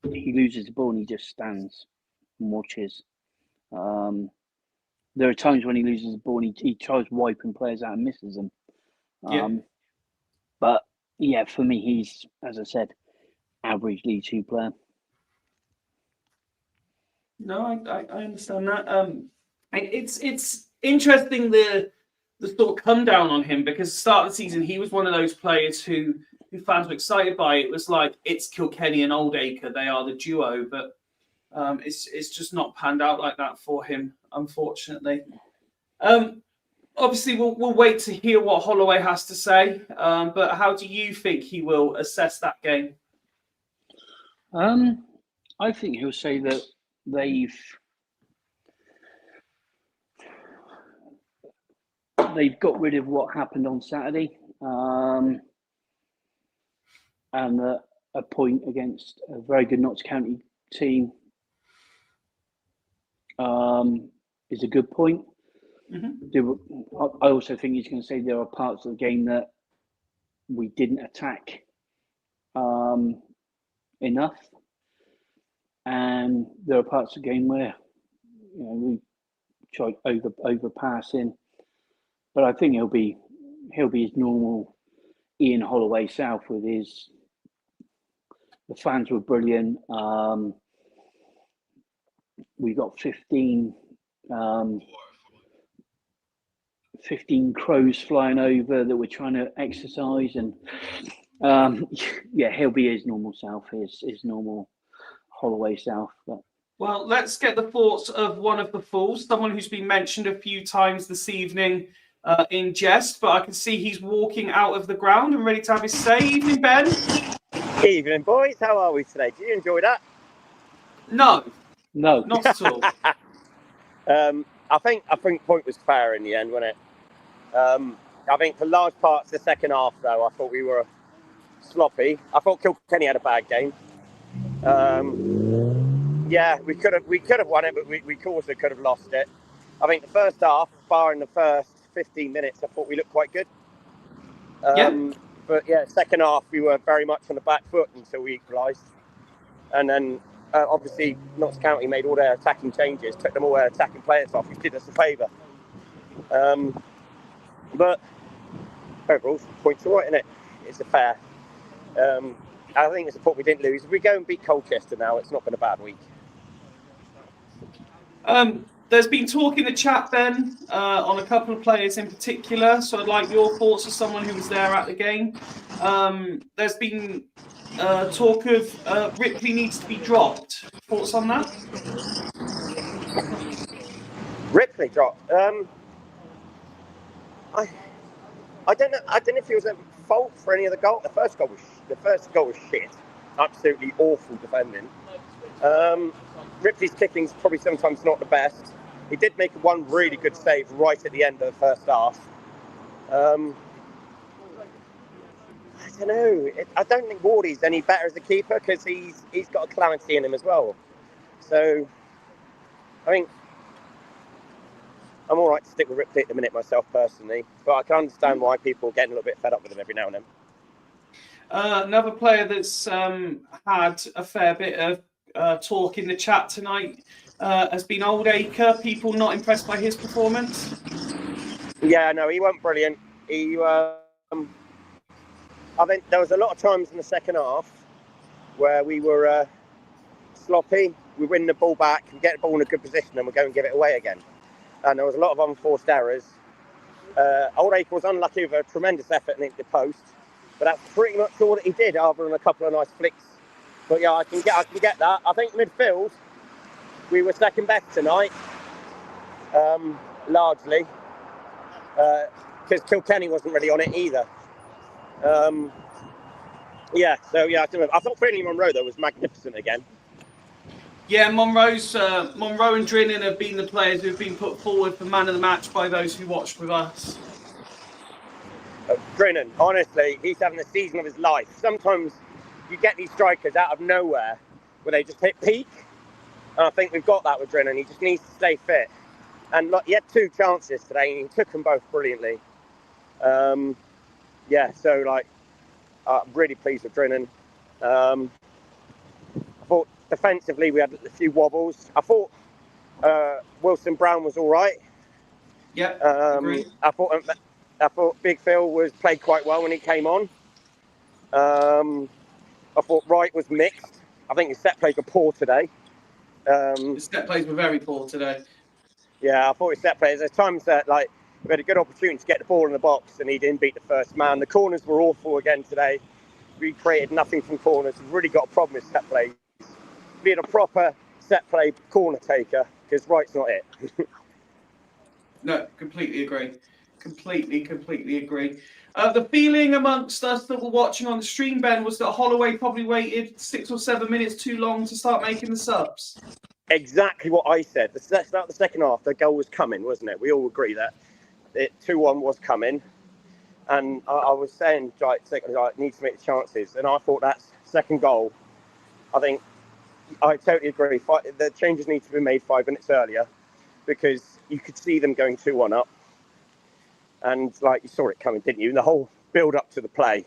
C: he loses the ball and he just stands and watches. There are times when he loses the ball and he tries wiping players out and misses them. But yeah, for me, he's, as I said, average League Two player.
B: No, I understand that. It's interesting the sort of come down on him, because at the start of the season he was one of those players who fans were excited by. It was like, it's Kilkenny and Oldacre, they are the duo, but it's just not panned out like that for him, unfortunately. Obviously, we'll wait to hear what Holloway has to say. But how do you think he will assess that game?
C: I think he'll say that they've got rid of what happened on Saturday, and that a point against a very good Notts County team is a good point. I also think he's going to say there are parts of the game that we didn't attack enough, and there are parts of the game where we tried overpassing. But I think he'll be his normal Ian Holloway South with his. The fans were brilliant. We got 15 crows flying over that were trying to exercise, and he'll be his normal self, his normal Holloway South. But.
B: Well, let's get the thoughts of one of the fools, someone who's been mentioned a few times this evening in jest, but I can see he's walking out of the ground and ready to have his say. Evening, Ben.
D: Evening, boys. How are we today? Did you enjoy that?
B: No, not at all.
D: I think point was fair in the end, wasn't it? I think for large parts of the second half, though, I thought we were sloppy. I thought Kilkenny had a bad game. Yeah, we could have won it, but we also could have lost it. I think the first half, barring the first 15 minutes, I thought we looked quite good. But yeah, second half we were very much on the back foot until we equalised, and then obviously Notts County made all their attacking changes, took them all their attacking players off, which did us a favour. But overall, points all right, isn't it? It's a fair. I think it's a point we didn't lose. If we go and beat Colchester now, it's not been a bad week.
B: There's been talk in the chat, Ben, on a couple of players in particular. So I'd like your thoughts as someone who was there at the game. There's been talk of Ripley needs to be dropped. Thoughts on that?
D: Ripley dropped. I don't know. I don't know if he was at fault for any of the goal. The first goal was shit. Absolutely awful defending. Ripley's kicking's probably sometimes not the best. He did make one really good save right at the end of the first half. I don't know. I don't think Wardy's any better as a keeper because he's got a clarity in him as well. So I think I'm all right to stick with Ripley at the minute myself personally, but I can understand why people are getting a little bit fed up with him every now and then.
B: Another player that's had a fair bit of talk in the chat tonight has been Oldacre. People not impressed by his performance?
D: Yeah, no, he wasn't brilliant. I think there was a lot of times in the second half where we were sloppy. We win the ball back, we get the ball in a good position, and we go and give it away again. And there was a lot of unforced errors. Oldacre was unlucky with a tremendous effort in the post, but that's pretty much all that he did, other than a couple of nice flicks. But yeah, I can get that. I think midfield, we were second best tonight, largely, because Kilkenny wasn't really on it either. I thought Finley Monroe though was magnificent again.
B: Yeah, Monroe and Drinnan have been the players who have been put forward for man of the match by those who watched with us.
D: Drinnan, honestly, he's having the season of his life. Sometimes you get these strikers out of nowhere where they just hit peak. And I think we've got that with Drinnan. He just needs to stay fit. And he had 2 chances today and he took them both brilliantly. I'm really pleased with Drinnan. I thought defensively we had a few wobbles. I thought Wilson Brown was all right.
B: Yeah, agreed.
D: I thought Big Phil played quite well when he came on. I thought Wright was mixed. I think his set plays were poor today.
B: His set plays were very poor today.
D: Yeah, I thought his set plays. There's times that we had a good opportunity to get the ball in the box and he didn't beat the first man. The corners were awful again today. We created nothing from corners. We've really got a problem with set plays. We had a proper set play corner taker because Wright's not it.
B: No, completely agree. Completely agree. The feeling amongst us that were watching on the stream, Ben, was that Holloway probably waited 6 or 7 minutes too long to start making the subs.
D: Exactly what I said. The start of the second half, the goal was coming, wasn't it? We all agree that 2-1 was coming. And I was saying, needs to make the chances. And I thought that second goal, I think, I totally agree. The changes need to be made 5 minutes earlier because you could see them going 2-1 up. And you saw it coming, didn't you? And the whole build up to the play,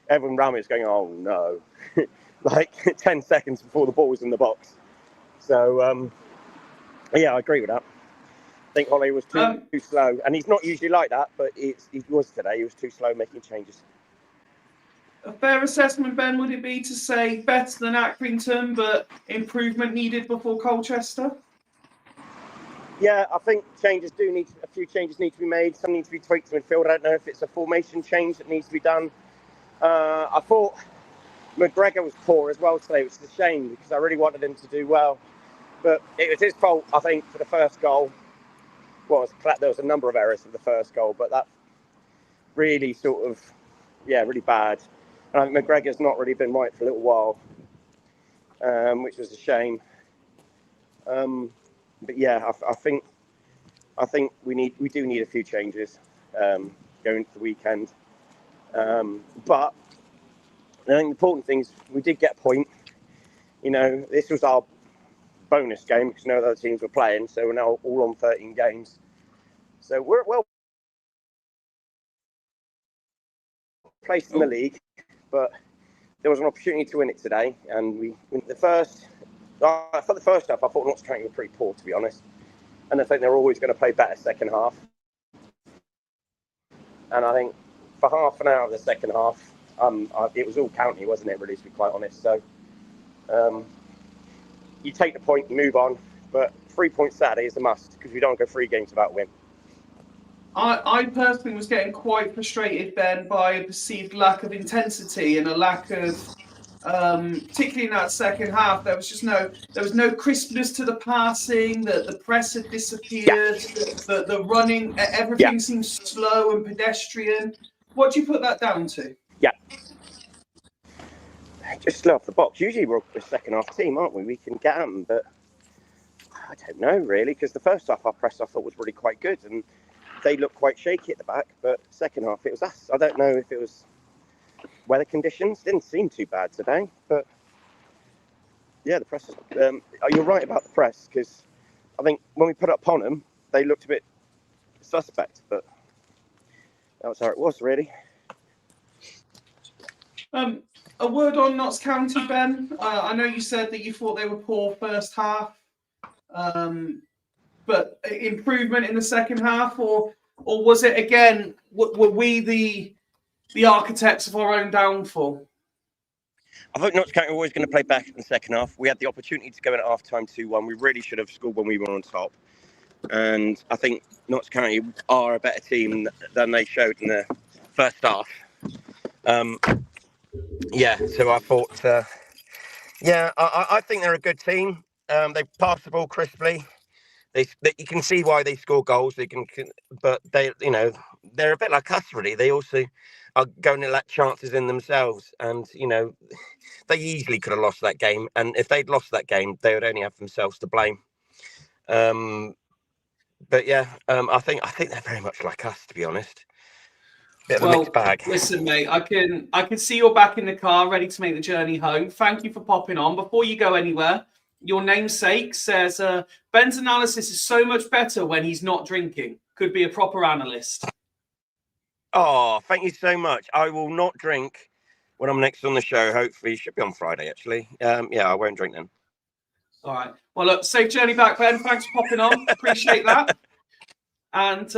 D: everyone around me was going, oh no, 10 seconds before the ball was in the box. So, I agree with that. I think Holly was too slow. And he's not usually like that, but he was today. He was too slow making changes.
B: A fair assessment, Ben, would it be to say better than Accrington, but improvement needed before Colchester?
D: Yeah, I think a few changes need to be made. Some need to be tweaked to midfield. I don't know if it's a formation change that needs to be done. I thought McGregor was poor as well today, which is a shame because I really wanted him to do well. But it was his fault, I think, for the first goal. Well, there was a number of errors for the first goal, but that really really bad. And I think McGregor's not really been right for a little while, which was a shame. But yeah, I think we do need a few changes going into the weekend. But I think the important thing is we did get a point. This was our bonus game because no other teams were playing. So we're now all on 13 games. So we're well placed in the league, but there was an opportunity to win it today, and we the first. For the first half, I thought Notts County were pretty poor, to be honest, and I think they're always going to play better second half. And I think for half an hour of the second half, it was all County, wasn't it? Really, to be quite honest. So you take the point, you move on, but 3 points Saturday is a must because we don't go 3 games without a win.
B: I personally was getting quite frustrated then by a perceived lack of intensity and a lack of, particularly in that second half, there was no crispness to the passing. The press had disappeared. Yeah. The running, everything seemed slow and pedestrian. What do you put that down to?
D: Yeah, just slow off the box. Usually we're a second half team, aren't we? We can get them, but I don't know really because the first half our press I thought was really quite good and they looked quite shaky at the back, but second half it was us. I don't know if it was weather conditions. Didn't seem too bad today, but yeah, the press. You're right about the press because I think when we put it upon them, they looked a bit suspect, but that was how it was really.
B: A word on Notts County, Ben. I know you said that you thought they were poor first half, but improvement in the second half, or was it again? Were we the architects of our own downfall?
D: I thought Notts County were always going to play back in the second half. We had the opportunity to go in at half time 2-1. We really should have scored when we were on top. And I think Notts County are a better team than they showed in the first half. So I thought, I think they're a good team. They pass the ball crisply. You can see why they score goals. But they're a bit like us, really. They also are going to let chances in themselves, and they easily could have lost that game. And if they'd lost that game, they would only have themselves to blame. I think they're very much like us, to be honest. Bit of a mixed bag.
B: Listen, mate, I can see you're back in the car, ready to make the journey home. Thank you for popping on. Before you go anywhere, your namesake says Ben's analysis is so much better when he's not drinking. Could be a proper analyst.
D: Oh, thank you so much. I will not drink when I'm next on the show. Hopefully, it should be on Friday, actually. I won't drink then.
B: All right. Well, look, safe journey back, Ben. Thanks for popping on. Appreciate that. And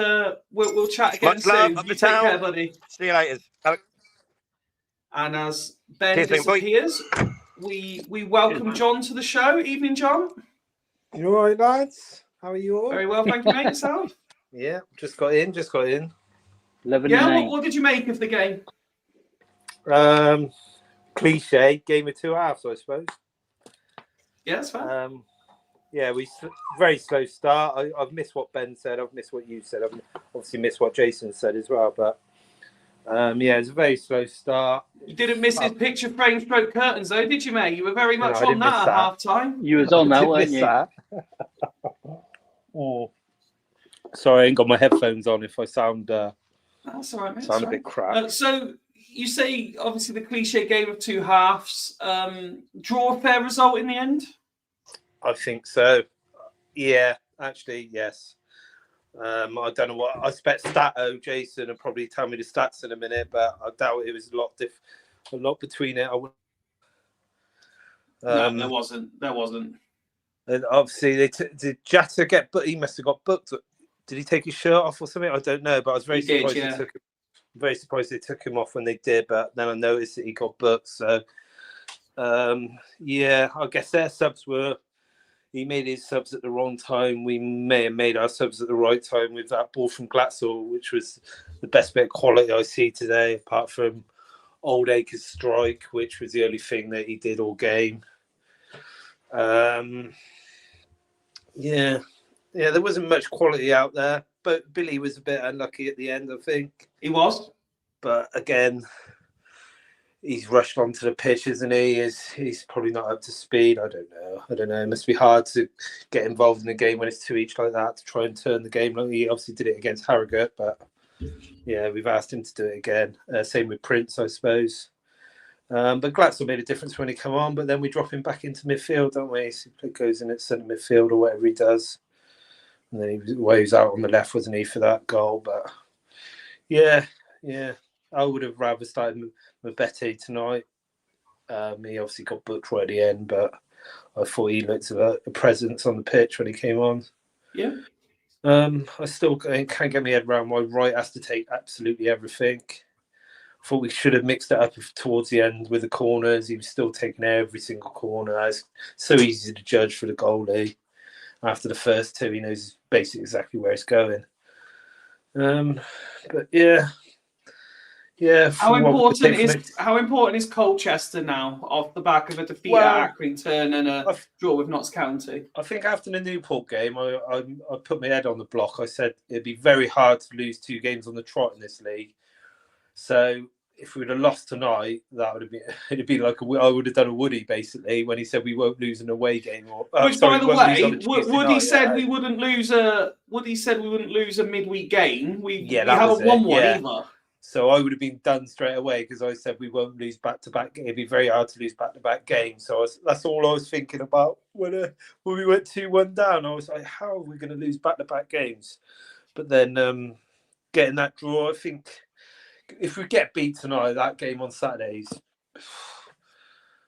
B: we'll chat again
D: Much
B: soon.
D: Love,
B: you take care, buddy.
D: See you later.
B: And as Ben disappears, we welcome John to the show. Evening, John.
E: You all right, lads? How are you all?
B: Very well, thank you, mate. Yourself?
E: Yeah, just got in.
C: 11-8.
B: What did you make of the game?
E: Cliche, game of 2 halves, I suppose.
B: Yeah, that's fair.
E: Very slow start. I've missed what Ben said. I've missed what you said. I've obviously missed what Jason said as well. But it's a very slow start.
B: You didn't miss his picture frame stroke curtains, though, did you, mate? You were very much on that at half time.
C: You was on that, weren't you?
E: Oh, sorry, I ain't got my headphones on. If I sound
B: that's all right, mate.
E: Sound a bit crap.
B: So you say obviously the cliche game of 2 halves. Draw a fair result in the end?
E: I think so. Yeah, actually, yes. I don't know what I expect. Jason will probably tell me the stats in a minute, but I doubt it was a lot between it.
B: No, there wasn't. And
E: obviously, did Jatta get? But he must have got booked. Did he take his shirt off or something? I don't know, but I was very surprised they took him off when they did. But then I noticed that he got booked. So, I guess their subs were. He made his subs at the wrong time. We may have made our subs at the right time with that ball from Glatzel, which was the best bit of quality I see today, apart from Old Acres' strike, which was the only thing that he did all game. There wasn't much quality out there, but Billy was a bit unlucky at the end, I think.
B: He was.
E: But again, he's rushed onto the pitch, isn't he? He's probably not up to speed. I don't know. It must be hard to get involved in a game when it's 2 each like that to try and turn the game. Like he obviously did it against Harrogate, but yeah, we've asked him to do it again. Same with Prince, I suppose. But Glatzel made a difference when he come on, but then we drop him back into midfield, don't we? So he goes in at centre midfield or whatever he does. And then he was out on the left, wasn't he, for that goal? But yeah. I would have rather started Mabete tonight. He obviously got booked right at the end, but I thought he looked a presence on the pitch when he came on.
B: Yeah.
E: I still can't get my head around why Wright has to take absolutely everything. I thought we should have mixed it up towards the end with the corners. He was still taking every single corner. It's so easy to judge for the goalie. After the first two, he knows basically exactly where it's going. But yeah.
B: How important is Colchester now off the back of a defeat at Accrington and a draw with Notts County?
E: I think after the Newport game, I put my head on the block. I said it'd be very hard to lose 2 games on the trot in this league. So if we would have lost tonight, it'd be like I would have done a Woody basically when he said we won't lose an away game.
B: Which, by the way, Woody said we wouldn't lose a midweek game. We haven't won one either.
E: So I would have been done straight away because I said we won't lose back-to-back. It'd be very hard to lose back-to-back games. So that's all I was thinking about when we went 2-1 down. I was like, how are we going to lose back-to-back games? But then getting that draw, I think if we get beat tonight, that game on Saturdays,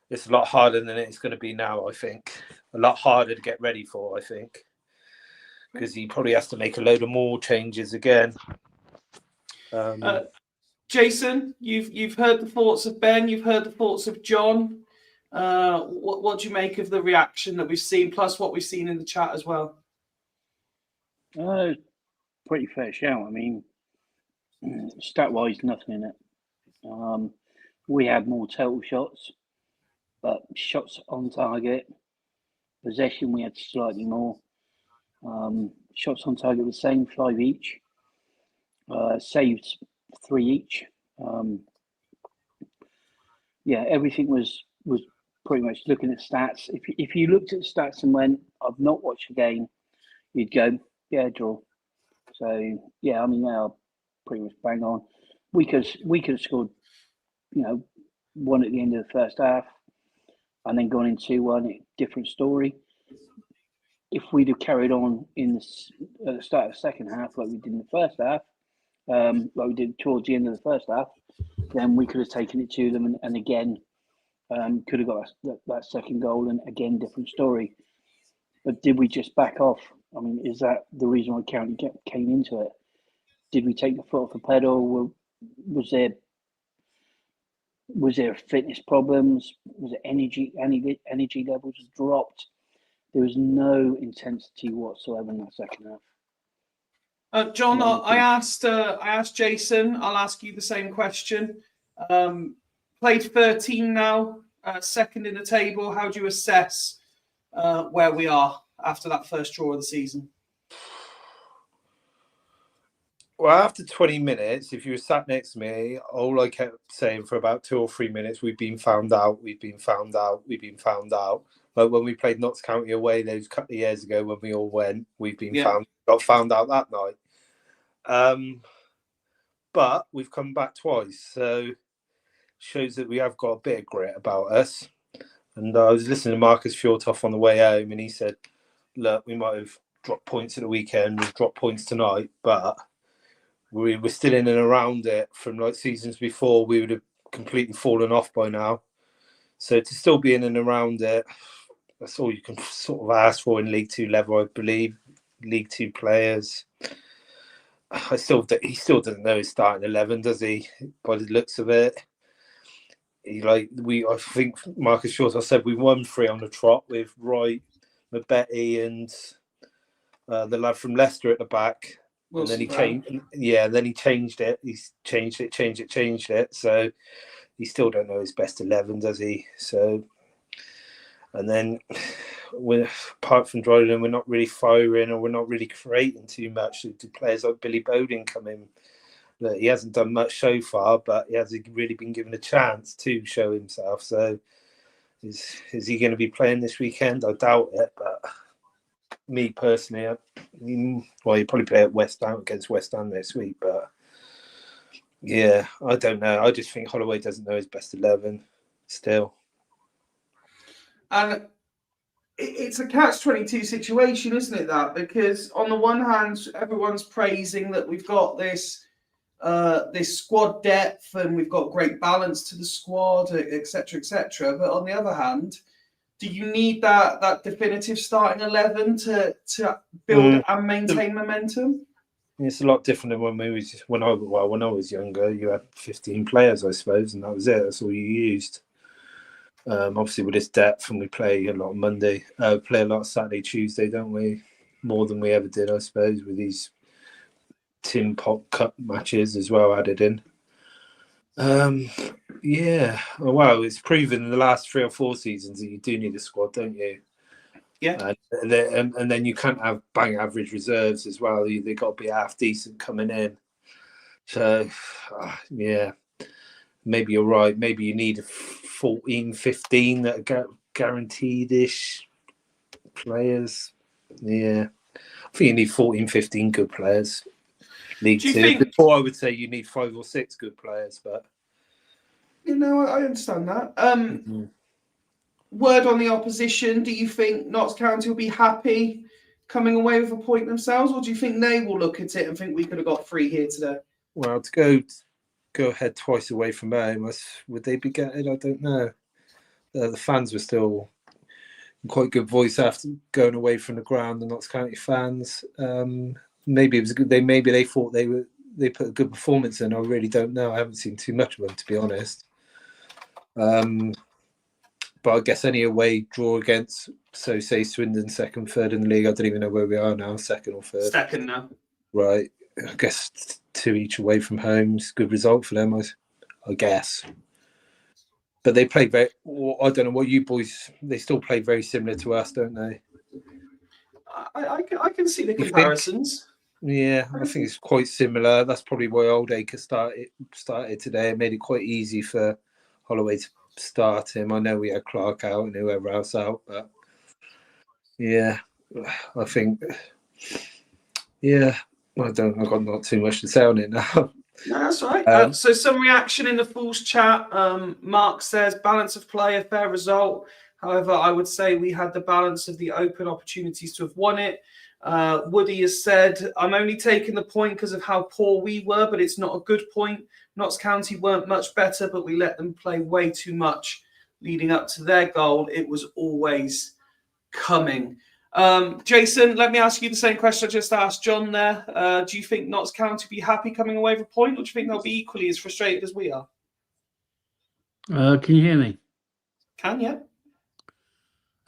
E: it's a lot harder than it's going to be now, I think. A lot harder to get ready for, I think. Because he probably has to make a load of more changes again.
B: Jason, you've heard the thoughts of Ben, you've heard the thoughts of John. What do you make of the reaction that we've seen, plus what we've seen in the chat as well?
C: Pretty fair shout. I mean, stat-wise, nothing in it. We had more total shots, but shots on target, possession, we had slightly more. Shots on target the same, 5 each. Saved 3 each. Everything was pretty much looking at stats. If you looked at stats and went, I've not watched the game, you'd go, draw. So yeah, I mean, they are pretty much bang on. We could have scored, 1 at the end of the first half, and then gone into 2-1. Different story. If we'd have carried on at the start of the second half like we did in the first half, like we did towards the end of the first half, then we could have taken it to them and again could have got that second goal, and again different story. But did we just back off? I mean, is that the reason why County came into it? Did we take the foot off the pedal? Was there fitness problems? Was it energy levels dropped? There was no intensity whatsoever in that second half.
B: John, I asked Jason. I'll ask you the same question. Played 13 now, second in the table. How do you assess where we are after that first draw of the season?
E: Well, after 20 minutes, if you were sat next to me, all I kept saying for about 2 or 3 minutes, we've been found out, we've been found out, we've been found out. Like when we played Notts County away those couple of years ago when we all went, we've been got found out that night. But we've come back twice, so shows that we have got a bit of grit about us. And I was listening to Marcus Fjortoff on the way home, and he said, look, we might have dropped points at the weekend, we've dropped points tonight, but we were still in and around it. From like seasons before, we would have completely fallen off by now. So to still be in and around it, that's all you can sort of ask for in League Two level, I believe. League Two players. He still doesn't know his starting 11, does he? By the looks of it, I think Marcus Short said we won 3 on the trot with Wright, Mabete, and the lad from Leicester at the back.
B: Wilson,
E: and then he changed it. He's changed it. So he still don't know his best 11, does he? So, and then apart from Dryden, we're not really firing or we're not really creating too much. Do players like Billy Bowden come in? Look, he hasn't done much so far, but he hasn't really been given a chance to show himself. So is he going to be playing this weekend? I doubt it, but me personally, he'll probably play at West Ham against West Ham this week, but yeah, I don't know. I just think Holloway doesn't know his best 11. still.
B: And it's a catch-22 situation, isn't it, that? Because on the one hand, everyone's praising that we've got this squad depth and we've got great balance to the squad, etc., etc. But on the other hand, do you need that definitive starting 11 to build and maintain momentum?
E: It's a lot different than when I was younger. You had 15 players, I suppose, and that was it. That's all you used. Obviously, with this depth, and we play a lot on play a lot Saturday, Tuesday, don't we? More than we ever did, I suppose, with these Tin Pot Cup matches as well added in. Yeah. Well, it's proven in the last 3 or 4 seasons that you do need a squad, don't you?
B: Yeah.
E: And then you can't have bang average reserves as well. They've got to be half decent coming in. So, yeah. Maybe you're right. Maybe you need 14, 15 that are guaranteed-ish players. Yeah. I think you need 14, 15 good players. Before I would say you need 5 or 6 good players, but...
B: I understand that. Word on the opposition, do you think Notts County will be happy coming away with a point themselves, or do you think they will look at it and think we could have got 3 here today?
E: Well, to go ahead twice away from home, would they be gutted? I don't know. The fans were still in quite good voice after going away from the ground. The Notts County fans, maybe it was good. Maybe they thought they put a good performance in. I really don't know. I haven't seen too much of them, to be honest. But I guess any away draw against, so say Swindon 2nd, 3rd in the league. I don't even know where we are now, 2nd or 3rd.
B: 2nd now.
E: Right. I guess 2 each away from home is a good result for them, I guess. But they play I don't know what you boys, they still play very similar to us, don't they?
B: I can see the comparisons.
E: Yeah, I think it's quite similar. That's probably why Oldacre started today. It made it quite easy for Holloway to start him. I know we had Clark out and whoever else out, but yeah, I think, yeah, I've got not too much to say on it now.
B: No, that's right. So some reaction in the Fools chat. Mark says, balance of play, a fair result. However, I would say we had the balance of the open opportunities to have won it. Woody has said, I'm only taking the point because of how poor we were, but it's not a good point. Notts County weren't much better, but we let them play way too much leading up to their goal. It was always coming. Jason, let me ask you the same question I just asked John there. Do you think Notts County will be happy coming away with a point, or do you think they'll be equally as frustrated as we are?
C: Can you hear me?
B: Can, yeah.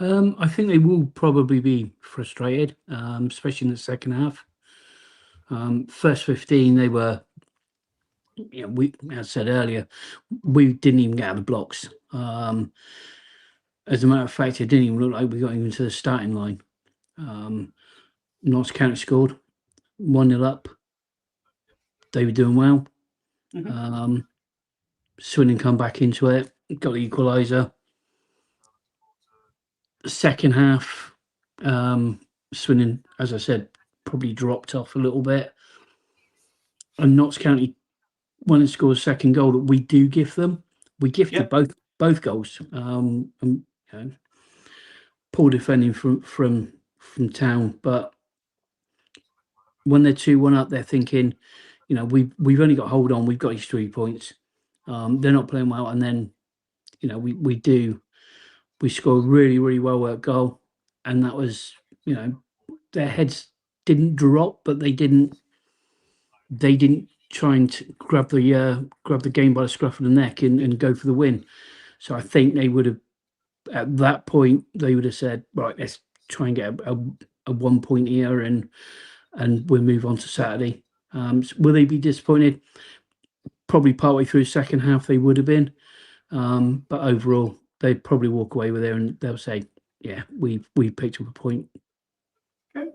C: I think they will probably be frustrated, especially in the second half. First 15, they were, as I said earlier, we didn't even get out of the blocks. As a matter of fact, it didn't even look like we got even to the starting line. Notts County scored 1-0 up. They were doing well. Swindon come back into it, got the equaliser. Second half, Swindon, as I said, probably dropped off a little bit. And Notts County, when it scores second goal that we do give them, we gifted both goals. Poor defending from Town, but when they're 2-1 up, they're thinking, we've only got hold on, we've got these 3 points. They're not playing well, and then we scored really, really well worked goal, and that was, their heads didn't drop, but they didn't try and grab the game by the scruff of the neck and go for the win. So I think they would have, at that point, they would have said, right, let's try and get a 1 point here and we'll move on to Saturday. Will they be disappointed? Probably partway through the second half they would have been. But overall, they'd probably walk away with it and they'll say, yeah, we picked up a point.
B: Okay.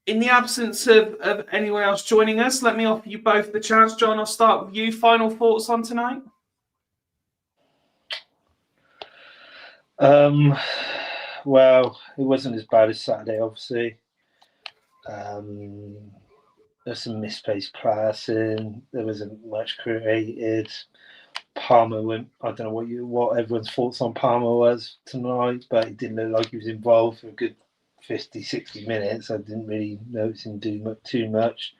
B: In the absence of anyone else joining us, let me offer you both the chance. John, I'll start with you. Final thoughts on tonight?
E: Well, it wasn't as bad as Saturday, obviously. There's some misplaced passing. There wasn't much created. Palmer went. I don't know what everyone's thoughts on Palmer was tonight, but it didn't look like he was involved for a good 50, 60 minutes. I didn't really notice him do too much.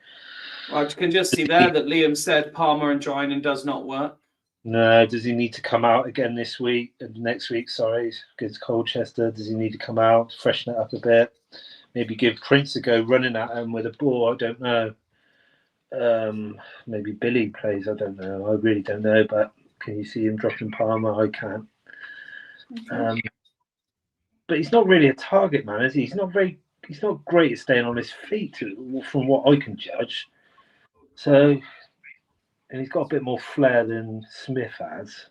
B: I can just see there that Liam said Palmer and Drinan does not work.
E: No, does he need to come out again next week, against Colchester? Does he need to come out, freshen it up a bit? Maybe give Prince a go running at him with a ball. I don't know. Maybe Billy plays. I don't know. I really don't know. But can you see him dropping Palmer? I can't. But he's not really a target man, is he? He's not great at staying on his feet, from what I can judge. So, and he's got a bit more flair than Smith has.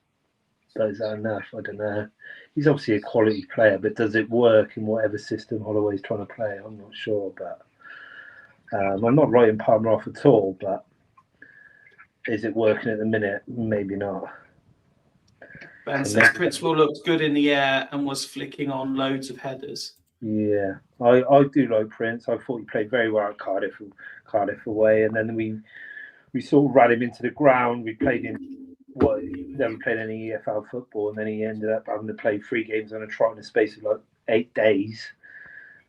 E: But is that enough? I don't know. He's obviously a quality player, but does it work in whatever system Holloway's trying to play? I'm not sure, but I'm not writing Palmer off at all. But is it working at the minute? Maybe not.
B: Ben says Princewell looked good in the air and was flicking on loads of headers.
E: Yeah, I do like Prince. I thought he played very well at Cardiff away, and then we sort of ran him into the ground. We played him. Never played any EFL football, and then he ended up having to play 3 games on a trot in the space of like 8 days.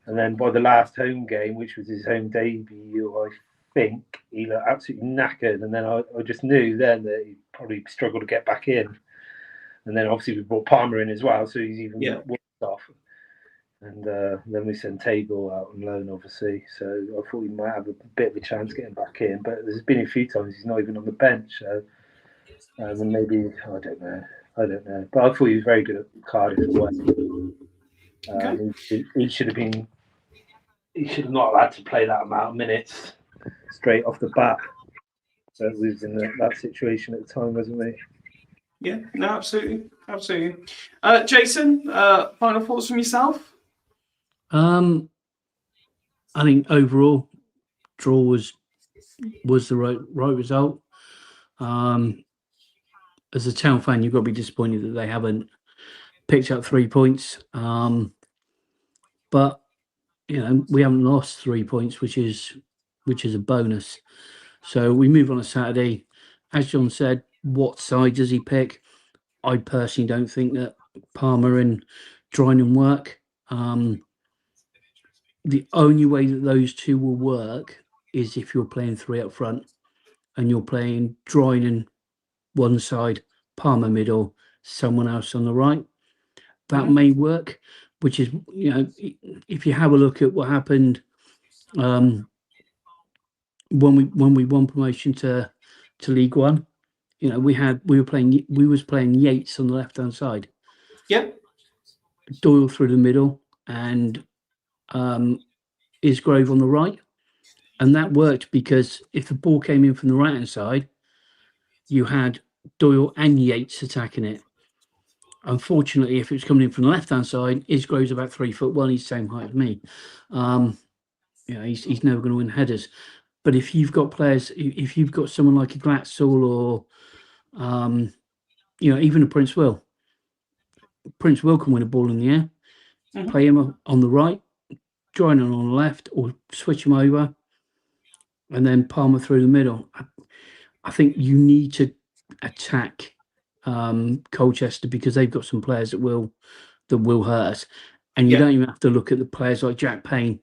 E: And then by the last home game, which was his home debut, I think he looked absolutely knackered. And then I just knew then that he probably struggled to get back in. And then obviously we brought Palmer in as well, so he's even worse off. And then we sent Table out on loan, obviously. So I thought he might have a bit of a chance getting back in. But there's been a few times he's not even on the bench. So and maybe I don't know. But I thought he was very good at Cardiff away. He should have been. He should have not had to play that amount of minutes straight off the bat. So he was in that situation at the time, wasn't he?
B: Yeah, no, absolutely. Jason, final thoughts from yourself?
F: I think overall, draw was the right result. As a Town fan, you've got to be disappointed that they haven't picked up 3 points. But we haven't lost 3 points, which is a bonus. So we move on to Saturday. As John said, what side does he pick? I personally don't think that Palmer and Drinan work. The only way that those two will work is if you're playing 3 up front and you're playing Drinan one side, Palmer middle, someone else on the right. That may work, which is, if you have a look at what happened when we won promotion to League One, we was playing Yates on the left hand side.
B: Yep.
F: Doyle through the middle and Isgrove on the right. And that worked because if the ball came in from the right hand side, you had Doyle and Yates attacking it. Unfortunately, if it was coming in from the left hand side, Isgrove's about 3'1", he's the same height as me. He's never going to win headers. But if you've got players, if you've got someone like a Glatzel or even a Prince Will can win a ball in the air. Mm-hmm. Play him on the right, join him on the left, or switch him over, and then Palmer through the middle. I think you need to attack Colchester because they've got some players that will hurt us, and you don't even have to look at the players like Jack Payne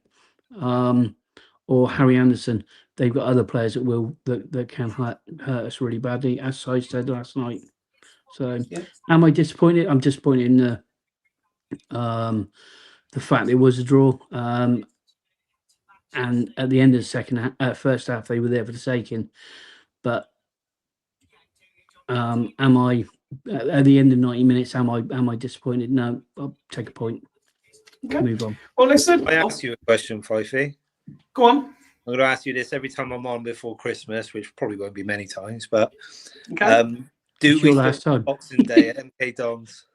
F: or Harry Anderson. They've got other players that can hurt us really badly, as Si said last night. So, am I disappointed? I'm disappointed in the fact it was a draw. And at the end of the first half, they were there for the taking. But am I at the end of 90 minutes? Am I disappointed? No, I'll take a point. Okay. Move on.
B: Well, listen.
E: I ask you a question, Fyfie.
B: Go on.
E: I'm going to ask you this every time I'm on before Christmas, which probably won't be many times. But do we still win Boxing Day at MK Dons?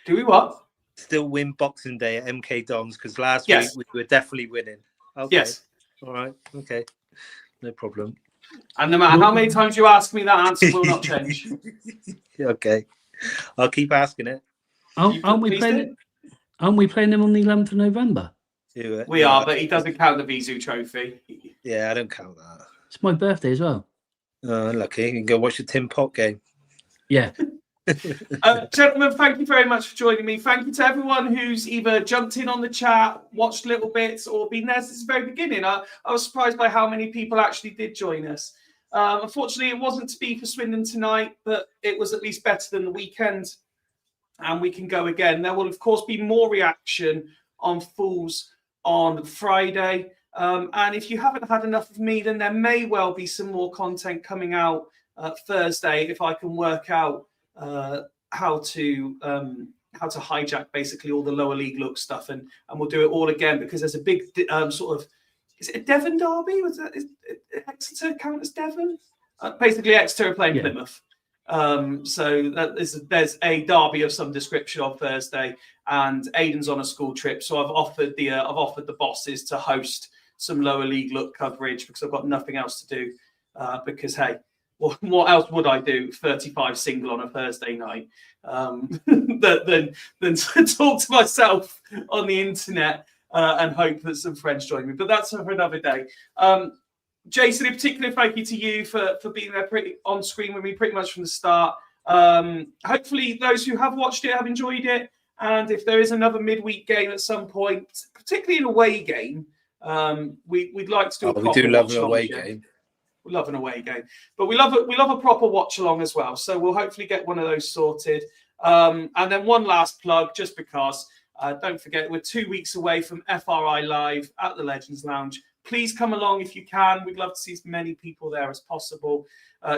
B: Do we what?
E: Still win Boxing Day at MK Dons? Because last week we were definitely winning. Okay. Yes. All right. Okay. No problem.
B: And no matter how many times you ask me, that answer will not change.
E: Okay. I'll keep asking it.
F: Aren't we playing them on the 11th of November?
B: We are, but he doesn't count the Vizu trophy.
E: Yeah, I don't count that.
F: It's my birthday as well.
E: Oh, lucky. You can go watch the Tim Pot game.
F: Yeah.
B: Gentlemen, thank you very much for joining me. Thank you to everyone who's either jumped in on the chat, watched little bits, or been there since the very beginning. I was surprised by how many people actually did join us. Unfortunately, it wasn't to be for Swindon tonight, but it was at least better than the weekend, and we can go again. There will, of course, be more reaction on Fools on Friday. And if you haven't had enough of me, then there may well be some more content coming out Thursday if I can work out how to hijack basically all the lower league look stuff, and we'll do it all again, because there's a big sort of, is it a Devon derby? Was that, is Exeter count as Devon? Basically, Exeter are playing Plymouth. So there's a derby of some description on Thursday, and Aidan's on a school trip, so I've offered the bosses to host some lower league look coverage, because I've got nothing else to do. Because hey, what else would I do? 35 single on a Thursday night, than to talk to myself on the internet and hope that some friends join me. But that's for another day. Jason, in particular, thank you to you for being there pretty on screen with me pretty much from the start. Hopefully, those who have watched it have enjoyed it. And if there is another midweek game at some point, particularly an away game, we'd like to do.
E: We do love an away game.
B: We love an away game, but we love a proper watch along as well. So we'll hopefully get one of those sorted. And then one last plug, just because. Don't forget, we're 2 weeks away from FRI Live at the Legends Lounge. Please come along if you can. We'd love to see as many people there as possible.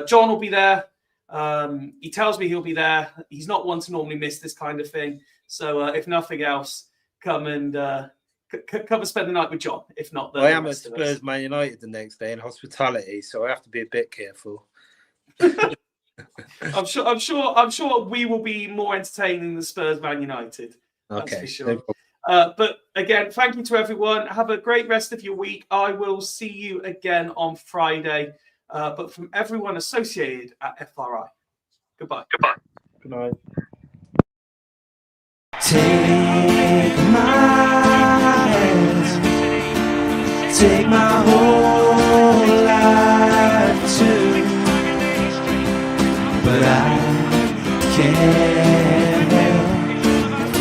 B: John will be there. He tells me he'll be there. He's not one to normally miss this kind of thing. So if nothing else, come and spend the night with John. If not,
E: I am at Spurs Man United the next day in hospitality, so I have to be a bit careful.
B: I'm sure we will be more entertaining than Spurs Man United. That's
E: Okay,
B: for sure. But again, thank you to everyone. Have a great rest of your week. I will see you again on Friday. But from everyone associated at FRI, goodbye.
E: Good night.
G: Take my hand, take my whole life too, but I can't help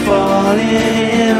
G: falling